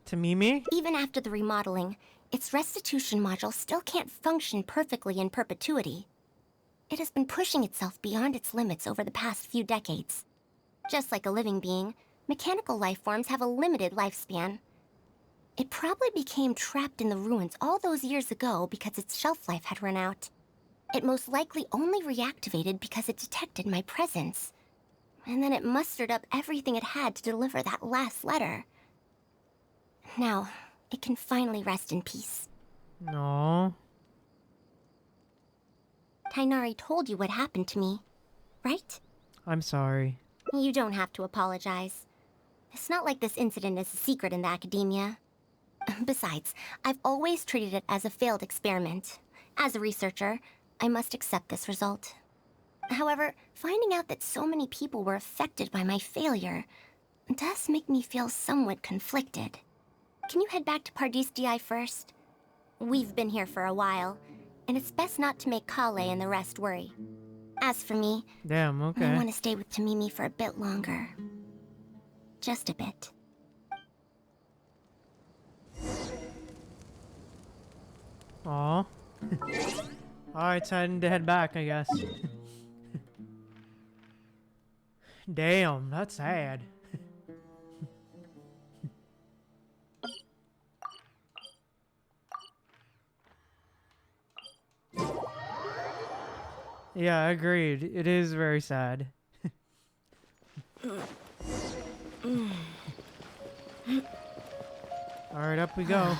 Tamimi? Even after the remodeling, its restitution module still can't function perfectly in perpetuity. It has been pushing itself beyond its limits over the past few decades. Just like a living being, Mechanical life forms have a limited lifespan. It probably became trapped in the ruins all those years ago because its shelf life had run out. It most likely only reactivated because it detected my presence. And then it mustered up everything it had to deliver that last letter. Now, it can finally rest in peace. No. Tighnari told you what happened to me, right? I'm sorry. You don't have to apologize. It's not like this incident is a secret in the academia. Besides, I've always treated it as a failed experiment. As a researcher, I must accept this result. However, finding out that so many people were affected by my failure does make me feel somewhat conflicted. Can you head back to Pardistii first? We've been here for a while, and it's best not to make Colei and the rest worry. As for me, damn, okay. I want to stay with Tamimi for a bit longer. Just a bit. Aw. Alright, time to head back, I guess. Damn, that's sad. Yeah, agreed. It is very sad. Alright, up we go.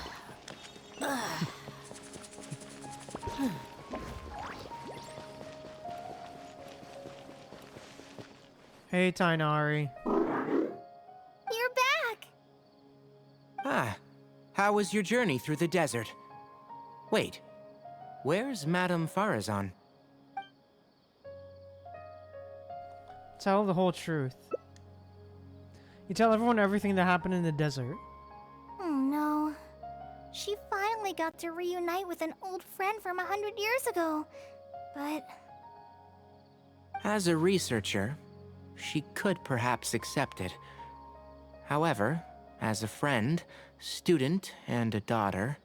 Hey, Tighnari. You're back! Ah, how was your journey through the desert? Wait, where's Madame Faruzan? Tell the whole truth. You tell everyone everything that happened in the desert. Oh no. She finally got to reunite with an old friend from 100 years ago. But... As a researcher, she could perhaps accept it. However, as a friend, student, and a daughter,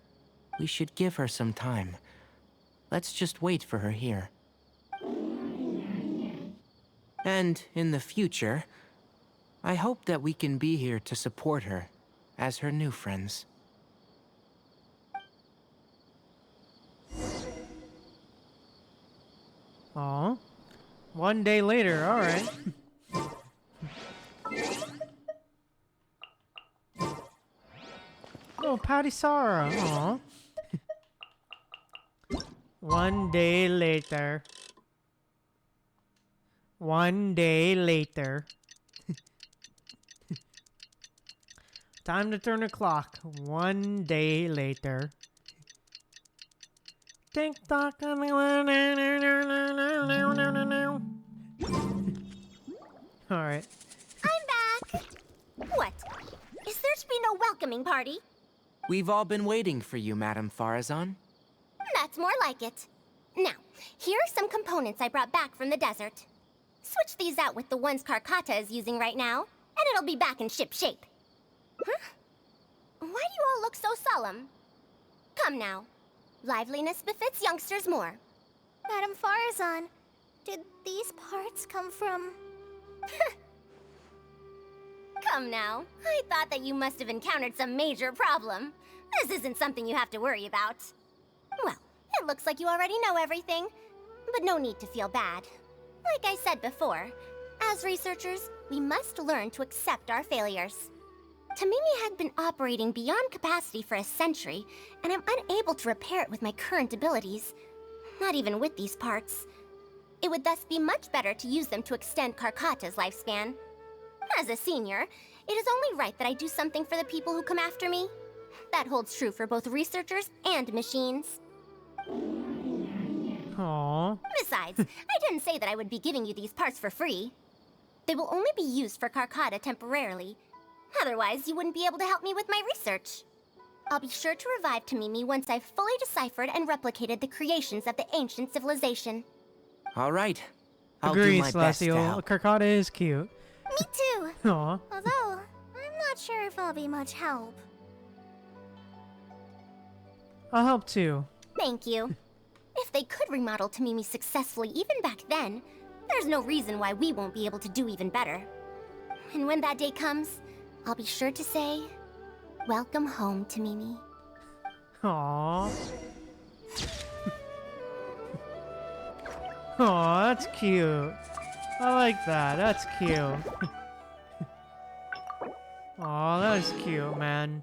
we should give her some time. Let's just wait for her here. And in the future, I hope that we can be here to support her as her new friends. Aw. One day later, alright. Oh, Patty Sara. Aw. One day later. One day later. Time to turn the clock. One day later. Tick tock. Alright. I'm back! What? Is there to be no welcoming party? We've all been waiting for you, Madame Faruzan. That's more like it. Now, here are some components I brought back from the desert. Switch these out with the ones Karkata is using right now, and it'll be back in ship shape. Huh? Why do you all look so solemn? Come now. Liveliness befits youngsters more. Madame Faruzan, did these parts come from... Come now. I thought that you must have encountered some major problem. This isn't something you have to worry about. Well, it looks like you already know everything, but no need to feel bad. Like I said before, as researchers, we must learn to accept our failures. Tamimi had been operating beyond capacity for a century, and I'm unable to repair it with my current abilities. Not even with these parts. It would thus be much better to use them to extend Karkata's lifespan. As a senior, it is only right that I do something for the people who come after me. That holds true for both researchers and machines. Aww. Besides, I didn't say that I would be giving you these parts for free. They will only be used for Karkata temporarily. Otherwise, you wouldn't be able to help me with my research. I'll be sure to revive Tamimi once I've fully deciphered and replicated the creations of the ancient civilization. All right. I'll Agree, do my best to Celestial. help. Karkata is cute. Me too. Aw. Although, I'm not sure if I'll be much help. I'll help too. Thank you. If they could remodel Tamimi successfully even back then, there's no reason why we won't be able to do even better. And when that day comes, I'll be sure to say, welcome home to Mimi. Aww. Aw, that's cute. I like that. That's cute. Aw, that is cute, man.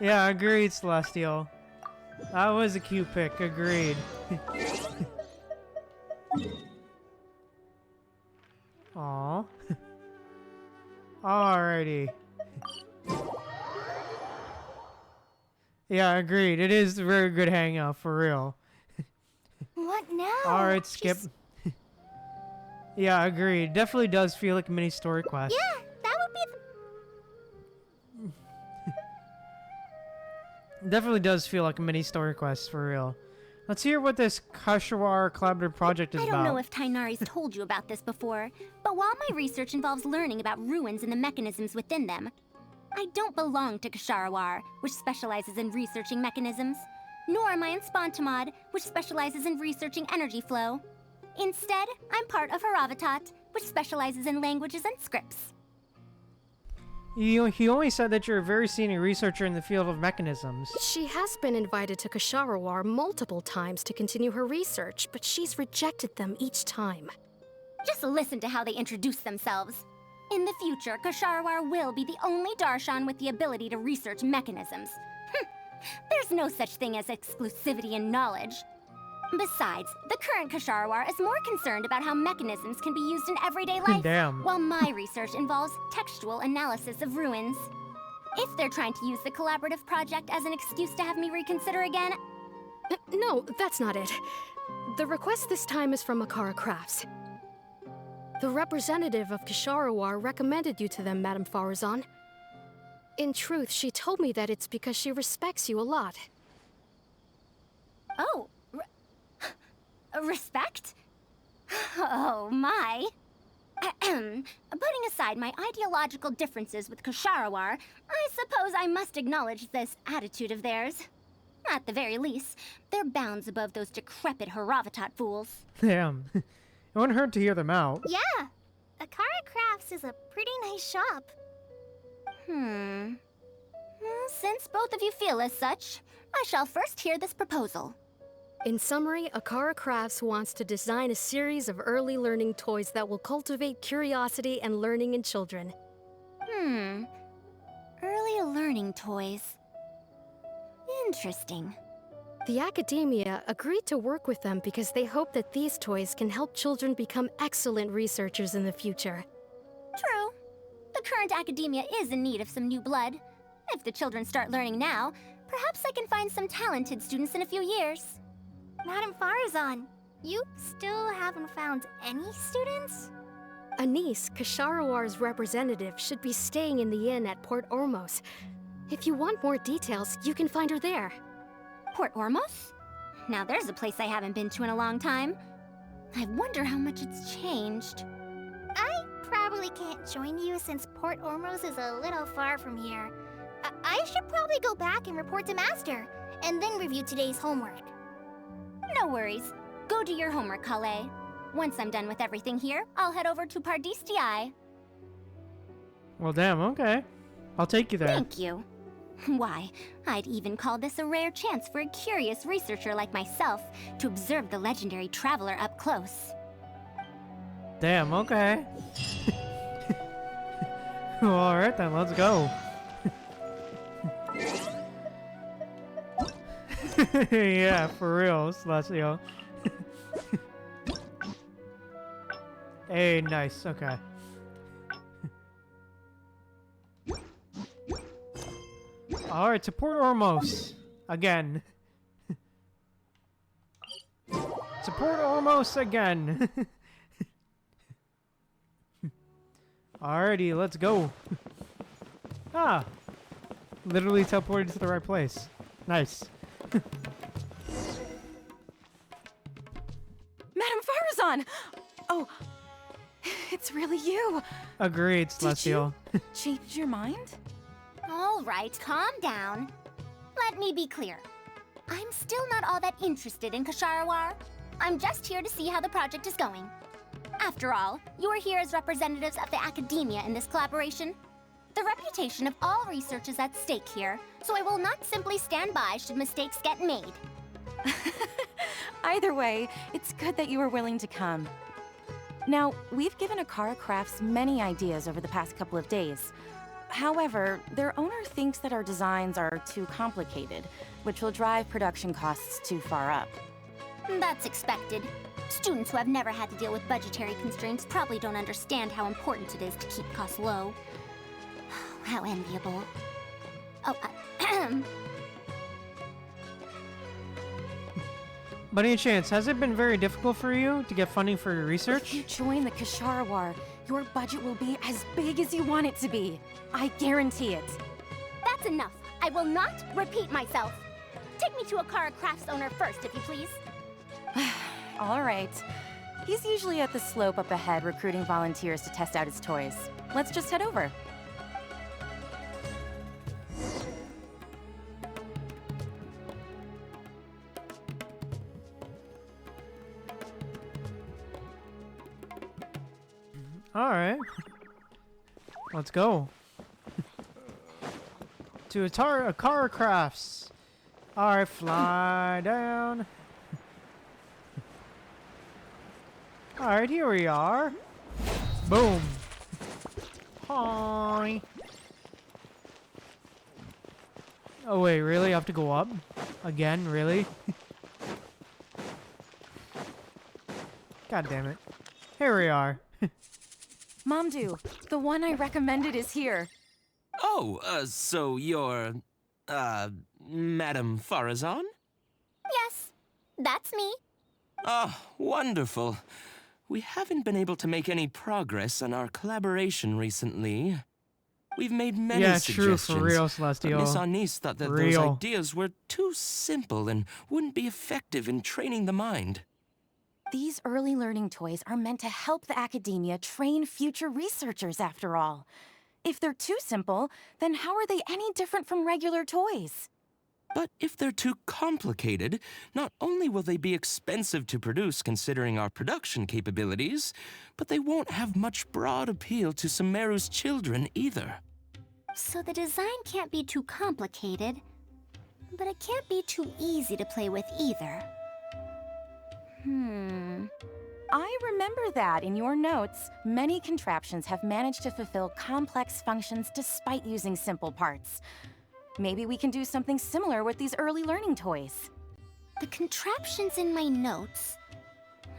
Yeah, agreed, Celestial. That was a cute pick, agreed. Aw. Alrighty. Yeah, agreed. It is a very good hangout, for real. What now? Alright, Skip. Yeah, agreed. Definitely does feel like a mini story quest. Yeah, that would be Definitely does feel like a mini story quest, for real. Let's hear what this Kashawar collaborative project is I about. don't know if Tainari's told you about this before, but while my research involves learning about ruins and the mechanisms within them, I don't belong to Kasharawar, which specializes in researching mechanisms, nor am I in Spontamod, which specializes in researching energy flow. Instead, I'm part of Haravatat, which specializes in languages and scripts. He only said that you're a very senior researcher in the field of mechanisms. She has been invited to Kasharawar multiple times to continue her research, but she's rejected them each time. Just listen to how they introduce themselves. In the future, Kasharawar will be the only Darshan with the ability to research mechanisms. There's no such thing as exclusivity in knowledge. Besides, the current Kasharawar is more concerned about how mechanisms can be used in everyday life, Damn. while my research involves textual analysis of ruins. If they're trying to use the collaborative project as an excuse to have me reconsider again... No, that's not it. The request this time is from Akara Crafts. The representative of Kasharawar recommended you to them, Madame Faruzan. In truth, she told me that it's because she respects you a lot. Oh, respect? Oh, my. Putting aside my ideological differences with Kasharawar, I suppose I must acknowledge this attitude of theirs. At the very least, they're bounds above those decrepit Haravatat fools. Damn. It wouldn't hurt to hear them out. Yeah, Akara Crafts is a pretty nice shop. Since both of you feel as such, I shall first hear this proposal. In summary, Akara Crafts wants to design a series of early learning toys that will cultivate curiosity and learning in children. Early learning toys. Interesting. The academia agreed to work with them because they hope that these toys can help children become excellent researchers in the future. True. The current academia is in need of some new blood. If the children start learning now, perhaps I can find some talented students in a few years. Madame Faruzan, you still haven't found any students? Anise, Kasharawar's representative, should be staying in the inn at Port Ormos. If you want more details, you can find her there. Port Ormos? Now there's a place I haven't been to in a long time. I wonder how much it's changed. I probably can't join you since Port Ormos is a little far from here. I should probably go back and report to Master, and then review today's homework. No worries. Go do your homework, Colei. Once I'm done with everything here, I'll head over to Pardistii. Well, damn, okay. I'll take you there. Thank you. Why, I'd even call this a rare chance for a curious researcher like myself to observe the legendary traveler up close. Damn, okay. Alright then, let's go. Yeah, for real, Celestial. Hey, nice, okay. Alright, to Port Ormos. Again. To Port Ormos again. Alrighty, let's go. Ah. Literally teleported to the right place. Nice. Madame Faruzan! Oh, it's really you. Agreed, Celestial. Change your mind? All right, calm down. Let me be clear. I'm still not all that interested in Kasharawar. I'm just here to see how the project is going. After all, you're here as representatives of the academia in this collaboration. The reputation of all research is at stake here, so I will not simply stand by should mistakes get made. Either way, it's good that you were willing to come. Now, we've given Akara Crafts many ideas over the past couple of days. However, their owner thinks that our designs are too complicated, which will drive production costs too far up. That's expected. Students who have never had to deal with budgetary constraints probably don't understand how important it is to keep costs low. How enviable. Oh, By any chance, has it been very difficult for you to get funding for your research? If you join the Kashara War, your budget will be as big as you want it to be. I guarantee it. That's enough. I will not repeat myself. Take me to Akara Crafts owner first, if you please. All right. He's usually at the slope up ahead recruiting volunteers to test out his toys. Let's just head over. Alright. Let's go. To Akara Crafts. Alright, fly down. Alright, here we are. Boom. Hi. Oh wait, really? I have to go up? Again? Really? God damn it. Here we are. Mamdu, the one I recommended is here. Oh, so you're, Madam Faruzan? Yes, that's me. Ah, wonderful. We haven't been able to make any progress on our collaboration recently. We've made many suggestions. True, for real, Celestial. Miss Anise thought that those ideas were too simple and wouldn't be effective in training the mind. These early learning toys are meant to help the academia train future researchers, after all. If they're too simple, then how are they any different from regular toys? But if they're too complicated, not only will they be expensive to produce considering our production capabilities, but they won't have much broad appeal to Sumeru's children either. So the design can't be too complicated, but it can't be too easy to play with either. I remember that in your notes, many contraptions have managed to fulfill complex functions despite using simple parts. Maybe we can do something similar with these early learning toys. The contraptions in my notes?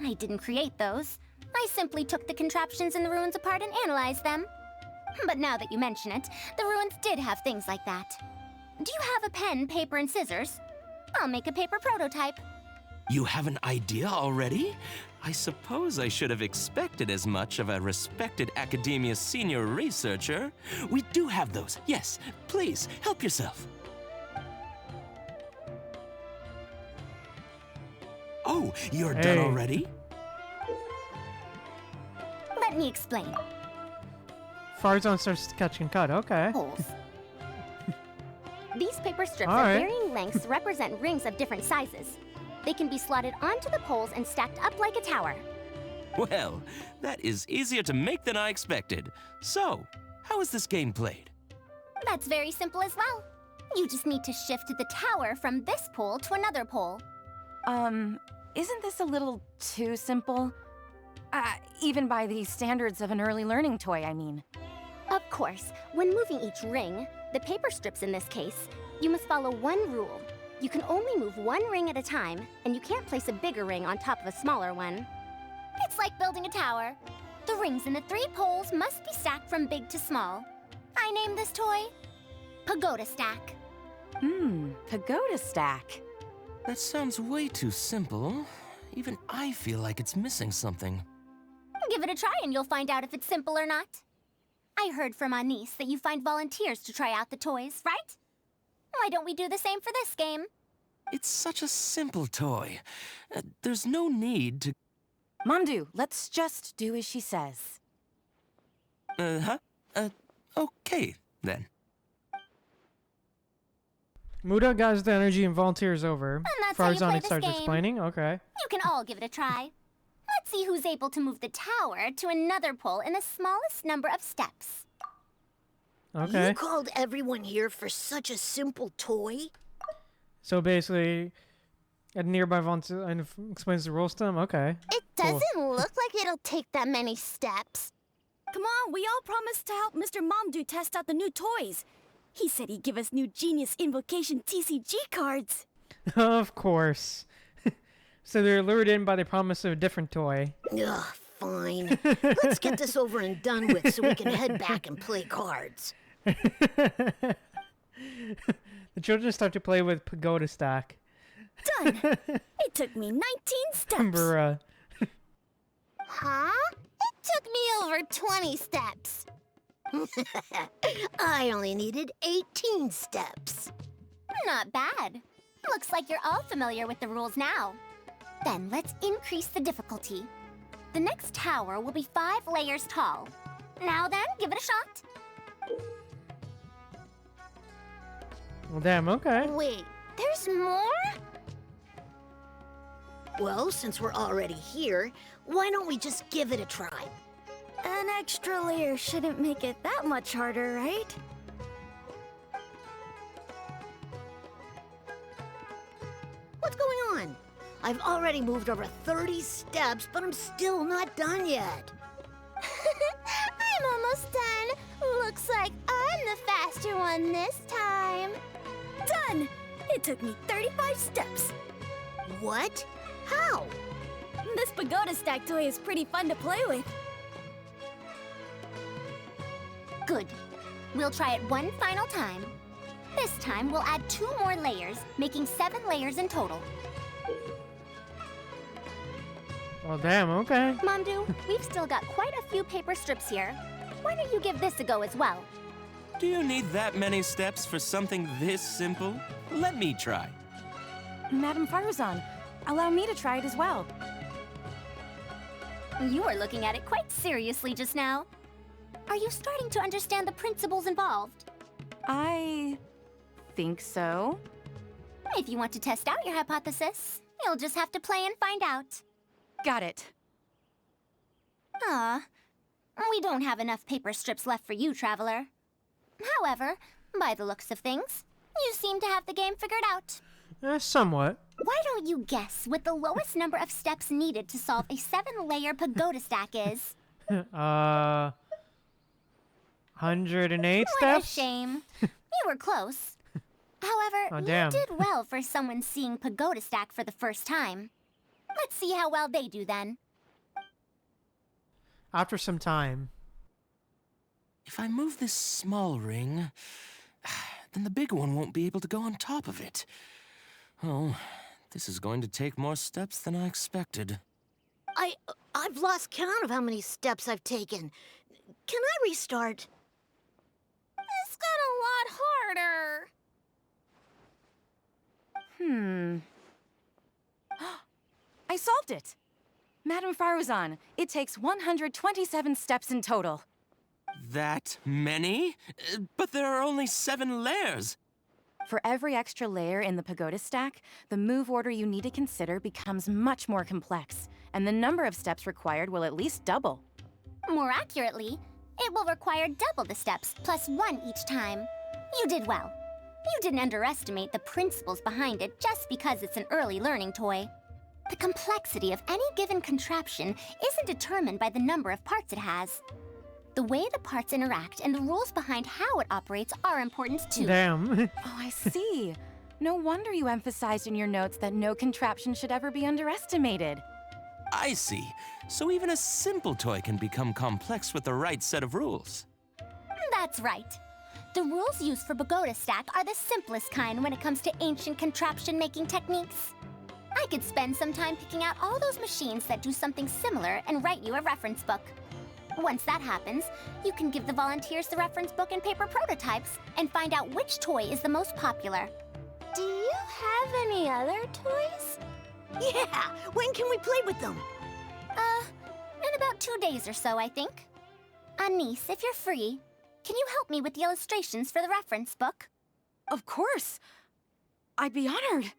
I didn't create those. I simply took the contraptions in the ruins apart and analyzed them. But now that you mention it, the ruins did have things like that. Do you have a pen, paper, and scissors? I'll make a paper prototype. You have an idea already? I suppose I should have expected as much of a respected academia senior researcher. We do have those. Yes, please, help yourself. Oh, you're done already? Let me explain. Faruzan starts catching cut, okay. Holes. These paper strips All of right. varying lengths represent rings of different sizes. They can be slotted onto the poles and stacked up like a tower. Well, that is easier to make than I expected. So, how is this game played? That's very simple as well. You just need to shift the tower from this pole to another pole. Isn't this a little too simple? Even by the standards of an early learning toy, I mean. Of course, when moving each ring, the paper strips in this case, you must follow one rule. You can only move one ring at a time, and you can't place a bigger ring on top of a smaller one. It's like building a tower. The rings in the 3 poles must be stacked from big to small. I named this toy Pagoda Stack. Pagoda Stack. That sounds way too simple. Even I feel like it's missing something. Give it a try and you'll find out if it's simple or not. I heard from Anise that you find volunteers to try out the toys, right? Why don't we do the same for this game? It's such a simple toy. There's no need to... Mamdu, let's just do as she says. Okay, then. Muda guys the energy and volunteers over. And that's how you play Faruzan this starts game. explaining, okay. You can all give it a try. Let's see who's able to move the tower to another pole in the smallest number of steps. Okay. You called everyone here for such a simple toy? So basically, a nearby volunteer and explains the rules to them. Okay. It doesn't look like it'll take that many steps. Come on, we all promised to help Mr. Momdu test out the new toys. He said he'd give us new Genius Invocation TCG cards. Of course. So they're lured in by the promise of a different toy. Ugh, fine. Let's get this over and done with so we can head back and play cards. The children start to play with Pagoda Stack. Done! It took me 19 steps. Bruh. Huh? It took me over 20 steps. I only needed 18 steps. Not bad. Looks like you're all familiar with the rules now. Then let's increase the difficulty. The next tower will be 5 layers tall. Now then, give it a shot. Well, damn, okay. Wait, there's more? Well, since we're already here, why don't we just give it a try? An extra layer shouldn't make it that much harder, right? What's going on? I've already moved over 30 steps, but I'm still not done yet. I'm almost done. Looks like I'm the faster one this time. Done! It took me 35 steps. What? How? This pagoda stack toy is pretty fun to play with. Good. We'll try it one final time. This time, we'll add 2 more layers, making 7 layers in total. Well, damn, okay. Momdu, we've still got quite a few paper strips here. Why don't you give this a go as well? Do you need that many steps for something this simple? Let me try. Madam Faruzan, allow me to try it as well. You were looking at it quite seriously just now. Are you starting to understand the principles involved? I think so. If you want to test out your hypothesis, you'll just have to play and find out. Got it. We don't have enough paper strips left for you, Traveler. However, by the looks of things, you seem to have the game figured out. Somewhat. Why don't you guess what the lowest number of steps needed to solve a 7-layer pagoda stack is? 108 What steps? a shame. You were close. However, Oh, you damn. did well for someone seeing pagoda stack for the first time. Let's see how well they do then. After some time. If I move this small ring, then the big one won't be able to go on top of it. Oh, this is going to take more steps than I expected. I've lost count of how many steps I've taken. Can I restart? This got a lot harder. I solved it! Madam Faruzan, it takes 127 steps in total. That many? But there are only 7 layers. For every extra layer in the pagoda stack, the move order you need to consider becomes much more complex, and the number of steps required will at least double. More accurately, it will require double the steps, plus 1 each time. You did well. You didn't underestimate the principles behind it just because it's an early learning toy. The complexity of any given contraption isn't determined by the number of parts it has. The way the parts interact and the rules behind how it operates are important too. Damn. Oh, I see. No wonder you emphasized in your notes that no contraption should ever be underestimated. I see. So even a simple toy can become complex with the right set of rules. That's right. The rules used for Pagoda Stack are the simplest kind when it comes to ancient contraption-making techniques. I could spend some time picking out all those machines that do something similar and write you a reference book. Once that happens, you can give the volunteers the reference book and paper prototypes and find out which toy is the most popular. Do you have any other toys? Yeah! When can we play with them? In about 2 days or so, I think. Anise, if you're free, can you help me with the illustrations for the reference book? Of course! I'd be honored.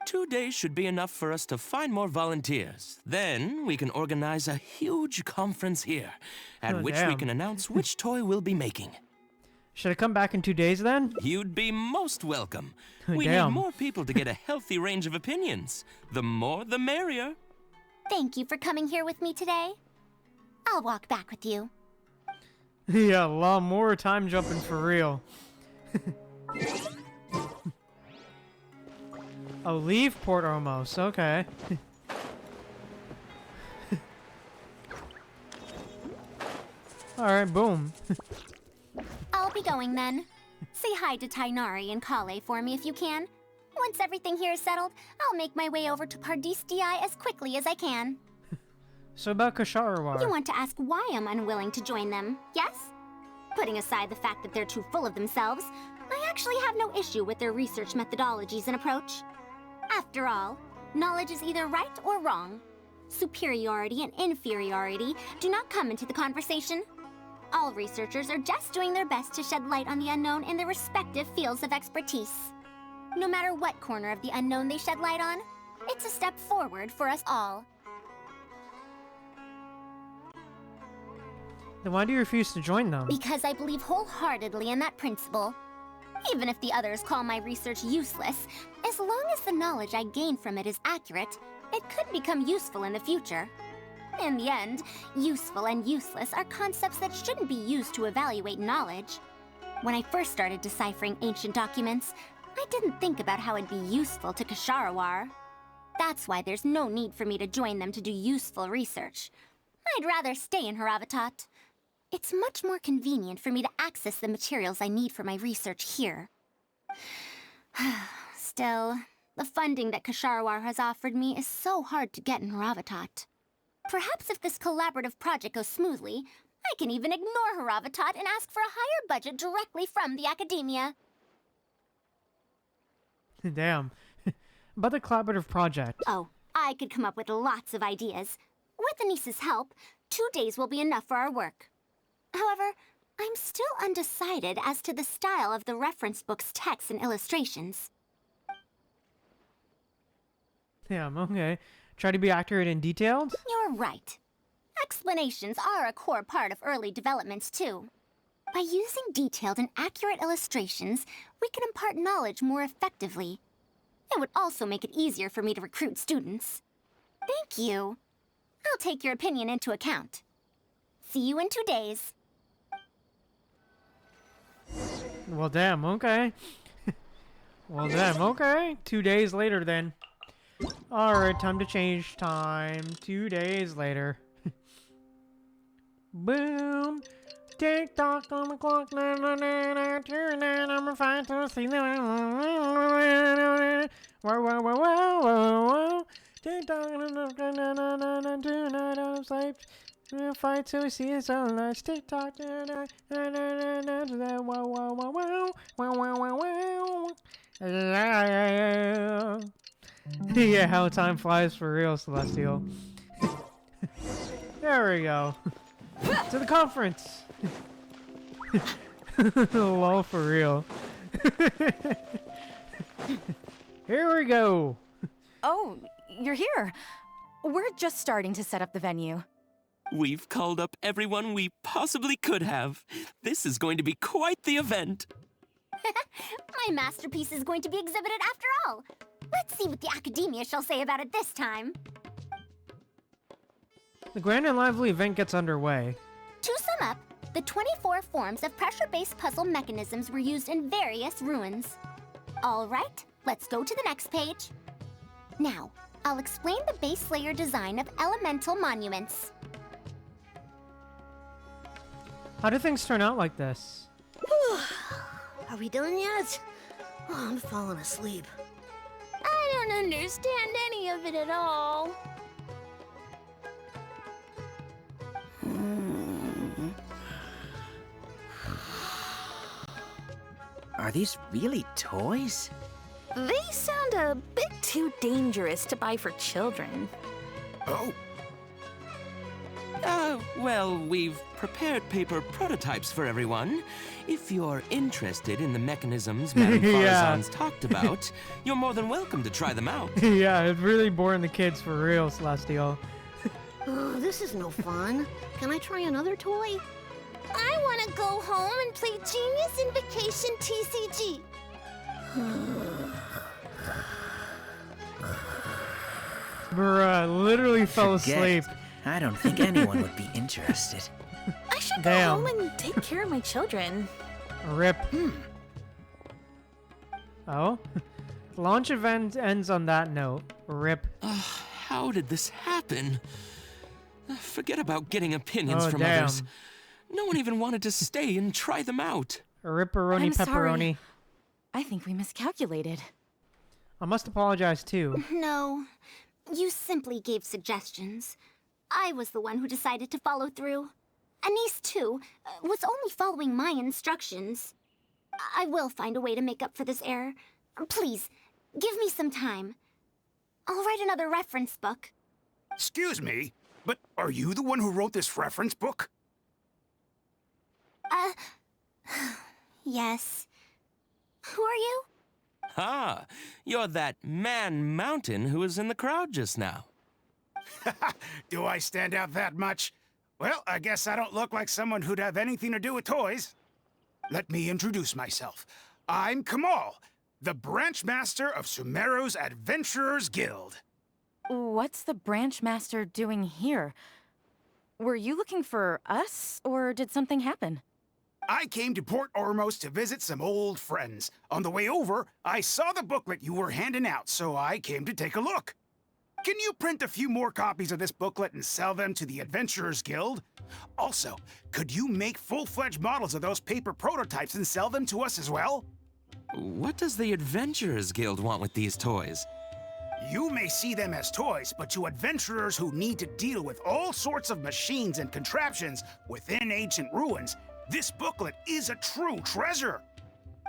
2 days should be enough for us to find more volunteers. Then we can organize a huge conference here, at which we damn. can announce which toy we'll be making. Should I come back in 2 days then? You'd be most welcome. We Damn. need more people to get a healthy range of opinions. The more, the merrier. Thank you for coming here with me today. I'll walk back with you. Yeah, a lot more time jumping for real. Oh, leave port almost. Okay. Alright, boom. I'll be going then. Say hi to Tainari and Colei for me if you can. Once everything here is settled, I'll make my way over to Pardistii as quickly as I can. So about Kasharawar. You want to ask why I'm unwilling to join them, yes? Putting aside the fact that they're too full of themselves, I actually have no issue with their research methodologies and approach. After all, knowledge is either right or wrong. Superiority and inferiority do not come into the conversation. All researchers are just doing their best to shed light on the unknown in their respective fields of expertise. No matter what corner of the unknown they shed light on, it's a step forward for us all. Then why do you refuse to join them? Because I believe wholeheartedly in that principle. Even if the others call my research useless, as long as the knowledge I gain from it is accurate, it could become useful in the future. In the end, useful and useless are concepts that shouldn't be used to evaluate knowledge. When I first started deciphering ancient documents, I didn't think about how it'd be useful to Kasharawar. That's why there's no need for me to join them to do useful research. I'd rather stay in Haravatat. It's much more convenient for me to access the materials I need for my research here. Still, the funding that Kasharawar has offered me is so hard to get in Haravatat. Perhaps if this collaborative project goes smoothly, I can even ignore Haravatat and ask for a higher budget directly from the academia. Damn. About the collaborative project. Oh, I could come up with lots of ideas. With Anissa's help, 2 days will be enough for our work. However, I'm still undecided as to the style of the reference book's text and illustrations. Damn, okay. Try to be accurate and detailed? You're right. Explanations are a core part of early developments, too. By using detailed and accurate illustrations, we can impart knowledge more effectively. It would also make it easier for me to recruit students. Thank you. I'll take your opinion into account. See you in 2 days. Well, damn, okay. Well, damn, okay. 2 days later, then. Alright, time to change time. 2 days later. Boom. Tick tock on the clock. Turn that number 5 to see the. Whoa, whoa, whoa, whoa, whoa, whoa. Tick tock on the tonight I'm sleep. We'll fight till we see the sunlight. Tick tock. Whoa, whoa, whoa, whoa, whoa, whoa, whoa, whoa. Yeah, how time flies for real, Celestial. There we go. To the conference. Lol, for real. Here we go. Oh, you're here. We're just starting to set up the venue. We've called up everyone we possibly could have. This is going to be quite the event. My masterpiece is going to be exhibited after all. Let's see what the academia shall say about it this time. The grand and lively event gets underway. To sum up, the 24 forms of pressure-based puzzle mechanisms were used in various ruins. All right, let's go to the next page. Now, I'll explain the base layer design of elemental monuments. How do things turn out like this? Are we done yet? Oh, I'm falling asleep. I don't understand any of it at all. Are these really toys? They sound a bit too dangerous to buy for children. Oh. Well, we've prepared paper prototypes for everyone. If you're interested in the mechanisms Madame Yeah. Faruzan's talked about, you're more than welcome to try them out. Yeah, it's really boring the kids for real, Celestial. Oh, this is no fun. Can I try another toy? I want to go home and play Genius Invocation TCG. Bruh, literally fell Forget asleep. it. I don't think anyone would be interested. I should Damn. go home and take care of my children. Rip. Oh? Launch event ends on that note. Rip. How did this happen? Forget about getting opinions Oh, from damn. others. No one even wanted to stay and try them out. Ripperoni I'm sorry. pepperoni. I think we miscalculated. I must apologize too. No, you simply gave suggestions. I was the one who decided to follow through. Anise, too, was only following my instructions. I will find a way to make up for this error. Please, give me some time. I'll write another reference book. Excuse me, but are you the one who wrote this reference book? Yes. Who are you? Ah, you're that man Mountain who was in the crowd just now. Do I stand out that much? Well, I guess I don't look like someone who'd have anything to do with toys. Let me introduce myself. I'm Kamal, the branch master of Sumeru's Adventurers Guild. What's the branch master doing here? Were you looking for us, or did something happen? I came to Port Ormos to visit some old friends. On the way over, I saw the booklet you were handing out, so I came to take a look. Can you print a few more copies of this booklet and sell them to the Adventurers Guild? Also, could you make full-fledged models of those paper prototypes and sell them to us as well? What does the Adventurers Guild want with these toys? You may see them as toys, but to adventurers who need to deal with all sorts of machines and contraptions within ancient ruins, this booklet is a true treasure.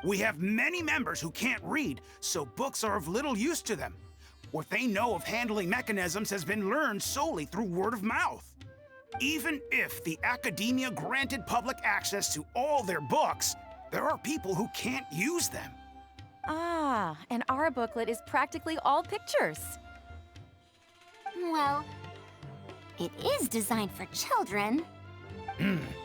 We have many members who can't read, so books are of little use to them. What they know of handling mechanisms has been learned solely through word of mouth. Even if the academia granted public access to all their books, there are people who can't use them. Ah, and our booklet is practically all pictures. Well, it is designed for children.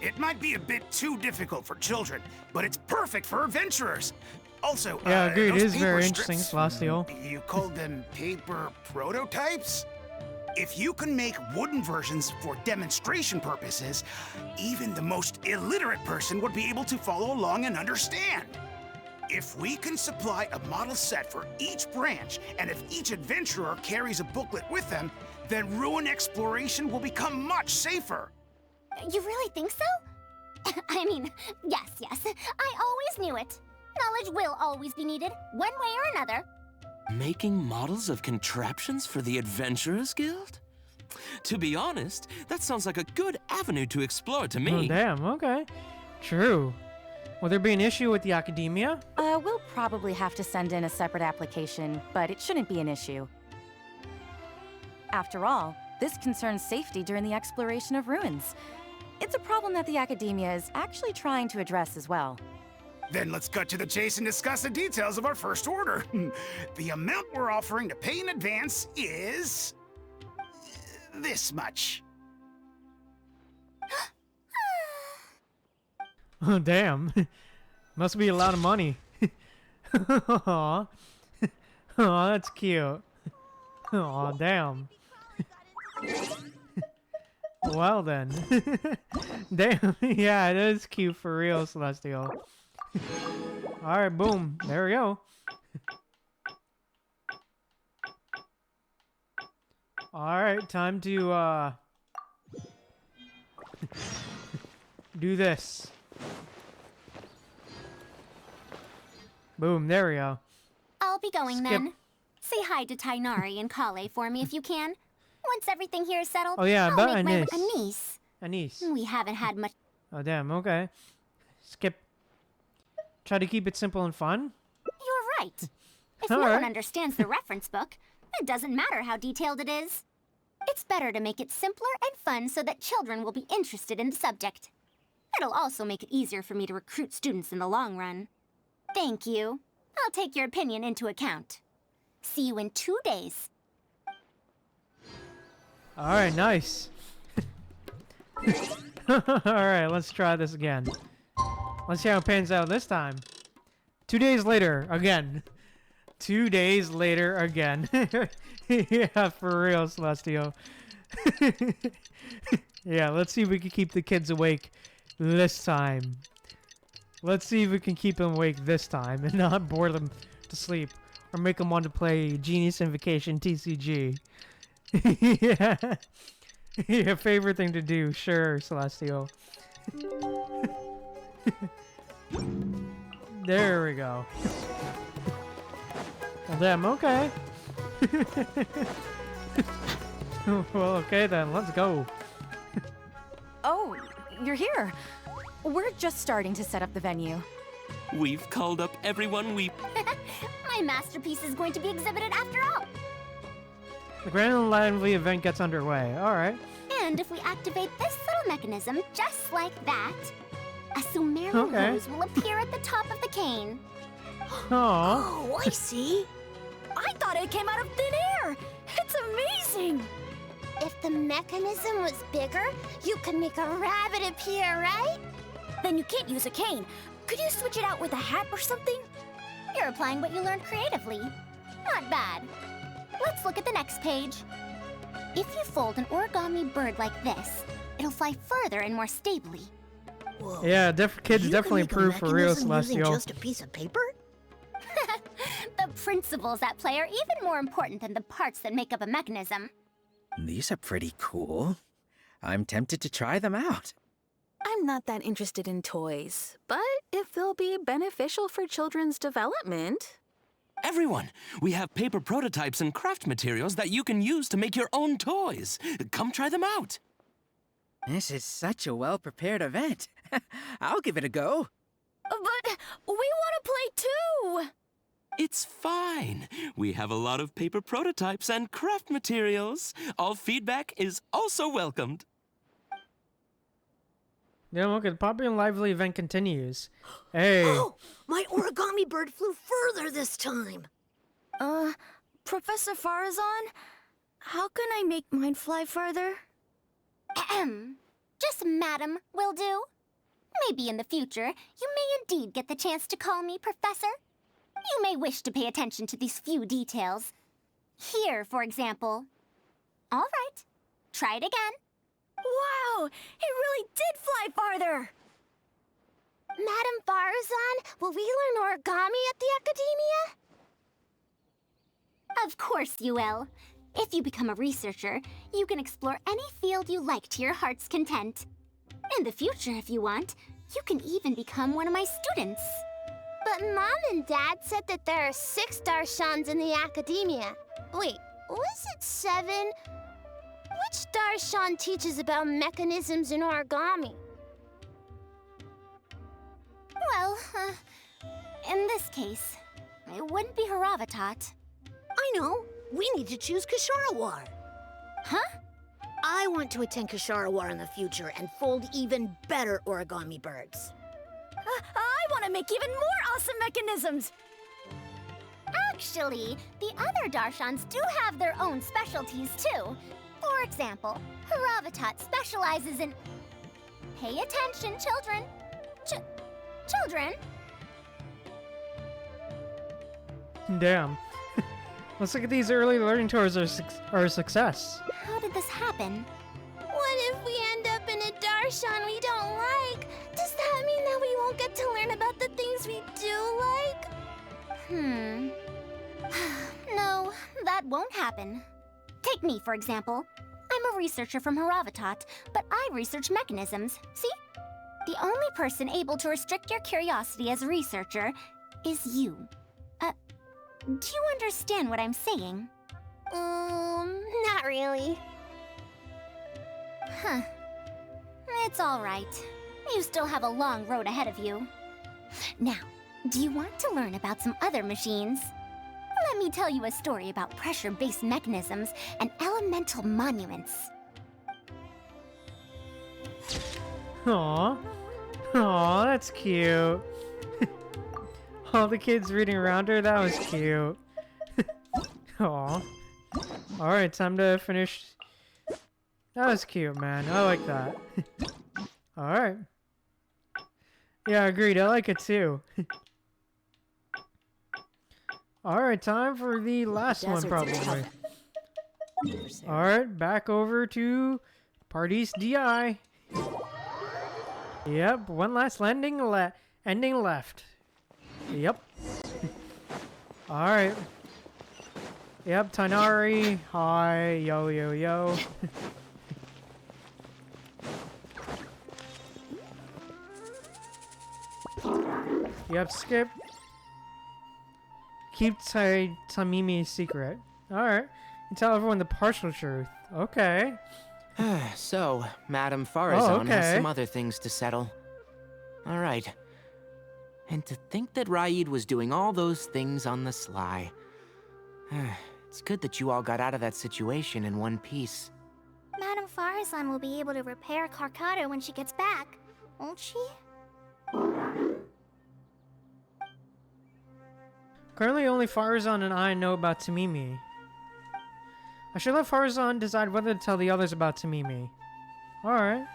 It might be a bit too difficult for children, but it's perfect for adventurers. Also, Yeah, agreed. It those is very paper interesting, strips, Celestial. You called them paper prototypes? If you can make wooden versions for demonstration purposes, even the most illiterate person would be able to follow along and understand. If we can supply a model set for each branch, and if each adventurer carries a booklet with them, then ruin exploration will become much safer. You really think so? I mean, yes, I always knew it. Knowledge will always be needed, one way or another. Making models of contraptions for the Adventurers Guild? To be honest, that sounds like a good avenue to explore to me. Oh, damn, okay. True. Will there be an issue with the academia? We'll probably have to send in a separate application, but it shouldn't be an issue. After all, this concerns safety during the exploration of ruins. It's a problem that the academia is actually trying to address as well. Then let's cut to the chase and discuss the details of our first order. The amount we're offering to pay in advance is this much. Oh, damn. Must be a lot of money. Aw. Aw, that's cute. Aw, damn. Well then. Damn, yeah, it is cute for real, Celestial. Alright, boom. There we go. Alright, time to, do this. Boom, there we go. I'll be going Skip. then. Say hi to Tainari and Colei for me if you can. Once everything here is settled, Oh, yeah, I'll but make my Anise. Anise. Anise. We haven't had much. Oh, damn, okay. Skip. Try to keep it simple and fun? You're right. If All no right. one understands the reference book, it doesn't matter how detailed it is. It's better to make it simpler and fun so that children will be interested in the subject. It'll also make it easier for me to recruit students in the long run. Thank you. I'll take your opinion into account. See you in 2 days. Alright, nice. Alright, let's try this again. Let's see how it pans out this time. 2 days later, again. 2 days later, again. Yeah, for real, Celestial. Yeah, let's see if we can keep the kids awake this time. Let's see if we can keep them awake this time and not bore them to sleep. Or make them want to play Genius Invocation TCG. Yeah. Yeah, favorite thing to do. Sure, Celestial. There we go. Well, damn, okay. Well, okay then, let's go. Oh, you're here. We're just starting to set up the venue. We've called up everyone we... My masterpiece is going to be exhibited after all. The Grand and Lively event gets underway. Alright. And if we activate this little mechanism just like that, a Sumeru hose will appear at the top of the cane. Oh, I see. I thought it came out of thin air. It's amazing. If the mechanism was bigger, you could make a rabbit appear, right? Then you can't use a cane. Could you switch it out with a hat or something? You're applying what you learned creatively. Not bad. Let's look at the next page. If you fold an origami bird like this, it'll fly further and more stably. Whoa. Yeah, kids definitely improve for real, Celestial. Just a piece of paper? The principles at play are even more important than the parts that make up a mechanism. These are pretty cool. I'm tempted to try them out. I'm not that interested in toys, but if they'll be beneficial for children's development... Everyone, we have paper prototypes and craft materials that you can use to make your own toys. Come try them out. This is such a well-prepared event. I'll give it a go. But we want to play too! It's fine. We have a lot of paper prototypes and craft materials. All feedback is also welcomed. Yeah, look, the Popular and Lively event continues. Hey. Oh, my origami bird flew further this time. Professor Faruzan, how can I make mine fly further? Just Madam will do. Maybe in the future, you may indeed get the chance to call me Professor. You may wish to pay attention to these few details. Here, for example. All right, try it again. Wow, it really did fly farther! Madam Faruzan, will we learn origami at the Academia? Of course you will. If you become a researcher, you can explore any field you like to your heart's content. In the future, if you want, you can even become one of my students. But Mom and Dad said that there are 6 Darshans in the Academia. Wait, was it 7? Which Darshan teaches about mechanisms in origami? Well, in this case, it wouldn't be Haravatat. I know. We need to choose Kasharawar. Huh? I want to attend Kasharawar in the future and fold even better origami birds. I want to make even more awesome mechanisms! Actually, the other Darshans do have their own specialties, too. For example, Haravatat specializes in... Pay attention, children. Children? Damn. Looks like these early learning tours are a success. How did this happen? What if we end up in a Darshan we don't like? Does that mean that we won't get to learn about the things we do like? No, that won't happen. Take me, for example. I'm a researcher from Haravatat, but I research mechanisms, see? The only person able to restrict your curiosity as a researcher is you. Do you understand what I'm saying? Not really. Huh. It's all right. You still have a long road ahead of you. Now, do you want to learn about some other machines? Let me tell you a story about pressure-based mechanisms and elemental monuments. Aww. Aw, that's cute. All the kids reading around her, that was cute. Aw. Alright, time to finish. That was cute, man. I like that. Alright. Yeah, agreed. I like it too. Alright, time for the last one, probably. Alright, back over to Party's DI. Yep, one last ending left. Yep. Alright. Yep, Tainari. Hi, yo, yo, yo. Yep, skip. Keep Tamimi's secret. Alright. And tell everyone the partial truth. Okay. So, Madame Faruzan okay. has some other things to settle. Alright. And to think that Raid was doing all those things on the sly. It's good that you all got out of that situation in one piece. Madame Faruzan will be able to repair Carcata when she gets back, won't she? Currently, only Faruzan and I know about Tamimi. I should let Faruzan decide whether to tell the others about Tamimi. Alright.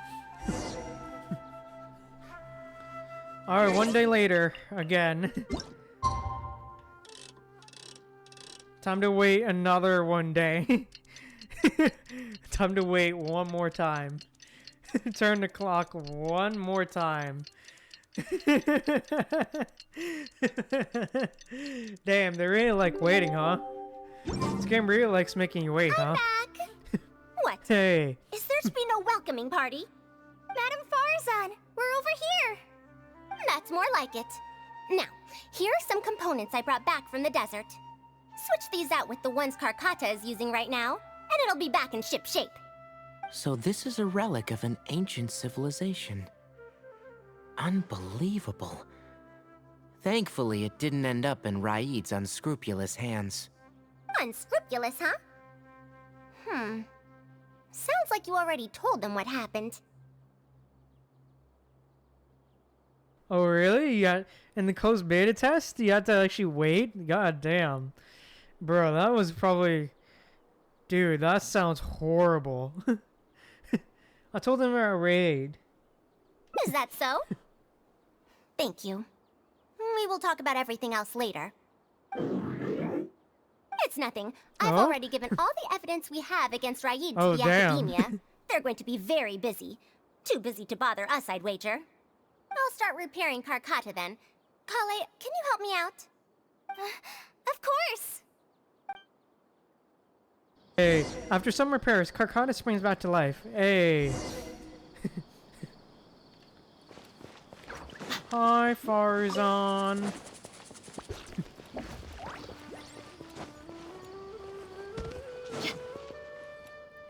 Alright, one day later, again. Time to wait another one day. Time to wait one more time. Turn the clock one more time. Damn, they really like waiting, huh? This game really likes making you wait, huh? Back. What? Hey. Is there to be no welcoming party? Madame Faruzan, we're over here. That's more like it. Now, here are some components I brought back from the desert. Switch these out with the ones Carcata is using right now, and it'll be back in ship shape. So this is a relic of an ancient civilization. Unbelievable. Thankfully, it didn't end up in Raid's unscrupulous hands. Unscrupulous, huh? Sounds like you already told them what happened. Oh, really? You got in the closed beta test? You had to actually wait? God damn. Bro, that was probably... Dude, that sounds horrible. I told them about a raid. Is that so? Thank you. We will talk about everything else later. It's nothing. I've already given all the evidence we have against Raid to the Academia. They're going to be very busy. Too busy to bother us, I'd wager. I'll start repairing Carcata then. Colei, can you help me out? Of course! Hey, after some repairs, Carcata springs back to life. Hey. Hi, Faruzan.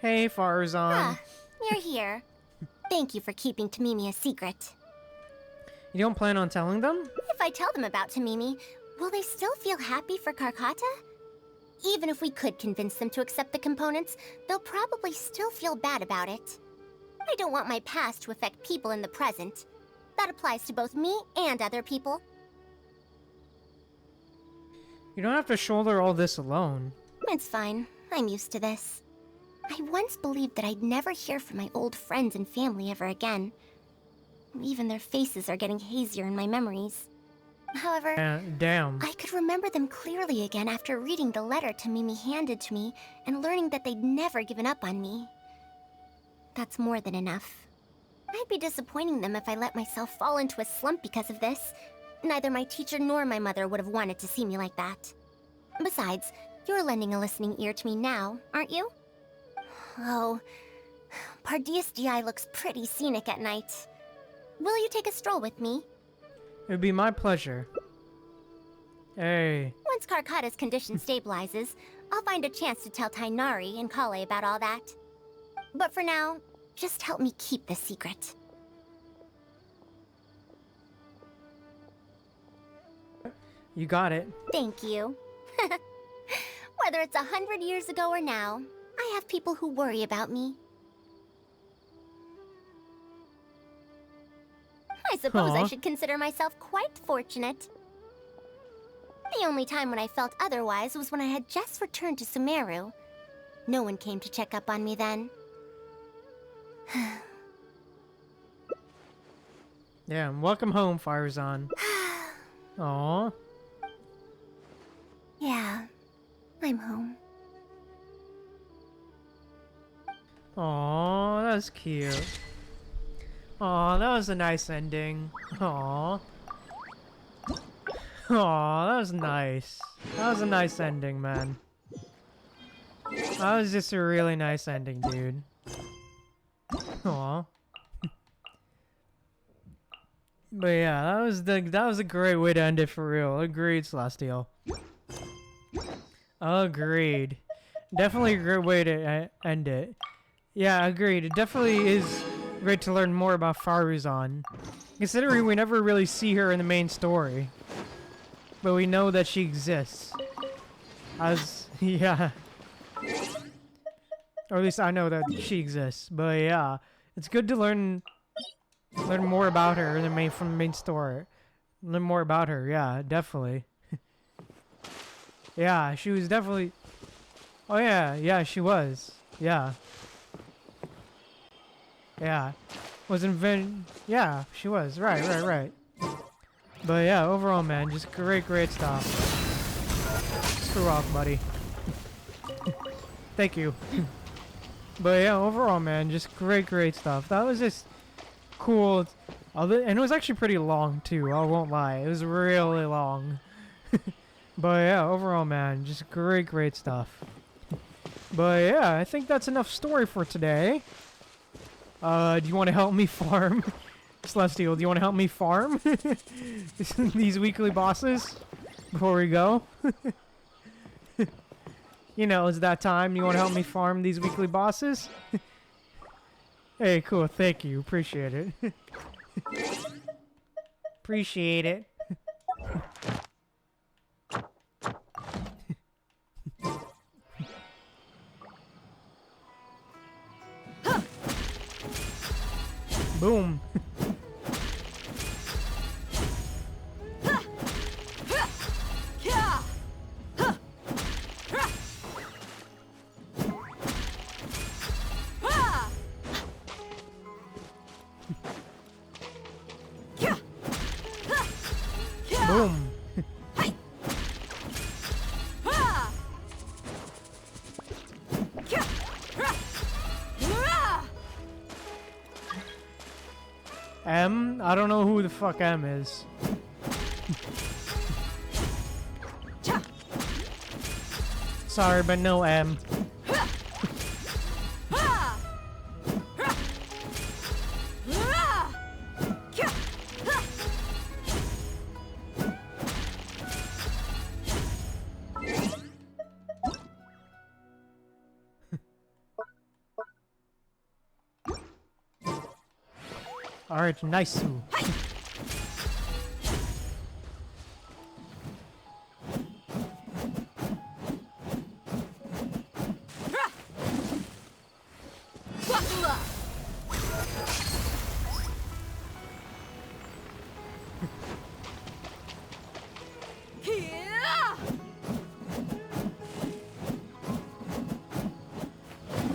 Hey, Faruzan. You're here. Thank you for keeping Tamimi a secret. You don't plan on telling them? If I tell them about Tamimi, will they still feel happy for Carcata? Even if we could convince them to accept the components, they'll probably still feel bad about it. I don't want my past to affect people in the present. That applies to both me and other people. You don't have to shoulder all this alone. It's fine. I'm used to this. I once believed that I'd never hear from my old friends and family ever again. Even their faces are getting hazier in my memories. However, damn. I could remember them clearly again after reading the letter Tamimi handed to me and learning that they'd never given up on me. That's more than enough. I'd be disappointing them if I let myself fall into a slump because of this. Neither my teacher nor my mother would have wanted to see me like that. Besides, you're lending a listening ear to me now, aren't you? Oh, Pardeus DI looks pretty scenic at night. Will you take a stroll with me? It would be my pleasure. Hey. Once Carcata's condition stabilizes, I'll find a chance to tell Tainari and Colei about all that. But for now, just help me keep the secret. You got it. Thank you. Whether it's 100 years ago or now, I have people who worry about me. I suppose I Aw. should consider myself quite fortunate. The only time when I felt otherwise was when I had just returned to Sumeru. No one came to check up on me then. Yeah, welcome home, Faruzan. Aw. Yeah, I'm home. Aw, that was cute. Aw, that was a nice ending. Aw. Aw, that was nice. That was a nice ending, man. That was just a really nice ending, dude. Aw. But yeah, that was a great way to end it for real. Agreed, Celestial. Agreed. Definitely a great way to end it. Yeah, agreed. It definitely is great to learn more about Faruzan. Considering we never really see her in the main story. But we know that she exists. Yeah. Or at least I know that she exists. But yeah, it's good to learn more about her from the main story. Learn more about her, yeah, definitely. Yeah, she was definitely... Oh yeah, she was. Yeah. Yeah. Yeah, she was. Right. But yeah, overall, man, just great stuff. Screw off, buddy. Thank you. But yeah, overall, man, just great stuff. That was just cool. And it was actually pretty long, too. I won't lie. It was really long. But yeah, overall, man, just great stuff. But yeah, I think that's enough story for today. Do you want to help me farm? Celestial, do you want to help me farm these weekly bosses before we go? You know, it's that time. You want to help me farm these weekly bosses? Hey, cool. Thank you. Appreciate it. Appreciate it. Boom. Boom. M? I don't know who the fuck M is. Sorry, but no M. Alright, nice.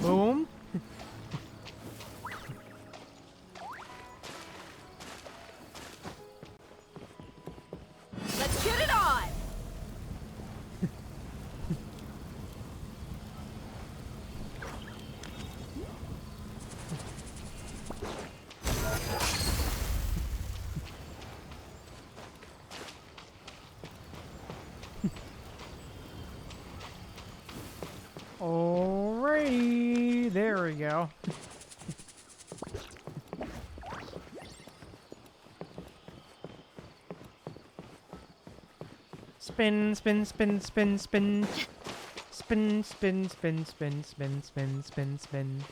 Boom. Let's get it on! Alrighty, there we go. Spin, spin, spin, spin, spin. Spin, spin, spin, spin, spin, spin, spin, spin.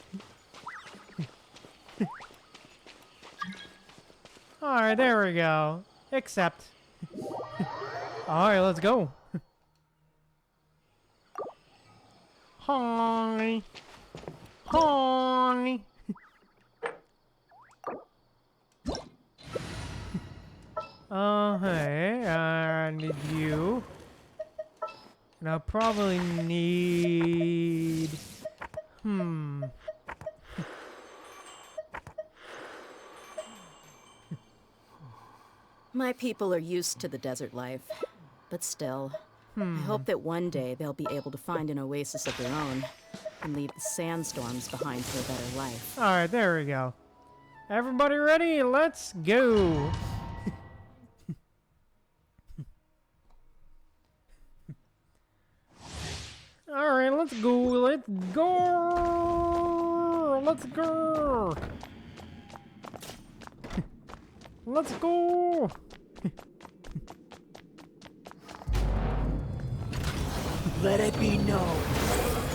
Alright, there we go. Accept. Alright, let's go. Hi. Hi. Hey, I need you. And I'll probably need... My people are used to the desert life, but still, I hope that one day they'll be able to find an oasis of their own and leave the sandstorms behind for a better life. Alright, there we go. Everybody ready? Let's go! Alright, let's go, let's go! Let's go! Let's go! Let it be known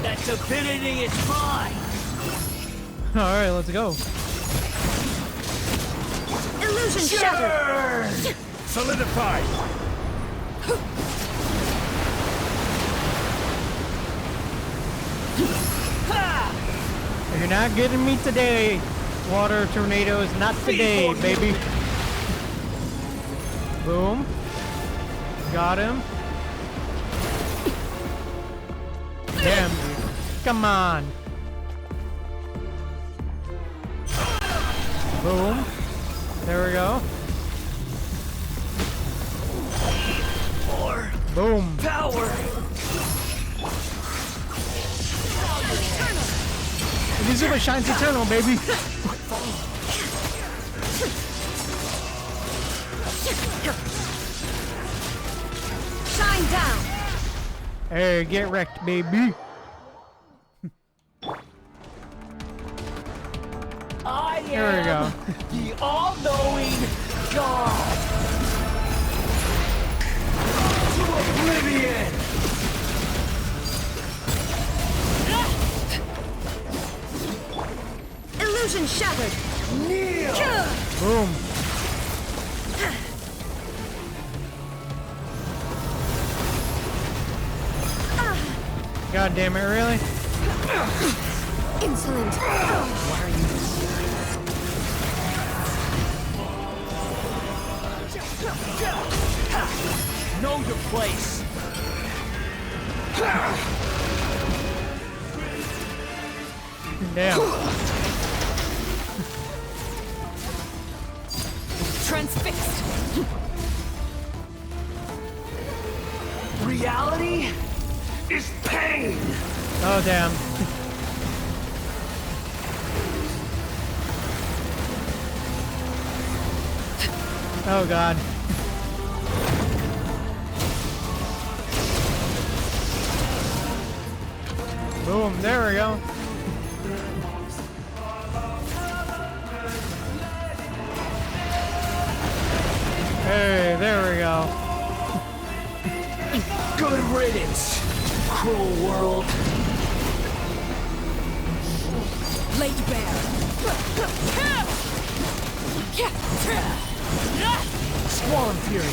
that divinity is mine! Alright, let's go. Illusion shattered! Solidified! You're not getting me today, water tornadoes. Not today, baby. Boom. Got him. Damn, dude. Come on. Boom. There we go. More boom. Power. Inazuma shines eternal, baby. Shine down. Hey, get wrecked, baby. I There we go. the all-knowing God. To oblivion. Illusion shattered. Kneel. Boom. God damn it, really? Insolent. Why are you? Know your place. Damn. Transfixed. Reality is pain. Oh, damn. Oh, God. Boom, there we go. Hey, there we go. Good riddance, cruel world. Laid bare. Squall Fury.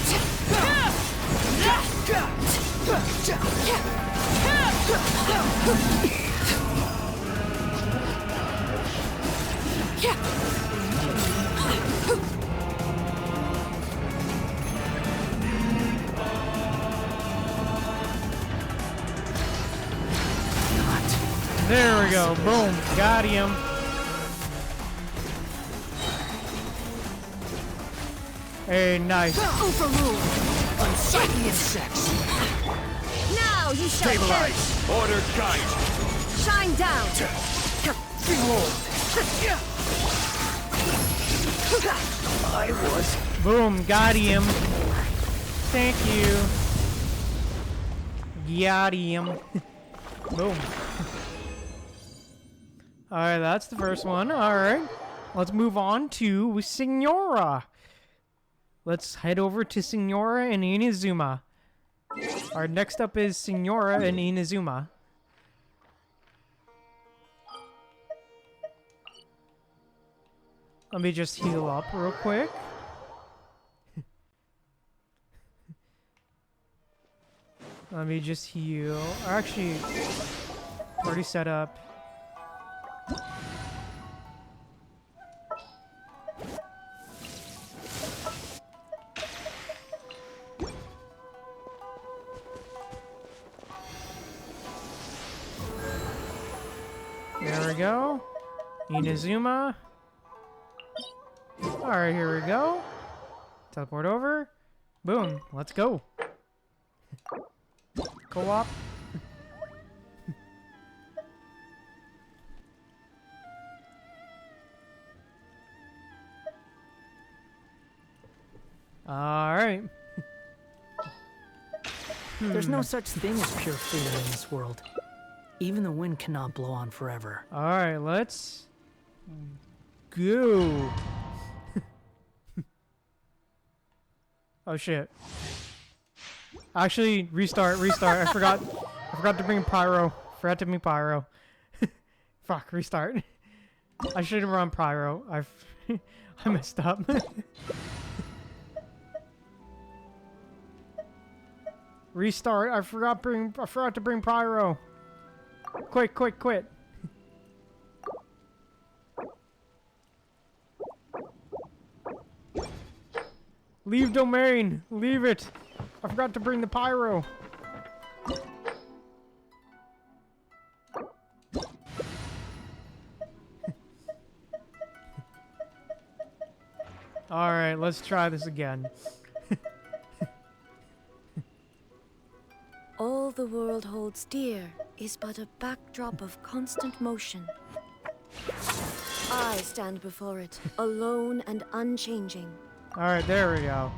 There we go. Boom. Got him. Hey, nice. Overruled. Unsightly insects. Now you shall Stabilize. Order guide. shine down. Behold. I was. Boom. Got him. Thank you. Got him. Boom. Alright, that's the first one. Alright. Let's move on to Signora. Let's head over to Signora and Inazuma. Alright, next up is Signora and Inazuma. Let me just heal up real quick. Let me just heal. Actually, already set up. There we go. Inazuma. Alright, here we go. Teleport over. Boom. Let's go. Co-op. Alright. There's no such thing as pure freedom in this world. Even the wind cannot blow on forever. Alright, let's go. Oh shit. Actually, restart. I forgot to bring Pyro. Forgot to bring Pyro. Fuck, restart. I should have run Pyro. I messed up. Restart. I forgot to bring Pyro. Quit. Leave domain. Leave it. I forgot to bring the Pyro. Alright, let's try this again. All the world holds dear is but a backdrop of constant motion. I stand before it, alone and unchanging. Alright, there we go.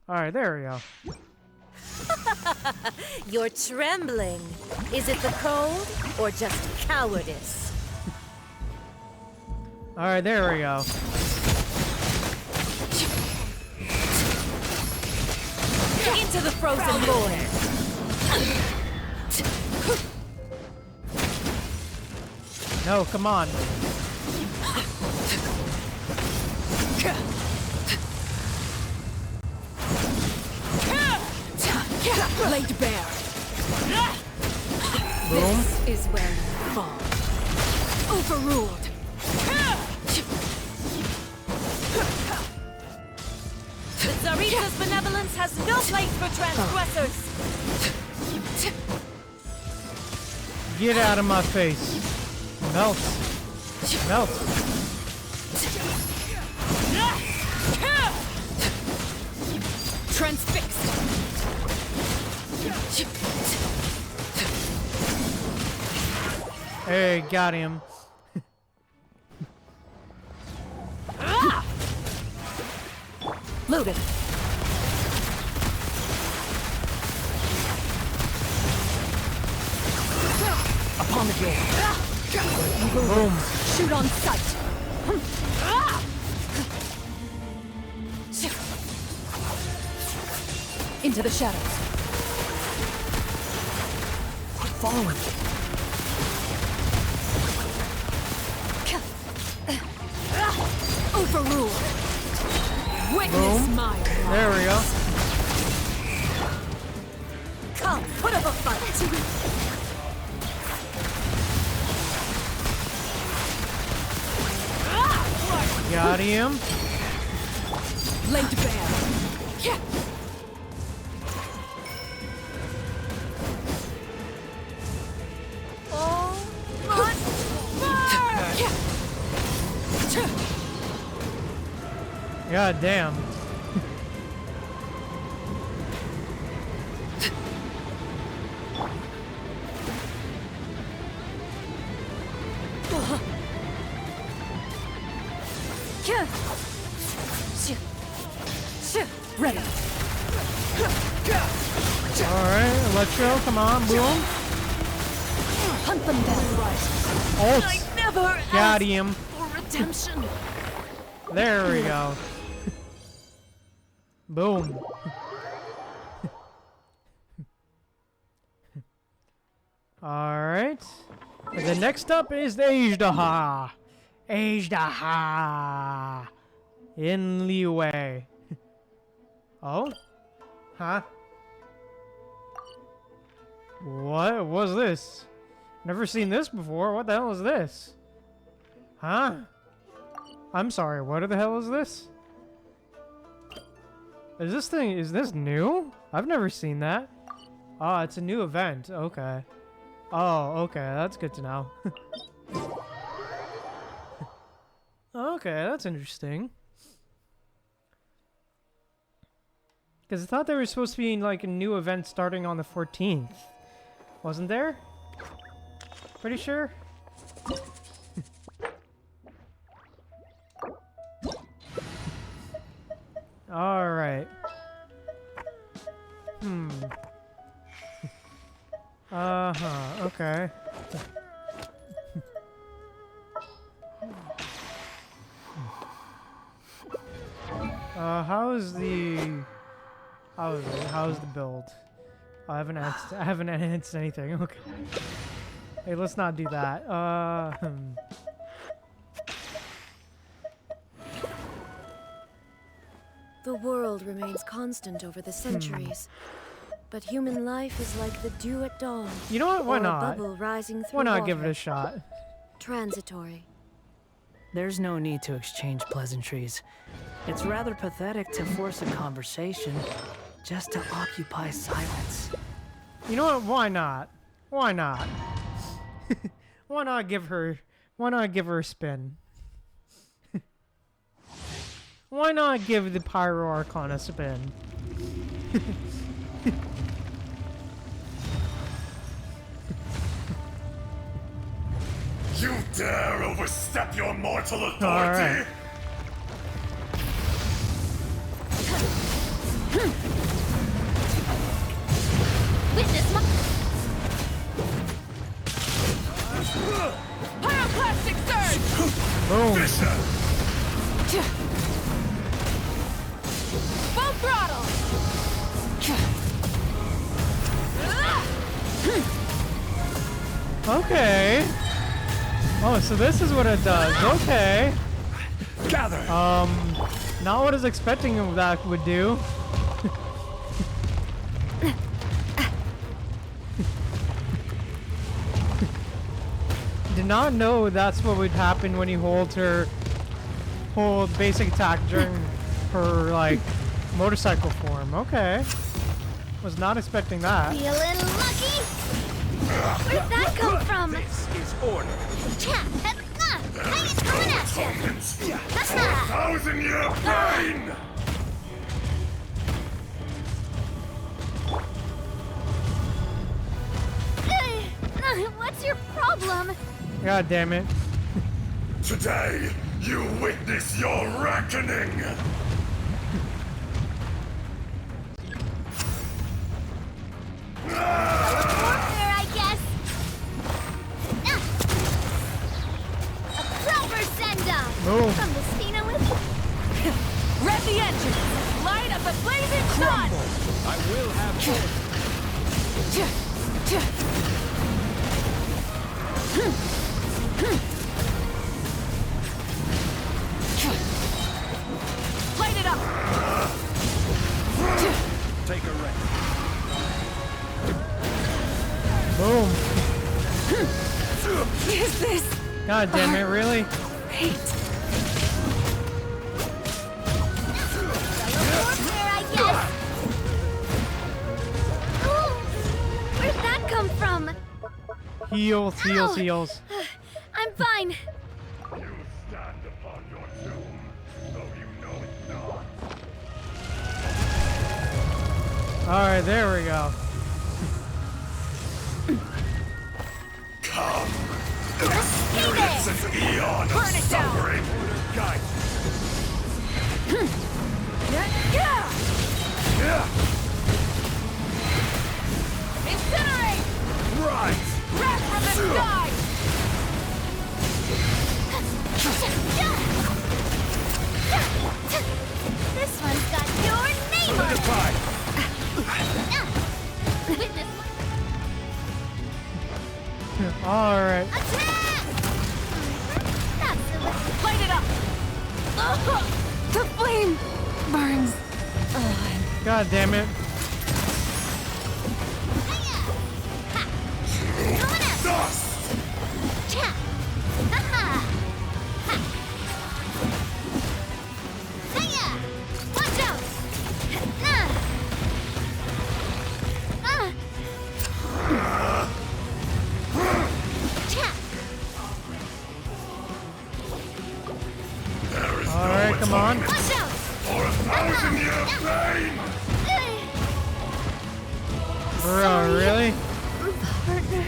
Alright, there we go. You're trembling. Is it the cold or just cowardice? Alright, there we go. Into the frozen void. No, come on. Laid bare. Boom. This is where you fall. Overruled. The Tsarita's benevolence has no place for transgressors. Get out of my face. Melt. Melt. Transfixed. Hey, got him. Loaded. Upon the door. Boom. Shoot on sight. Into the shadows. Following. Overruled. Witness Boom. my There we go. Come, put up a fight. Got him. Laid bare. Oh, my God damn. Ready. Alright, Electro, come on, boom. Hunt them down. Ult. I never Got asked him. for redemption. There we go. Boom. Alright. The next up is the Ajdaha. Ajdaha. In Liwei. Oh? Huh? What was this? Never seen this before. What the hell is this? Huh? I'm sorry, what the hell is this? Is this new? I've never seen that. Oh, it's a new event. Okay. Oh, okay. That's good to know. Okay, that's interesting. Because I thought there was supposed to be like a new event starting on the 14th. Wasn't there? Pretty sure? Alright. Uh-huh, okay. How's the build? I haven't enhanced anything. Okay. Hey, let's not do that. The world remains constant over the centuries, but human life is like the dew at dawn. You know what? Why or not? A bubble rising through Why not water. give it a shot? Transitory. There's no need to exchange pleasantries. It's rather pathetic to force a conversation just to occupy silence. You know what? Why not? Why not? Why not give her a spin? Why not give the Pyro Archon a spin? You dare overstep your mortal authority? All right. Witness my pyroclastic surge! Boom. Full throttle! Okay. Oh, so this is what it does. Okay. Gather. Not what I was expecting that would do. Did not know that's what would happen when you hold basic attack during her like motorcycle form. Okay. Was not expecting that. Feeling lucky? Where'd that come from? This is order. He's coming at you! That's not... 1,000-year pain! What's your problem? God damn it. Today, you witness your reckoning! Warfare, I guess. A proper send-off. Boom. From the Stina with... Rev the engine! Light up a blazing sun! I will have Light it up! Take a rest. Boom. Is this... God damn it, really? Hate. Warfare, I guess. Ooh, where'd that come from? Heals, heals, Ow. heals. I'm fine. You stand upon your doom, though you know it not. Alright, there we go. Come! Experience an eon of Burn it down. suffering! Guide. Incinerate! Right! Wrath from the sky! This one's got your name on it. Witness Alright. Light it up! The flame burns. God damn it. Dust! Watch out! Bro, really? Partner.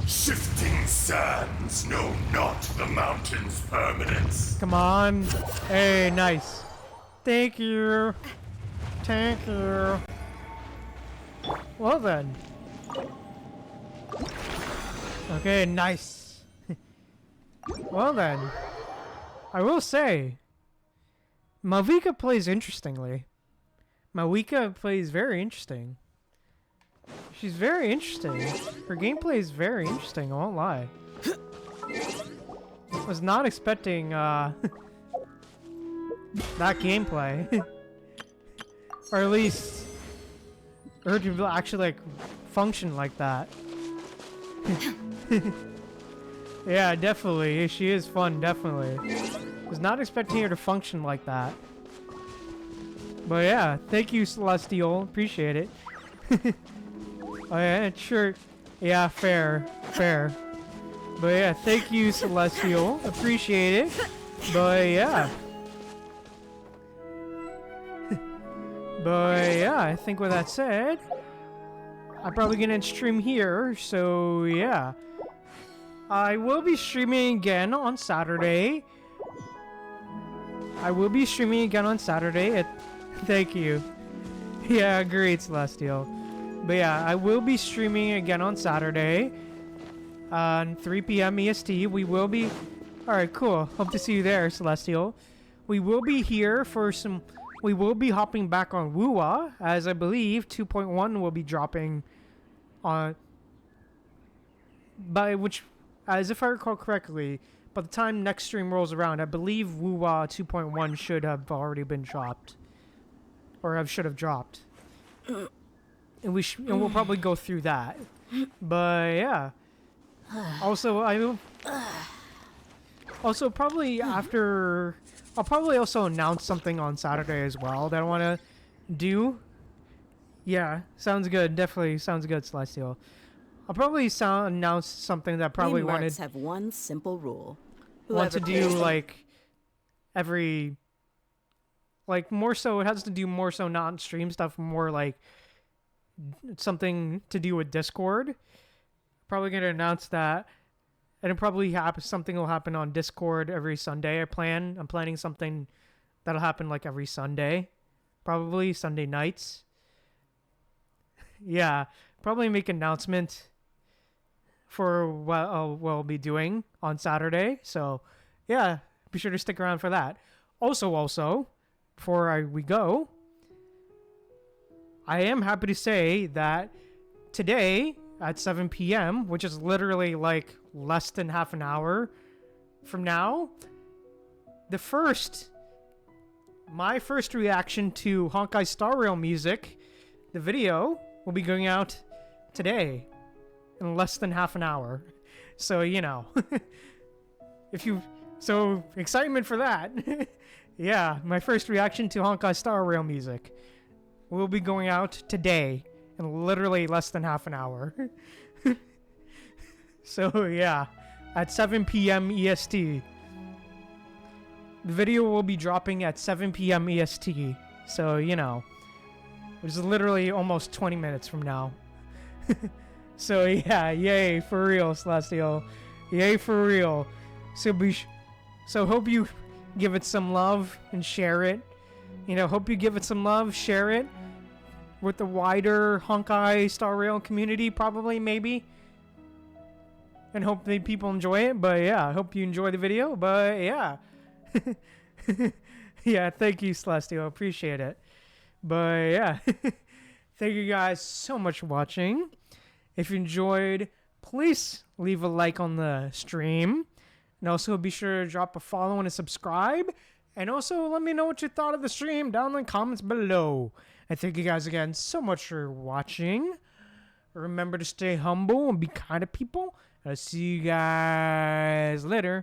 Shifting sands know not the mountain's permanence. Come on. Hey, nice. Thank you. Thank you. Well then. Okay, nice. Well then. I will say, Malvika plays interestingly. Malvika plays very interesting. She's very interesting. Her gameplay is very interesting, I won't lie. Was not expecting, that gameplay. Or at least, her to actually, like, function like that. Yeah, definitely. She is fun, definitely. Was not expecting her to function like that. But yeah, thank you, Celestial. Appreciate it. Oh yeah, sure. Yeah, fair. Fair. But yeah, thank you, Celestial. Appreciate it. But yeah. But yeah, I think with that said, I'm probably gonna stream here, so yeah. I will be streaming again on Saturday. Thank you. Yeah, agreed, Celestial. But yeah, I will be streaming again on Saturday. 3 p.m. EST. We will be... Alright, cool. Hope to see you there, Celestial. We will be here for some... We will be hopping back on Wuwa, as I believe 2.1 will be dropping on... By which... As if I recall correctly, by the time next stream rolls around, I believe Wuwa 2.1 should have already been dropped. Or should have dropped. And we'll probably go through that. But yeah. Also, probably after... I'll probably also announce something on Saturday as well that I want to do. Yeah, sounds good. Definitely sounds good, Celestial. I'll probably announce something that I probably wanted... have one simple rule. Want to do, like, every... Like, more so, it has to do more so not stream stuff, more like something to do with Discord. Probably going to announce that. And it probably something will happen on Discord every Sunday. I'm planning something that'll happen like every Sunday. Probably Sunday nights. Yeah, probably make an announcement for what we'll be doing on Saturday. So, yeah, be sure to stick around for that. Also, before we go, I am happy to say that today at 7 p.m., which is literally like less than half an hour from now, my first reaction to Honkai Star Rail music, the video, will be going out today in less than half an hour. So, you know, so excitement for that. Yeah, my first reaction to Honkai Star Rail music will be going out today in literally less than half an hour. So yeah, at 7 p.m. EST. The video will be dropping at 7 p.m. EST. So, you know, which is literally almost 20 minutes from now. So yeah, yay for real, Celestial. Yay for real. So hope you give it some love and share it. You know, hope you give it some love, share it with the wider Honkai Star Rail community, probably, maybe. And hope that people enjoy it. But yeah, I hope you enjoy the video. But yeah. Yeah, thank you, Celestial. Appreciate it. But yeah. Thank you guys so much for watching. If you enjoyed, please leave a like on the stream. And also be sure to drop a follow and a subscribe. And also let me know what you thought of the stream down in the comments below. And thank you guys again so much for watching. Remember to stay humble and be kind to people. I'll see you guys later.